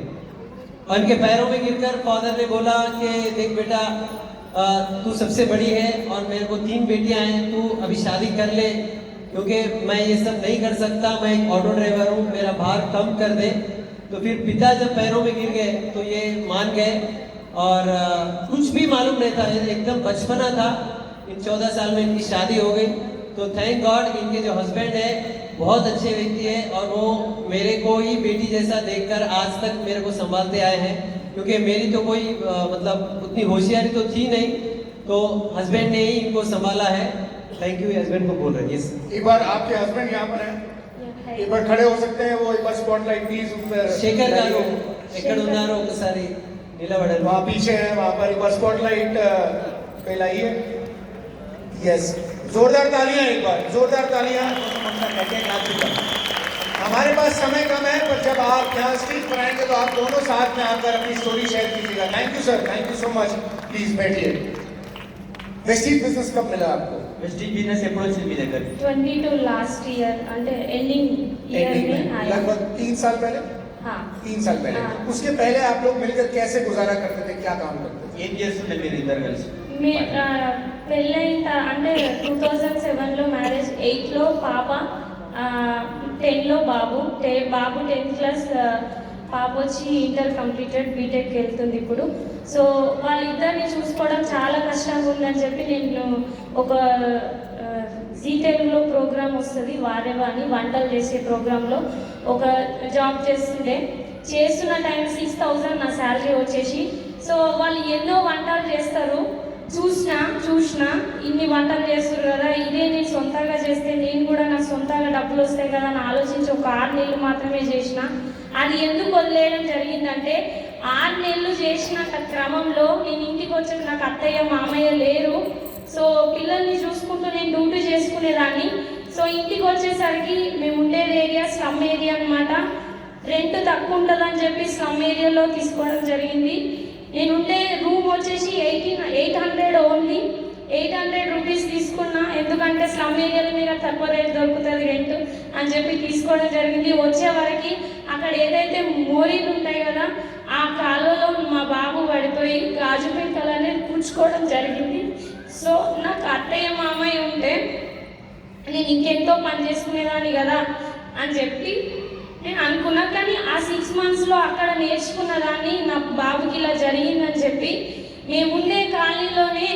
और इनके पैरों में गिरकर फादर ने बोला कि देख बेटा, तू सबसे बड़ी है और मेरे को 3 बेटियां हैं, तू अभी शादी कर ले, क्योंकि मैं ये सब नहीं कर सकता, मैं एक ऑटो ड्राइवर हूँ, मेरा भार कम कर दे. तो फिर पिता जब पैरों में गिर गए तो ये मान गए और कुछ भी मालूम नहीं था, एकदम बचपना था. इन 14 साल में इनकी शादी हो गई. तो थैंक गॉड इनके जो हस्बैंड है बहुत अच्छे व्यक्ति है और वो मेरे को ही बेटी जैसा देखकर आज तक मेरे को संभालते आए हैं, क्योंकि मेरी तो कोई मतलब उतनी होशियारी तो थी नहीं, तो हस्बैंड ने ही इनको संभाला है. Thank you. हस्बैंड को बोल रहे हैं. एक बार आपके हस्बैंड यहाँ पर हैं, एक बार खड़े हो सकते हैं, वो एक बार स्पॉटलाइट प्लीज ऊपर. శేఖర్ గారు ఎక్కడ ఉన్నారో ఒకసారి నిలబడండి. वहाँ पीछे हैं, वहाँ पर एक बार स्पॉटलाइट फैलाइए. यस, जोरदार तालियां, एक बार जोरदार तालियां. हमारे पास समय कम है, पर जब आप यहाँ स्टेज पर आएंगे तो आप दोनों साथ में आकर अपनी स्टोरी शेयर कीजिएगा. Thank you sir, thank you so much. Please बैठिए. वेस्टीज बिजनेस कब मिला आपको? వెస్టీజ్ బిజినెస్ ఎప్పుడు వచ్చింది మీ దగ్గర? 22 లాస్ట్ ఇయర్, అంటే ఎండింగ్ ఇయర్ में आया. लगभग 3 साल पहले. हाँ 3 साल पहले. हाँ. उसके पहले आप लोग मिलकर कैसे गुजारा करते थे, क्या काम करते थे? ఏం చేస్తుండే మీరు ఇద్దరు కలిసి? పెళ్ళైన అంటే 2007లో మ్యారేజ్, 8లో పాప, 10లో బాబు. బాబు 10th క్లాస్, పాప వచ్చి ఇంటర్ కంప్లీటెడ్, బీటెక్ వెళ్తుంది ఇప్పుడు. సో వాళ్ళిద్దరిని చూసుకోవడం చాలా కష్టంగా ఉందని చెప్పి నేను ఒక జీ తెలుగులో ప్రోగ్రామ్ వస్తుంది వారేవా అని, వంటలు చేసే ప్రోగ్రాంలో ఒక జాబ్ చేస్తున్న టైం 6000 నా శాలరీ వచ్చేసి. సో వాళ్ళు ఎన్నో వంటలు చేస్తారు, చూసిన ఇన్ని వంటలు చేస్తారు కదా, ఇదే నేను సొంతంగా చేస్తే నేను కూడా నాకు సొంతంగా డబ్బులు వస్తాయి కదా అని ఆలోచించి ఒక 6 నెలలు మాత్రమే చేసిన. అది ఎందుకు వదిలేయడం జరిగిందంటే 6 నెలలు చేసిన క్రమంలో నేను ఇంటికి వచ్చాక నాకు అత్తయ్య మామయ్య లేరు. సో పిల్లల్ని చూసుకుంటూ నేను డ్యూటీ చేసుకునేదాన్ని. సో ఇంటికి వచ్చేసరికి మేము ఉండేది ఏరియా స్లమ్ ఏరియా అనమాట. రెంట్ తక్కువ ఉంటుందని చెప్పి స్లమ్ ఏరియాలో తీసుకోవడం జరిగింది. నేను ఉండే రూమ్ వచ్చేసి 800 ఓన్లీ 800 రూపీస్ తీసుకున్నా, ఎందుకంటే స్లమ్ ఏరియాలో మీకు తక్కువ రేట్ దొరుకుతుంది రెంట్ అని చెప్పి తీసుకోవడం జరిగింది. వచ్చే వరకు అక్కడ ఏదైతే మోరీలు ఉంటాయి కదా, ఆ కాలువలో మా బాబు పడిపోయి గాజు పెంకలు అనేది కూర్చుకోవడం జరిగింది. సో నాకు అత్తయ్య మామయ్య ఉంటే నేను ఇంకెంతో పని చేసుకునేదాన్ని కదా అని చెప్పి నేను అనుకున్నా. కానీ ఆ 6 monthsలో అక్కడ నేర్చుకున్న దాన్ని నా బాబుకి ఇలా జరిగిందని చెప్పి మేముండే కాలనీలోనే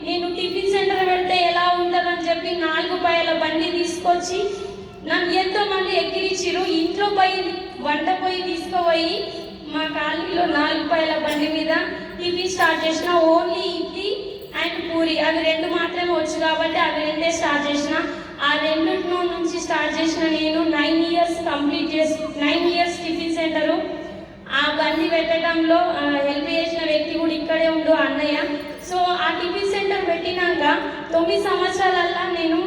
నేను టిఫిన్ సెంటర్ పెడితే ఎలా ఉంటుందని చెప్పి 4 పాయల బండి తీసుకొచ్చి నన్ను ఎంతోమంది ఎక్కిరిచ్చిరు. ఇంట్లో వంట పోయి తీసుకుపోయి మా కాలనీలో 4 పాయల బండి మీద టిఫిన్ స్టార్ట్ చేసిన. ఓన్లీ ఇడ్లీ అండ్ పూరి, అవి 2 మాత్రమే వచ్చు కాబట్టి అవి 2 స్టార్ట్ చేసిన. ఆ 2 నుంచి స్టార్ట్ చేసిన నేను 9 years కంప్లీట్ చేసి 9 years టిఫిన్ సెంటరు. ఆ బండి పెట్టడంలో హెల్ప్ చేసిన వ్యక్తి కూడా ఇక్కడే ఉండు అన్నయ్య. సో ఆ టిఫిన్ సెంటర్ పెట్టినాక 9 సంవత్సరాలల్లా నేను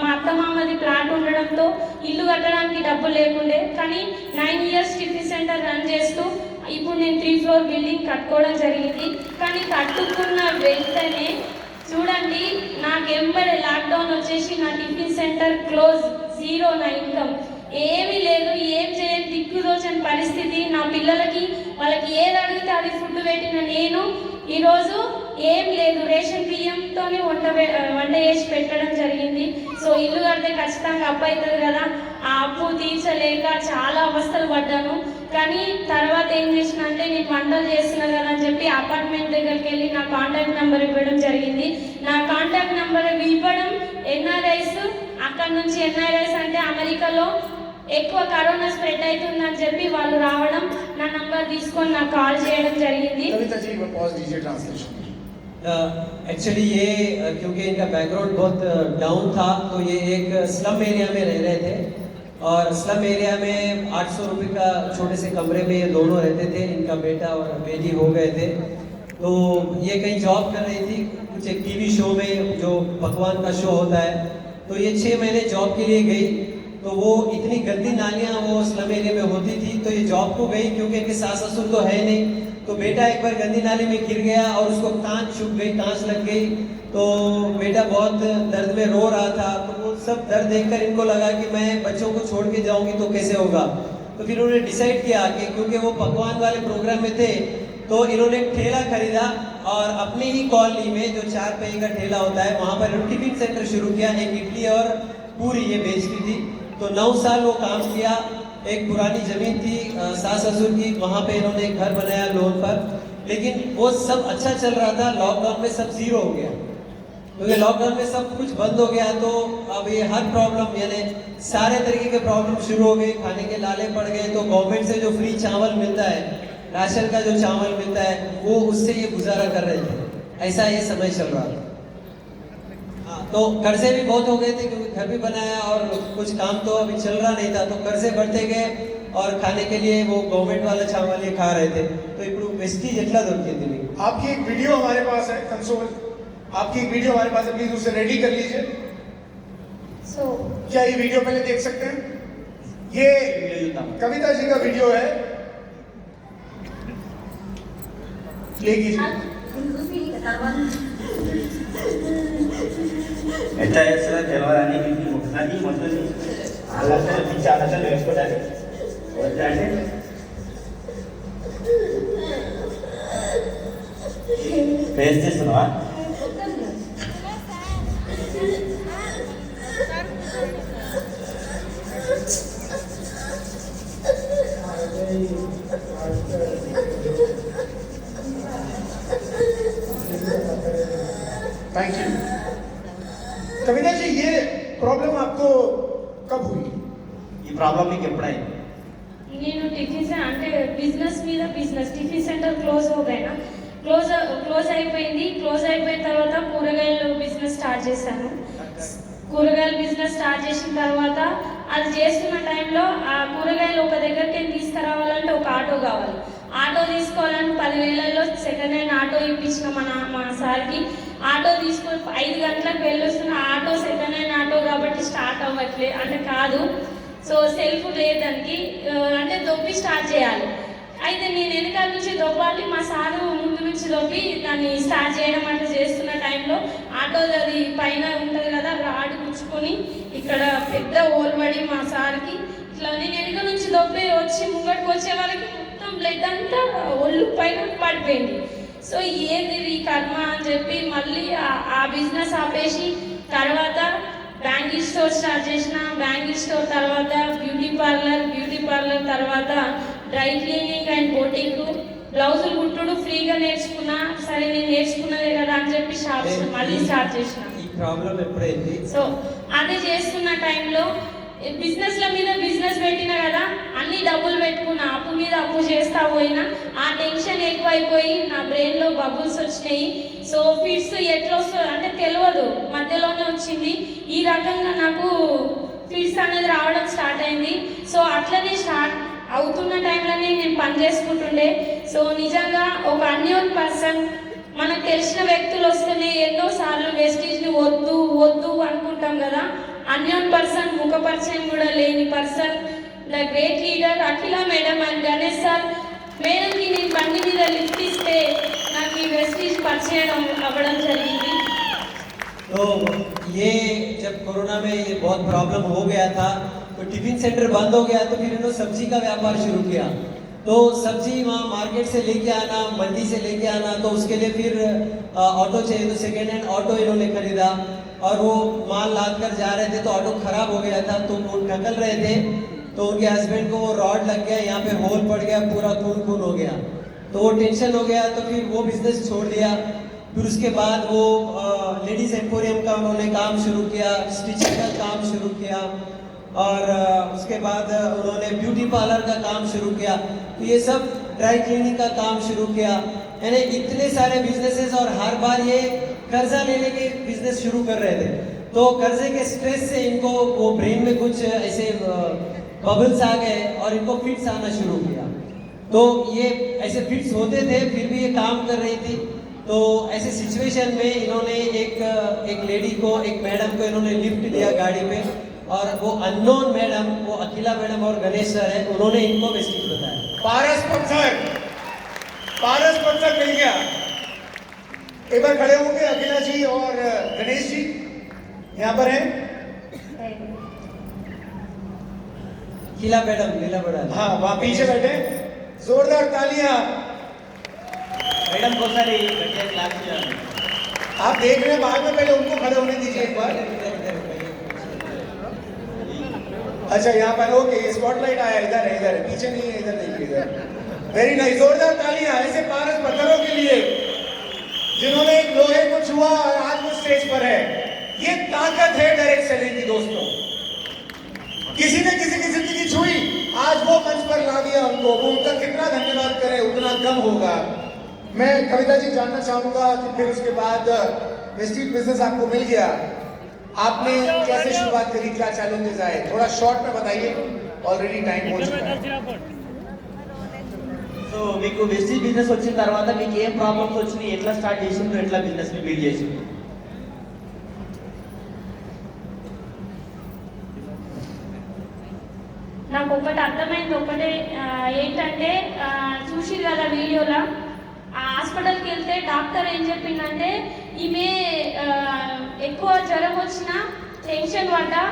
మా అత్తమామది ప్లాట్ ఉండడంతో ఇల్లు కట్టడానికి డబ్బులు లేకుండే, కానీ 9 years టిఫిన్ సెంటర్ రన్ చేస్తూ ఇప్పుడు నేను 3 floor బిల్డింగ్ కట్టుకోవడం జరిగింది. కానీ కట్టుకున్న వెంటనే చూడండి, నాకు ఎంబడే లాక్డౌన్ వచ్చేసి నా టిఫిన్ సెంటర్ క్లోజ్, 0 నా ఇన్కమ్, ఏమీ లేదు, ఏం చేయని దిక్కుదోచని పరిస్థితి. నా పిల్లలకి వాళ్ళకి ఏది అడిగితే అది ఫుడ్ పెట్టిన నేను ఈరోజు ఏం లేదు, రేషన్ బియ్యంతోనే వంట చేసి పెట్టడం జరిగింది. సో ఇల్లు కడితే ఖచ్చితంగా అప్పు అవుతుంది కదా, ఆ అప్పు తీర్చలేక చాలా అవస్థలు పడ్డాను. కానీ తర్వాత ఏం చేసిన అంటే నేను వంటలు చేస్తున్నా కదా అని చెప్పి అపార్ట్మెంట్ దగ్గరికి వెళ్ళి నా కాంటాక్ట్ నెంబర్ ఇవ్వడం జరిగింది. నా కాంటాక్ట్ నెంబర్ ఇవ్వడం ఎన్ఆర్ఐస్, అక్కడ నుంచి ఎన్ఆర్ఐస్ అంటే అమెరికాలో ఎక్కువ కరోనా స్ప్రెడ్ అవుతుందని చెప్పి వాళ్ళు రావడం, నా నంబర్ తీసుకొని నాకు కాల్ చేయడం జరిగింది. एक्चुअली ये क्योंकि इनका बैकग्राउंड बहुत डाउन था, तो ये एक स्लम एरिया में रह रहे थे और स्लम एरिया में 800 रुपये का छोटे से कमरे में ये दोनों रहते थे. इनका बेटा और बेटी हो गए थे, तो ये कहीं जॉब कर रही थी कुछ एक टीवी शो में, जो पकवान का शो होता है. तो ये 6 महीने जॉब के लिए गई. तो वो इतनी गंदी नालियाँ वो स्लम एरिया में होती थी, तो ये जॉब को गई क्योंकि इनके सास ससुर तो है नहीं. तो बेटा एक बार गंदी नाली में गिर गया और उसको कांच चुभ गई, कांच लग गई. तो बेटा बहुत दर्द में रो रहा था. तो वो सब दर्द देखकर इनको लगा कि मैं बच्चों को छोड़ के जाऊंगी तो कैसे होगा. तो फिर उन्होंने डिसाइड किया कि क्योंकि वो पकवान वाले प्रोग्राम में थे, तो इन्होंने एक ठेला खरीदा और अपनी ही कॉलोनी में जो 4 पहिए का ठेला होता है वहाँ पर टिफिन सेंटर शुरू किया. एक इडली और पूरी ये बेचती थी. तो 9 साल वो काम किया. एक पुरानी जमीन थी सास ससुर की, वहाँ पे इन्होंने एक घर बनाया लोन पर. लेकिन वो सब अच्छा चल रहा था, लॉकडाउन में सब 0 हो गया. क्योंकि लॉकडाउन में सब कुछ बंद हो गया, तो अब ये हर प्रॉब्लम यानी सारे तरीके के प्रॉब्लम शुरू हो गए. खाने के लाले पड़ गए. तो गवर्नमेंट से जो फ्री चावल मिलता है, राशन का जो चावल मिलता है, वो उससे ये गुजारा कर रहे थे. ऐसा ये समय चल रहा था. तो कर्जे भी बहुत हो गए थे क्योंकि घर भी बनाया और कुछ काम तो अभी चल रहा नहीं था. तो कर्जे बढ़ते गए और खाने के लिए वो गवर्नमेंट वाला चावल ये खा रहे थे. तो ఇప్పుడు वेस्टेज ఎట్లా దొరికింది మీకు? आपकी एक वीडियो हमारे पास है, कंसोल आपकी एक वीडियो हमारे पास है, प्लीज उसे रेडी कर लीजिए. సో क्या ये वीडियो पहले देख सकते हैं? ये कविता जी का वीडियो है, प्ले कीजिए. ఎట్లా చేస్తారో తెలవాలని నాకు మొదలు అలా పిచ్చి ఆలోచన వేసుకోవాలి వద్దంటే ఫేస్ చేస్తున్నావా कब हुई? ఈ ప్రాబ్లం మీకు ఎప్పుడైంది? నేను టిఫిన్ అంటే బిజినెస్ టిఫిన్ సెంటర్ క్లోజ్ అవుతాయినా క్లోజ్ అయిపోయింది. క్లోజ్ అయిపోయిన తర్వాత కూరగాయలు బిజినెస్ స్టార్ట్ చేశాను. కూరగాయల బిజినెస్ స్టార్ట్ చేసిన తర్వాత అది చేస్తున్న టైంలో ఆ కూరగాయలు ఒక దగ్గరికి తీసుకురావాలంటే ఒక ఆటో కావాలి. ఆటో తీసుకోవాలని 10,000లో సెకండ్ హ్యాండ్ ఆటో ఇప్పించిన మా సార్కి. ఆటో తీసుకొని 5 గంటలకు వెళ్ళొస్తున్న ఆటో సెకండ్ హ్యాండ్ ఆటో కాబట్టి స్టార్ట్ అవ్వట్లేదు అంటే కాదు. సో సెల్ఫ్ లేదానికి అంటే దొబ్బి స్టార్ట్ చేయాలి. అయితే నేను వెనకాల నుంచి దొబ్బాలి, మా సారు ముందు నుంచి దొబ్బి దాన్ని స్టార్ట్ చేయడం అంటే చేస్తున్న టైంలో ఆటో అది పైన ఉంటుంది కదా రాడ్ గుచ్చుకొని ఇక్కడ పెద్ద ఓల్ పడి మా సార్కి ఇట్లా నేను వెనక నుంచి దొబ్బి వచ్చి ముంగడికి వచ్చే వరకు మొత్తం బ్లడ్ అంతా ఒళ్ళు పైన పడిపోయింది. సో ఏంది ఈ కర్మ అని చెప్పి మళ్ళీ ఆ బిజినెస్ ఆపేసి తర్వాత బ్యాంగిల్ స్టోర్ స్టార్ట్ చేసిన. బ్యాంగిల్ స్టోర్ తర్వాత బ్యూటీ పార్లర్ తర్వాత డ్రై క్లీనింగ్ అండ్ బోటింగ్, బ్లౌజులు కుట్టుడు ఫ్రీగా నేర్చుకున్నా. సరే నేను నేర్చుకున్నదే కదా అని చెప్పి షాప్స్ మళ్ళీ స్టార్ట్ చేసిన. ఈ ప్రాబ్లం ఎప్పుడైంది? సో అదే చేస్తున్న టైంలో బిజినెస్ల మీద బిజినెస్ పెట్టినా కదా అన్ని డబ్బులు పెట్టుకున్నా, అప్పు మీద అప్పు చేస్తా పోయినా. ఆ టెన్షన్ ఎక్కువైపోయి నా బ్రెయిన్లో బబుల్స్ వచ్చినాయి. సో ఫిట్స్ ఎట్లా వస్తుంది అంటే తెలియదు, మధ్యలోనే వచ్చింది. ఈ రకంగా నాకు ఫిట్స్ అనేది రావడం స్టార్ట్ అయింది. సో అట్లనే స్టార్ట్ అవుతున్న టైంలోనే నేను పని చేసుకుంటుండే. సో నిజంగా ఒక అన్యోన్ పర్సన్ మనకు తెలిసిన వ్యక్తులు వస్తేనే ఎన్నోసార్లు వెస్టీజ్ని వద్దు అనుకుంటాం కదా. అన్యోన్ పర్సన్, ముఖ పరిచయం కూడా లేని person, the great leader Akhila madam and Ganesh sir మేడంకి నేను బండి మీద లిఫ్ట్ ఇస్తే నాకు ఈ వెస్టీజ్ పరిచయం అవ్వడం జరిగింది. तो ये जब कोरोना में ये बहुत प्रॉब्लम हो गया था तो टिफिन सेंटर बंद हो गया तो फिर इन्होंने सब्जी का व्यापार शुरू किया. तो सब्जी वहाँ मार्केट से लेके आना, मंडी से लेके आना, तो उसके लिए फिर ऑटो चाहिए. तो सेकेंड हैंड ऑटो इन्होंने खरीदा और वो माल लाद कर जा रहे थे तो ऑटो खराब हो गया था. तो वो निकल रहे थे तो उनके हस्बैंड को वो रॉड लग गया, यहाँ पे होल पड़ गया, पूरा खून हो गया. तो वो टेंशन हो गया तो फिर वो बिजनेस छोड़ दिया. फिर उसके बाद वो लेडीज एम्पोरियम का उन्होंने काम शुरू किया, स्टिचिंग का काम शुरू किया और उसके बाद उन्होंने ब्यूटी पार्लर का काम शुरू किया. तो ये सब ड्राई क्लीनिंग का काम शुरू किया. यानी इतने सारे बिजनेसेस और हर बार ये कर्जा ले लेके बिजनेस शुरू कर रहे थे. तो कर्जे के स्ट्रेस से इनको वो ब्रेन में कुछ ऐसे बबल्स आ गए और इनको फिट्स आना शुरू किया. तो ये ऐसे फिट्स होते थे फिर भी ये काम कर रही थी. तो ऐसे सिचुएशन में इन्होंने एक लेडी को, एक मैडम को इन्होंने लिफ्ट दिया गाड़ी पे और वो अननोन मैडम, वो अखिला मैडम और गणेश सर है, उन्होंने इनको वेस्टीज बताया. पारस पत्थर मिल गया. एक बार खड़े होंगे अखिला जी और गणेश जी यहाँ पर हैं. अखिला मैडम हाँ वहाँ पीछे बैठे. जोरदार तालियां. मैडम को सारी क्लास किया. आप देख रहे हैं बाद में, पहले उनको खड़े होने दीजिए एक बार. अच्छा यहाँ पर ओके, स्पॉटलाइट आया इधर है, पीछे नहीं है, इधर देखिए इधर. Very nice. जोरदार तालियां ऐसे पारस पत्थरों के लिए जिन्होंने एक लोहे को छुआ और आज वो स्टेज पर है. ये ताकत है डायरेक्ट सेलिंग की दोस्तों. किसी ने किसी की जिंदगी छुई, आज वो मंच पर ला दिया उनको. वो उनका कितना धन्यवाद करें उतना कम होगा. मैं कविता जी जानना चाहूंगा कि फिर उसके बाद वेस्टीज बिजनेस आपको मिल गया, आपने कैसे शुरुआत करी, क्या चैलेंजेस आए, थोड़ा शॉर्ट में बताइए. ऑलरेडी टाइम हो चुका है. సో మీకు వెస్టీజ్ బిజినెస్ వచ్చిన తర్వాత మీకు ఏం ప్రాబ్లమ్స్ వచ్చినాయి, ఎట్లా స్టార్ట్ చేసిండ్రు, ఎట్లా బిజినెస్ ని బిల్డ్ చేసిండ్రు? నాకు ఒకటి అర్థమైంది. ఒకటే ఏంటంటే చూసి కదా వీడియోలో హాస్పిటల్కి వెళ్తే డాక్టర్ ఏం చెప్పిందంటే ఈమె ఎక్కువ జ్వరం వచ్చినా టెన్షన్ పడ్డా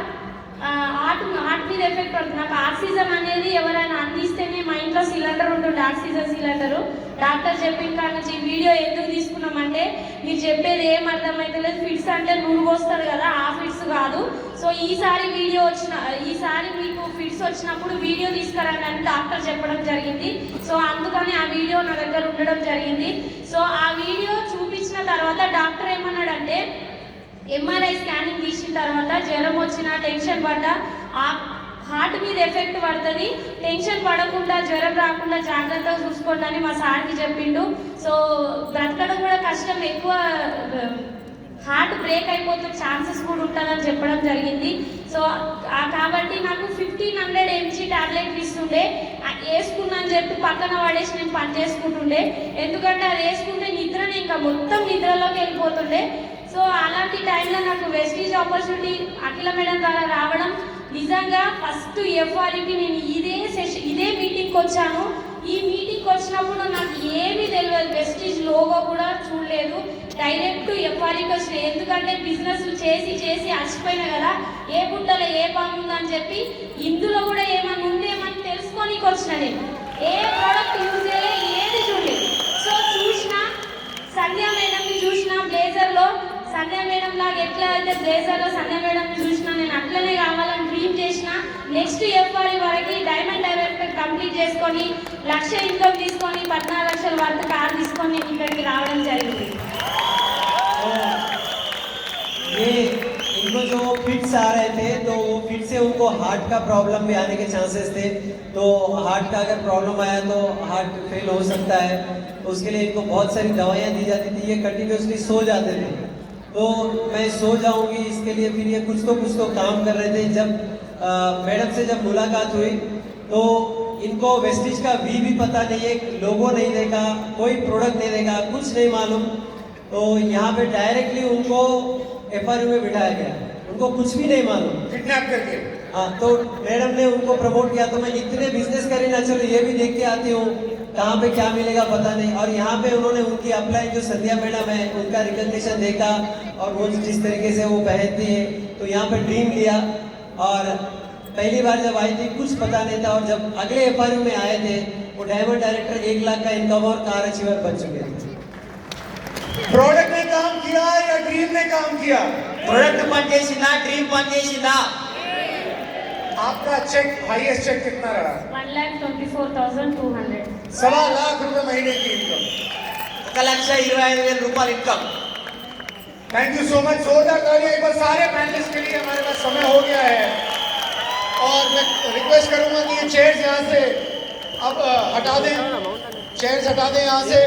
హార్ట్ మీద ఎఫెక్ట్ పడుతుంది. నాకు ఆక్సిజన్ అనేది ఎవరైనా అందిస్తేనే, మా ఇంట్లో సిలిండర్ ఉంటుంది, ఆక్సిజన్ సిలిండరు. డాక్టర్ చెప్పిన కాడ నుంచి ఈ వీడియో ఎందుకు తీసుకున్నామంటే మీరు చెప్పేది ఏం అర్థమైతలేదు. ఫిట్స్ అంటే నూరు వస్తారు కదా, ఆ ఫిట్స్ కాదు. సో ఈసారి మీకు ఫిట్స్ వచ్చినప్పుడు వీడియో తీసుకురండి అని డాక్టర్ చెప్పడం జరిగింది. సో అందుకని ఆ వీడియో నా దగ్గర ఉండడం జరిగింది. సో ఆ వీడియో చూపించిన తర్వాత డాక్టర్ ఏమన్నాడంటే ఎంఆర్ఐ స్కానింగ్ తీసిన తర్వాత జ్వరం వచ్చిన, టెన్షన్ పడ్డా, హార్ట్ మీద ఎఫెక్ట్ పడుతుంది. టెన్షన్ పడకుండా జ్వరం రాకుండా జాగ్రత్తగా చూసుకోండి అని మా సార్కి చెప్పిండు. సో బ్రతకడం కూడా కష్టం, ఎక్కువ హార్ట్ బ్రేక్ అయిపోతున్న ఛాన్సెస్ కూడా ఉంటుందని చెప్పడం జరిగింది. సో కాబట్టి నాకు 1500 mg టాబ్లెట్ ఇస్తుండే, వేసుకున్నాను చెప్పి పక్కన పడేసి నేను పని చేసుకుంటుండే. ఎందుకంటే అది వేసుకుంటే నిద్రని ఇంకా మొత్తం నిద్రలోకి వెళ్ళిపోతుండే. సో అలాంటి టైంలో నాకు వెస్టీజ్ ఆపర్చునిటీ అఖిల మేడం ద్వారా రావడం, నిజంగా ఫస్ట్ ఎఫ్ఆర్ఈకి నేను ఇదే మీటింగ్కి వచ్చాను. ఈ మీటింగ్కి వచ్చినప్పుడు నాకు ఏమీ తెలియదు, వెస్టీజ్ లోగో కూడా చూడలేదు, డైరెక్ట్ ఎఫ్ఆర్ఈకి వచ్చిన. ఎందుకంటే బిజినెస్ చేసి చేసి అలసిపోయినా కదా, ఏ బుట్టలో ఏ పాము ఉందని చెప్పి ఇందులో కూడా ఏమన్నా ఉందేమని తెలుసుకోనికి వచ్చిన. నేను ఏ ప్రోడక్ట్ యూజ్ చేయలే, ఏది చూడలేదు. సో చూసిన సంధ్యా మేడంని చూసిన బ్లేజర్లో, సంధ్యా మేడం లాగా ఎట్లా అయితే బ్లేజర్లో సంధ్యా మేడంని చూసిన, నేను అట్లనే కావాలని డ్రీమ్ చేసిన. నెక్స్ట్ ఎఫ్ఆర్ఈ వరకు డైమండ్ డైరెక్టర్ కంప్లీట్ చేసుకొని 1 లక్ష ఇన్కమ్ తీసుకొని 14 లక్షల వరకు కార్ తీసుకొని నేను ఇక్కడికి రావడం జరిగింది. ये इनको जो फिट्स आ रहे थे तो वो फिट से उनको हार्ट का प्रॉब्लम भी आने के चांसेस थे. तो हार्ट का अगर प्रॉब्लम आया तो हार्ट फेल हो सकता है. तो उसके लिए इनको बहुत सारी दवाइयाँ दी जाती थी. ये कंटिन्यूसली सो जाते थे. तो मैं सो जाऊंगी इसके लिए फिर ये कुछ तो काम कर रहे थे. जब मैडम से जब मुलाकात हुई तो इनको वेस्टीज का भी पता नहीं है, लोगो नहीं देखा, कोई प्रोडक्ट नहीं देखा, कुछ नहीं मालूम. तो यहाँ पे डायरेक्टली उनको एफआरयू में बिठाया गया, उनको कुछ भी नहीं मालूम, किडनैप करके. हाँ, तो मैडम ने उनको प्रमोट किया. तो मैं इतने बिजनेस करी ना, चलो ये भी देख के आती हूँ, कहाँ पे क्या मिलेगा पता नहीं. और यहाँ पे उन्होंने उनकी अपलाइन जो संध्या मैडम है उनका रिकग्निशन देखा और वो जिस तरीके से वो पहनती है, तो यहाँ पे ड्रीम लिया. और पहली बार जब आई थी कुछ पता नहीं था, और जब अगले एफआरयू में आए थे वो डायमंड डायरेक्टर 1 लाख का इनकम और कार अचीवर बन चुके थे. प्रोडक्ट ने काम किया या ड्रीम ने काम किया? ప్రొడక్ట్ పని చేసిందా, డ్రీమ్ పని చేసిందా? आपका चेक, हाईएस्ट चेक कितना रहा? 1,24,200. 1.25 लाख रुपए महीने की इनकम. 1,25,000 రూపాయలు income. Thank you so much. जोरदार तालियां एक बार सारे पैनलिस्ट के लिए. हमारे पास समय हो गया है और मैं रिक्वेस्ट करूंगा कि ये चेयर्स यहाँ से अब हटा दें, चेयर्स हटा दें यहाँ से.